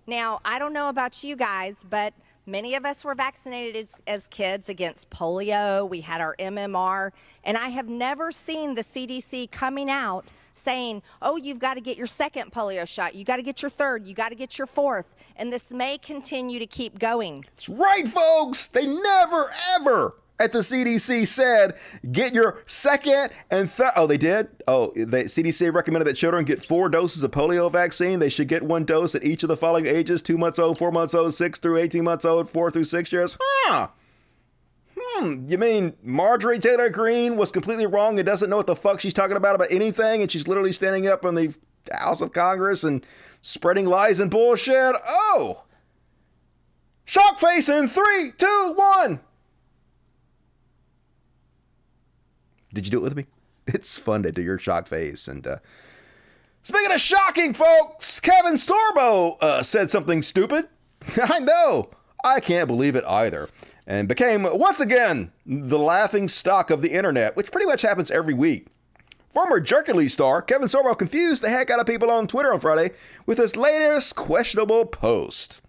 Now, I don't know about you guys, but many of us were vaccinated as kids against polio. We had our MMR, and I have never seen the CDC coming out saying, oh, you've got to get your 2nd polio shot. You got to get your 3rd. You got to get your 4th. And this may continue to keep going.
That's right, folks. They never, ever at the CDC said, get your 2nd and 3rd. Oh, they did? Oh, the CDC recommended that children get 4 doses of polio vaccine. They should get 1 dose at each of the following ages: 2 months old, 4 months old, 6 through 18 months old, 4 through 6 years. You mean Marjorie Taylor Greene was completely wrong and doesn't know what the fuck she's talking about anything, and she's literally standing up in the House of Congress and spreading lies and bullshit? Oh! Shock face in 3, 2, 1. Did you do it with me? It's fun to do your shock face. And speaking of shocking, folks, Kevin Sorbo said something stupid. I know. I can't believe it either. And became, once again, the laughing stock of the internet, which pretty much happens every week. Former Jerkules star Kevin Sorbo confused the heck out of people on Twitter on Friday with his latest questionable post.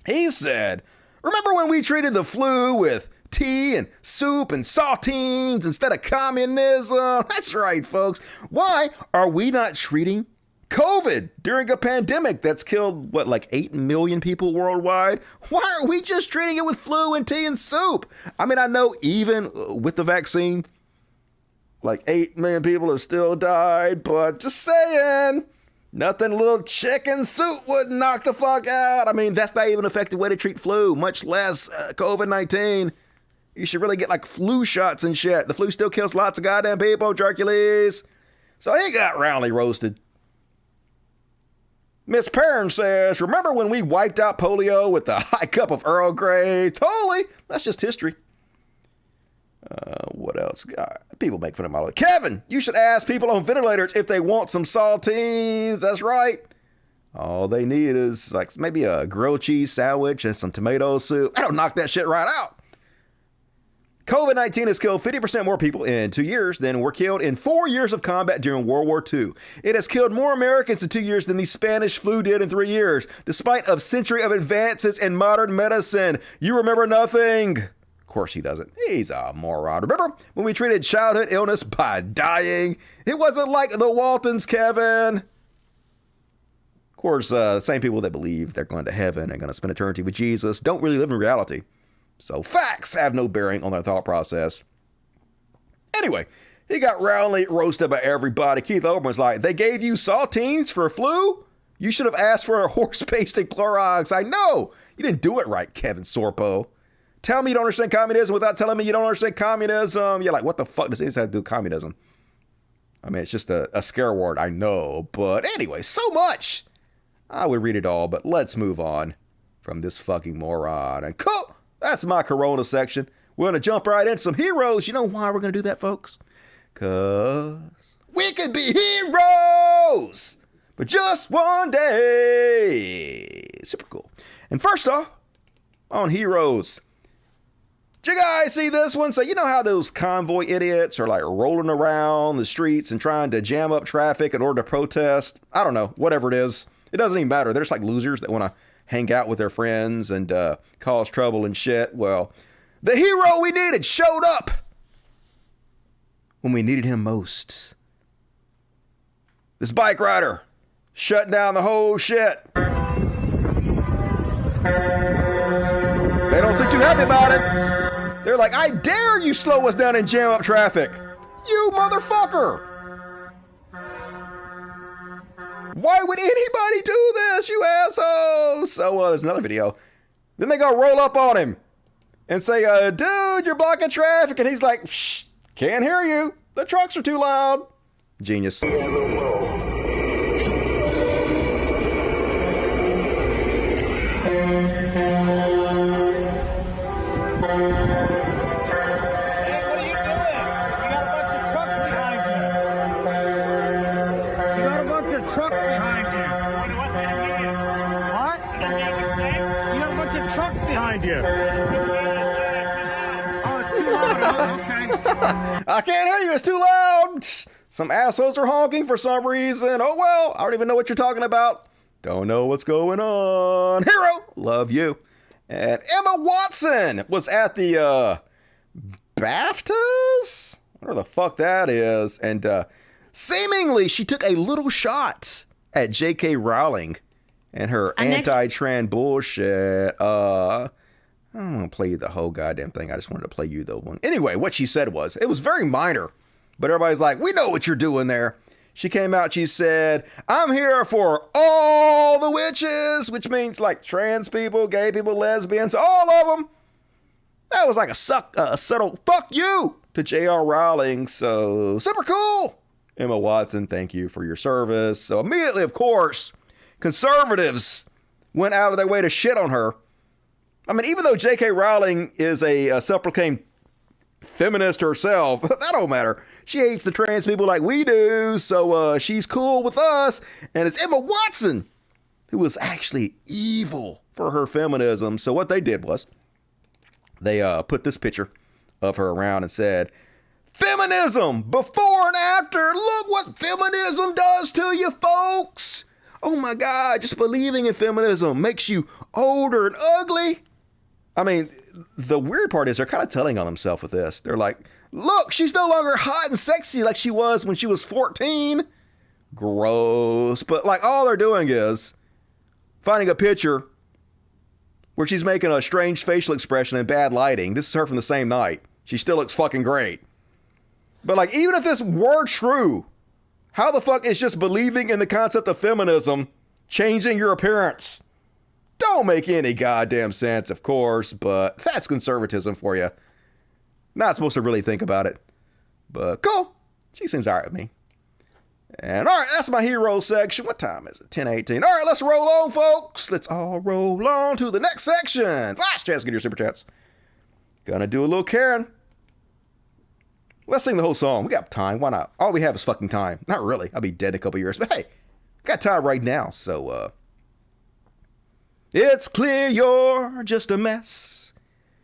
He said, "Remember when we treated the flu with tea and soup and saltines instead of communism?" That's right, folks. Why are we not treating COVID during a pandemic that's killed, like 8 million people worldwide? Why are we just treating it with flu and tea and soup? I mean, I know even with the vaccine, like 8 million people have still died, but just saying, nothing a little chicken soup would knock the fuck out. I mean, that's not even an effective way to treat flu, much less COVID-19. You should really get like flu shots and shit. The flu still kills lots of goddamn people, Jerkules. So he got roundly roasted. Miss Perrin says, "Remember when we wiped out polio with a high cup of Earl Grey?" Totally. That's just history. What else? People make fun of my life. Kevin, you should ask people on ventilators if they want some saltines. That's right. All they need is like maybe a grilled cheese sandwich and some tomato soup. That'll knock that shit right out. COVID-19 has killed 50% more people in 2 years than were killed in 4 years of combat during World War II. It has killed more Americans in 2 years than the Spanish flu did in 3 years, despite a century of advances in modern medicine. You remember nothing. Of course he doesn't. He's a moron. Remember when we treated childhood illness by dying? It wasn't like the Waltons, Kevin. Of course, the same people that believe they're going to heaven and going to spend eternity with Jesus don't really live in reality. So facts have no bearing on their thought process. Anyway, he got roundly roasted by everybody. Keith Olbermann's like, "They gave you saltines for flu? You should have asked for a horse-paste and Clorox." I know. You didn't do it right, Kevin Sorbo. Tell me you don't understand communism without telling me you don't understand communism. You're like, what the fuck does this have to do with communism? I mean, it's just a scare word, I know. But anyway, so much. I would read it all, but let's move on from this fucking moron. And cool. That's my Corona section. We're going to jump right into some heroes. You know why we're going to do that, folks? Because we could be heroes for just one day. Super cool. And first off, on heroes, did you guys see this one? So you know how those convoy idiots are like rolling around the streets and trying to jam up traffic in order to protest? I don't know, whatever it is. It doesn't even matter. They're just like losers that want to hang out with their friends and cause trouble and shit. Well, the hero we needed showed up when we needed him most. This bike rider shutting down the whole shit. They don't seem too happy about it. They're like, "I dare you slow us down and jam up traffic. You motherfucker. Why would anybody do this, you assholes?" So there's another video. Then they go roll up on him and say, "Dude, you're blocking traffic." And he's like, "Shh, can't hear you. The trucks are too loud." Genius. I can't hear you. It's too loud. Some assholes are honking for some reason. Oh, well, I don't even know what you're talking about. Don't know what's going on. Hero, love you. And Emma Watson was at the BAFTAs? Whatever the fuck that is. And seemingly she took a little shot at J.K. Rowling and her anti-trans bullshit. I don't want to play you the whole goddamn thing. I just wanted to play you the one. Anyway, what she said was, it was very minor, but everybody's like, "We know what you're doing there." She came out, she said, "I'm here for all the witches," which means like trans people, gay people, lesbians, all of them. That was like a subtle fuck you to J.R. Rowling. So super cool. Emma Watson, thank you for your service. So immediately, of course, conservatives went out of their way to shit on her. I mean, even though J.K. Rowling is a self-proclaimed feminist herself, that don't matter. She hates the trans people like we do, so she's cool with us. And it's Emma Watson who was actually evil for her feminism. So what they did was they put this picture of her around and said, feminism before and after. Look what feminism does to you folks. Oh my God, just believing in feminism makes you older and ugly. I mean, the weird part is they're kind of telling on themselves with this. They're like, look, she's no longer hot and sexy like she was when she was 14. Gross. But like all they're doing is finding a picture where she's making a strange facial expression in bad lighting. This is her from the same night. She still looks fucking great. But like, even if this were true, how the fuck is just believing in the concept of feminism changing your appearance? Don't make any goddamn sense, of course, but that's conservatism for you. Not supposed to really think about it. But cool. She seems all right with me. And all right, that's my hero section. What time is it? 10:18. All right, let's roll on, folks. Let's all roll on to the next section. Last chance to get your super chats. Gonna do a little Karen. Let's sing the whole song. We got time. Why not? All we have is fucking time. Not really. I'll be dead in a couple years. But hey, got time right now. So, it's clear you're just a mess.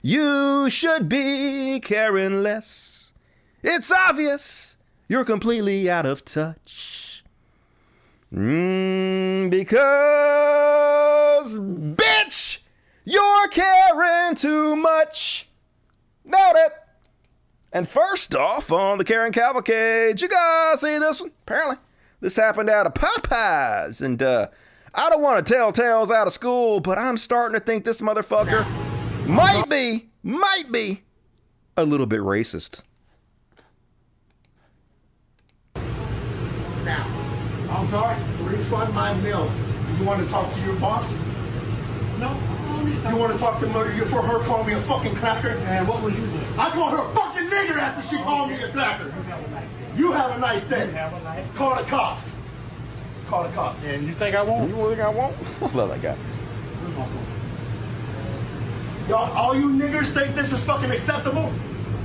You should be caring less. It's obvious you're completely out of touch. Because, bitch, you're caring too much. Noted. And first off, on the Karen Cavalcade, you guys see this one? Apparently, this happened out of Popeyes. And I don't want to tell tales out of school, but I'm starting to think this motherfucker might be a little bit racist.
Now, I'm sorry, refund my meal. You want to talk to your boss? No. You want to talk to her for her calling me a fucking cracker? And what was you doing? I called her a fucking nigger after she called me a cracker. You have a nice day. Call the cops. Call the cops.
And you think I won't?
You think I won't? I love that guy.
Y'all, all you niggers think this is fucking acceptable?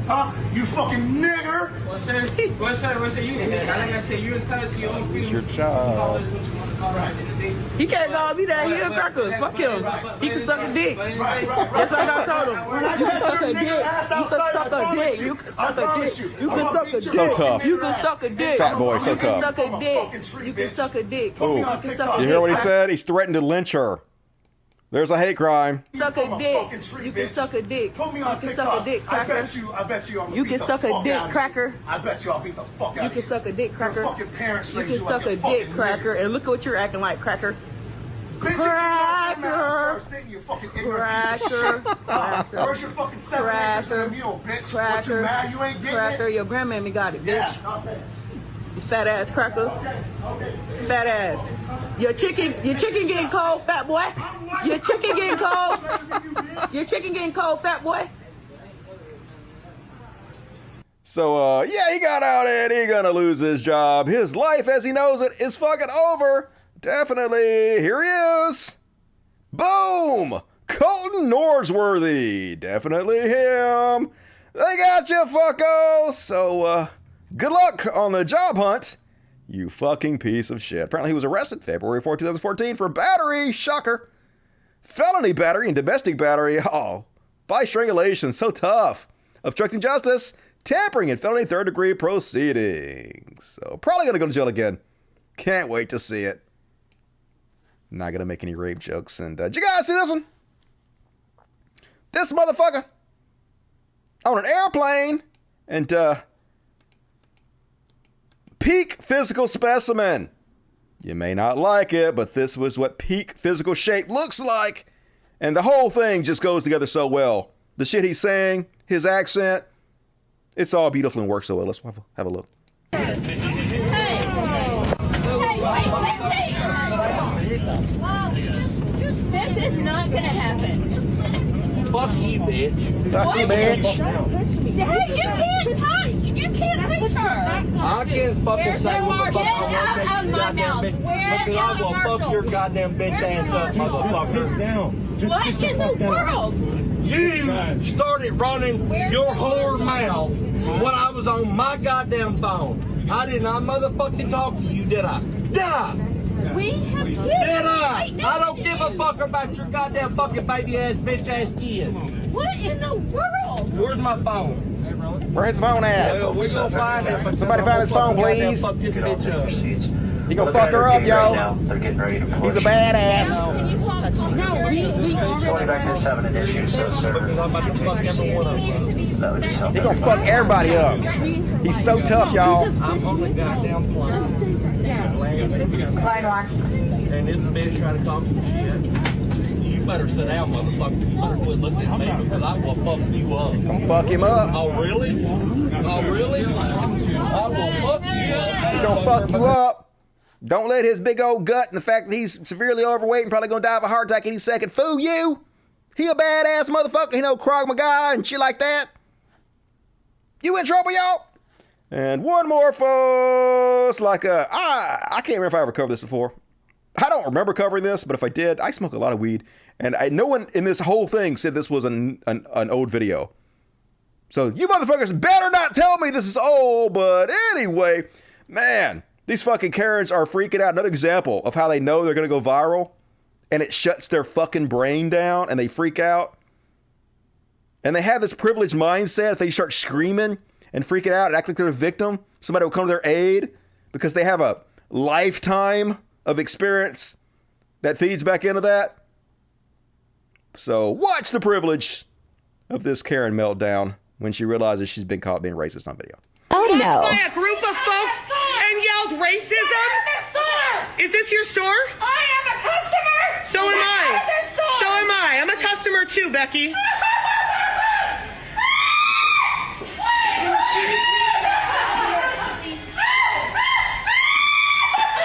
Huh? You fucking nigger!
What's that? You nigga? Like I said, you're entitled to your own freedom.
It's your job.
He can't call me that. He a cracker. Fuck him. He can suck a dick. Just like I told him. You can suck a dick. You can suck a dick. You can suck a dick. You can suck a dick.
So tough.
You can suck a dick.
Fat boy, so tough.
You can suck a dick. You can suck a dick.
Ooh.
You can suck a
You hear what he said? He's threatened to lynch her. There's a hate crime.
Suck a dick. You can suck a dick.
Put me on
You can
TikTok.
suck a dick, cracker.
I bet you I'm gonna
You
beat
can
the
suck a
fuck
dick,
out of you.
cracker.
I bet you I'll beat the fuck out
You
of
can suck a dick, cracker.
Your fucking parents
You
raised
can
you
suck
like
a dick, cracker. And look at what you're acting like, cracker. Cracker. Cracker.
Where's your fucking 7 acres and a mule, bitch? What, you mad you ain't getting
Cracker,
it?
your grandmammy got it, bitch.
Yeah, okay.
You fat ass cracker. Fat ass. Your chicken getting cold, fat boy. Your chicken getting cold. Your chicken getting cold, fat boy.
So, yeah, he got out and he's gonna lose his job. His life as he knows it is fucking over. Definitely. Here he is. Boom! Colton Norsworthy. Definitely him. They got you, fucko. So, good luck on the job hunt, you fucking piece of shit. Apparently he was arrested February 4, 2014 for battery, shocker, felony battery and domestic battery, by strangulation, so tough, obstructing justice, tampering and felony third-degree proceedings. So probably gonna go to jail again. Can't wait to see it. Not gonna make any rape jokes. And did you guys see this one? This motherfucker on an airplane and peak physical specimen. You may not like it, but this was what peak physical shape looks like. And the whole thing just goes together so well. The shit he's saying, his accent, it's all beautiful and works so well. Let's have a look.
This is not gonna happen.
Fuck you, bitch.
Fuck you, bitch.
Hey, you can't talk. You can't push her.
I can't fucking say what the fuck I want to
out of my mouth.
because
Where
I will fuck your goddamn bitch ass up, motherfucker.
What in the world?
You started running your whore mouth when I was on my goddamn phone. I did not motherfucking talk to you, did I? Die!
We have kids
Get up!
right now.
I don't give a fuck about your goddamn fucking baby ass bitch ass kids.
What in the world?
Where's my phone?
Where's his phone at?
Well, we're gonna find it. but
Somebody
I'm
find his
gonna
phone,
fucking
please.
goddamn fuck this bitch up.
He gonna fuck her up, yo. He's a badass.
No, we
Sorry, back there's having an issue, so sir.
I'm about to fuck every one of them.
He gonna fuck everybody up. He's so tough, y'all.
I'm on the goddamn plane. And this bitch trying to talk some shit. You better sit down, motherfucker. You better quit looking at me because I will fuck you up.
Come fuck him up.
Oh, really? Oh, really? I will fuck you up.
He gonna fuck you up. Don't let his big old gut and the fact that he's severely overweight and probably gonna die of a heart attack any second fool you. He a badass motherfucker. He know Krog Maga and shit like that. You in trouble, y'all? And one more, folks. I can't remember if I ever covered this before. I don't remember covering this, but if I did, I smoke a lot of weed. And no one in this whole thing said this was an old video. So you motherfuckers better not tell me this is old. But anyway, man, these fucking Karens are freaking out. Another example of how they know they're going to go viral. And it shuts their fucking brain down and they freak out. And they have this privileged mindset. If they start screaming and freaking out and act like they're a victim, somebody will come to their aid because they have a lifetime of experience that feeds back into that. So watch the privilege of this Karen meltdown when she realizes she's been caught being racist on video.
Oh no.
By a group of folks and yelled racism? Is this your store? I am a customer. So am I. So am I. I'm a customer too, Becky.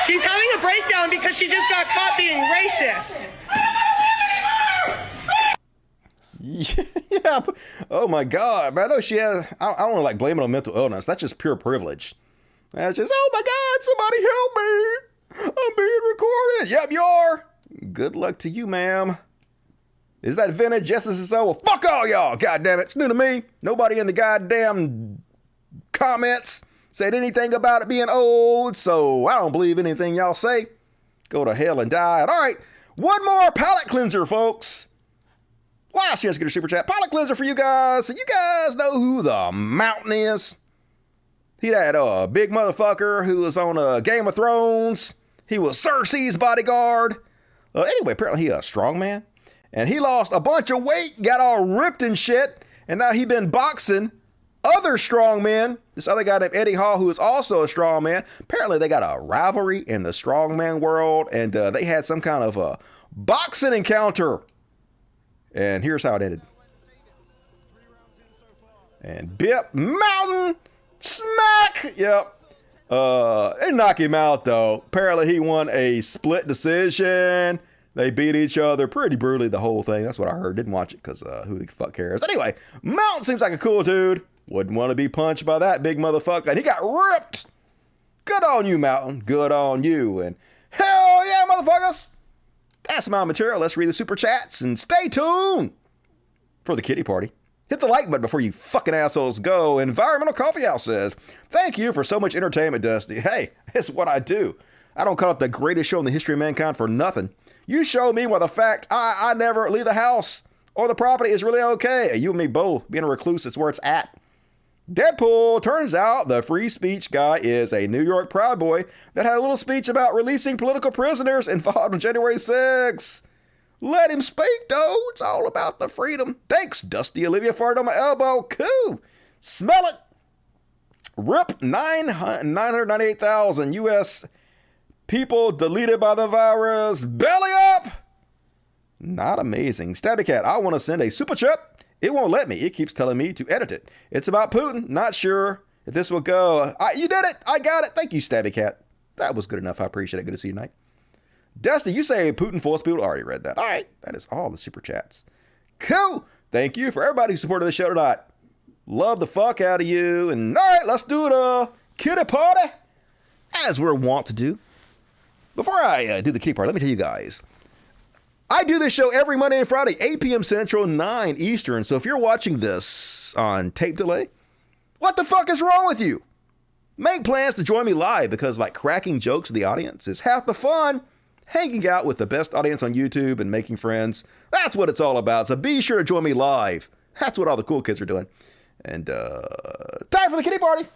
She's having a breakdown because she just got caught being racist.
Yeah. Oh my God. Man, I know she has. I don't want to blame it on mental illness. That's just pure privilege. That's just, oh my God, somebody help me. I'm being recorded. Yep, you are. Good luck to you, ma'am. Is that vintage? Yes, this is so. Well, fuck all y'all. God damn it. It's new to me. Nobody in the goddamn comments said anything about it being old, so I don't believe anything y'all say. Go to hell and die. All right, one more palate cleanser, folks. Last chance to get a super chat. Palate cleanser for you guys. So you guys know who the Mountain is? He that big motherfucker who was on Game of Thrones. He was Cersei's bodyguard. Anyway, apparently he a strong man. And he lost a bunch of weight, got all ripped and shit. And now he been boxing other strong men. This other guy named Eddie Hall, who is also a strong man. Apparently they got a rivalry in the strongman world. And they had some kind of a boxing encounter. And here's how it ended. And Bip Mountain smack. Yep. They knock him out though. Apparently he won a split decision. They beat each other pretty brutally, the whole thing. That's what I heard. Didn't watch it because who the fuck cares? Anyway, Mountain seems like a cool dude. Wouldn't want to be punched by that big motherfucker. And he got ripped. Good on you, Mountain. Good on you. And hell yeah, motherfuckers. That's my material. Let's read the super chats and stay tuned for the kitty party. Hit the like button before you fucking assholes go. Environmental Coffee House says, thank you for so much entertainment, Dusty. Hey, it's what I do. I don't call it the greatest show in the history of mankind for nothing. You show me why the fact I never leave the house or the property is really okay. You and me both. Being a recluse is where it's at. Deadpool, turns out the free speech guy is a New York Proud Boy that had a little speech about releasing political prisoners involved on January 6th. Let him speak, though. It's all about the freedom. Thanks, Dusty. Olivia farted on my elbow. Cool. Smell it. RIP 998,000 U.S. people deleted by the virus. Belly up. Not amazing. Stabby Cat, I want to send a super chat. It won't let me. It keeps telling me to edit it. It's about Putin. Not sure if this will go. You did it. I got it. Thank you, Stabby Cat. That was good enough. I appreciate it. Good to see you tonight. Dusty, you say Putin force people. Already read that. All right. That is all the super chats. Cool. Thank you for everybody who supported the show tonight. Love the fuck out of you. And all right, let's do the kitty party as we're wont to do. Before I do the kitty party, let me tell you guys. I do this show every Monday and Friday, 8 p.m. Central, 9 Eastern. So if you're watching this on tape delay, what the fuck is wrong with you? Make plans to join me live because like cracking jokes to the audience is half the fun. Hanging out with the best audience on YouTube and making friends, that's what it's all about. So be sure to join me live. That's what all the cool kids are doing. And time for the kitty party.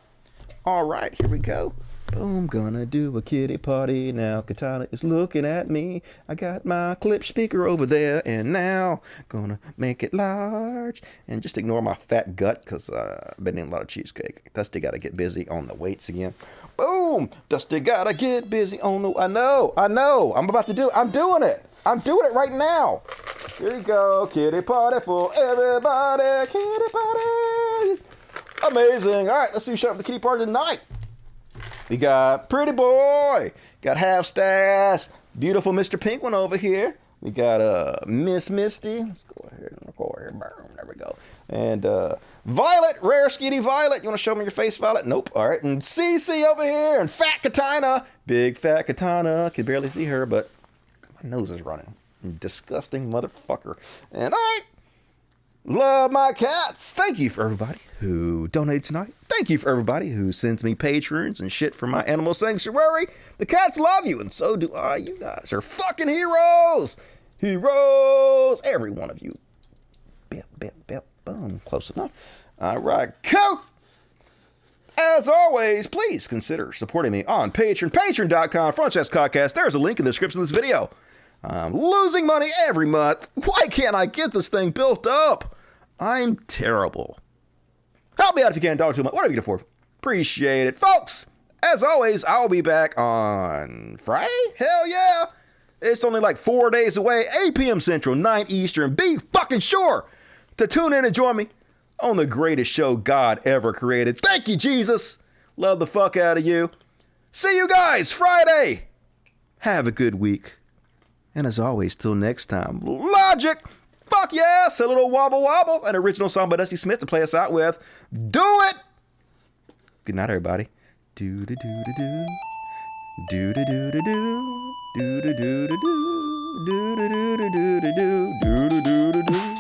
All right, here we go. Boom, gonna do a kitty party now. Katana is looking at me. I got my clip speaker over there, and now gonna make it large. And just ignore my fat gut because I've been eating a lot of cheesecake. Dusty gotta get busy on the weights again. Boom, Dusty gotta get busy on the. I know. I'm about to do. I'm doing it right now. Here we go, kitty party for everybody. Kitty party. Amazing. All right, let's see who's showing up at the kitty party tonight. We got Pretty Boy, got Half Stash, beautiful Mr. Penguin over here. We got Miss Misty. Let's go ahead and record here. Boom, there we go. And Violet, Rare Skinny Violet. You want to show me your face, Violet? Nope. All right. And Cece over here, and Fat Katana, big Fat Katana. Can barely see her, but my nose is running. Disgusting motherfucker. And all right. Love my cats. Thank you for everybody who donated tonight. Thank you for everybody who sends me patrons and shit for my animal sanctuary. The cats love you, and so do I. You guys are fucking heroes. Heroes. Every one of you. Bip, bip, bip. Boom. Close enough. All right. Cool. As always, please consider supporting me on Patreon. Patreon.com/FrontChestCodcast. There's a link in the description of this video. I'm losing money every month. Why can't I get this thing built up? I'm terrible. Help me out if you can. $2 a month. Whatever you can afford. Appreciate it. Folks, as always, I'll be back on Friday. Hell yeah. It's only like 4 days away. 8 p.m. Central, 9 Eastern. Be fucking sure to tune in and join me on the greatest show God ever created. Thank you, Jesus. Love the fuck out of you. See you guys Friday. Have a good week. And as always, till next time, Logic! Fuck yes! A little wobble wobble, an original song by Dusty Smith to play us out with. Do it! Good night, everybody. Do do do do do. Do do do do do. Do do do do do. Do do do do do do. Do do do do do.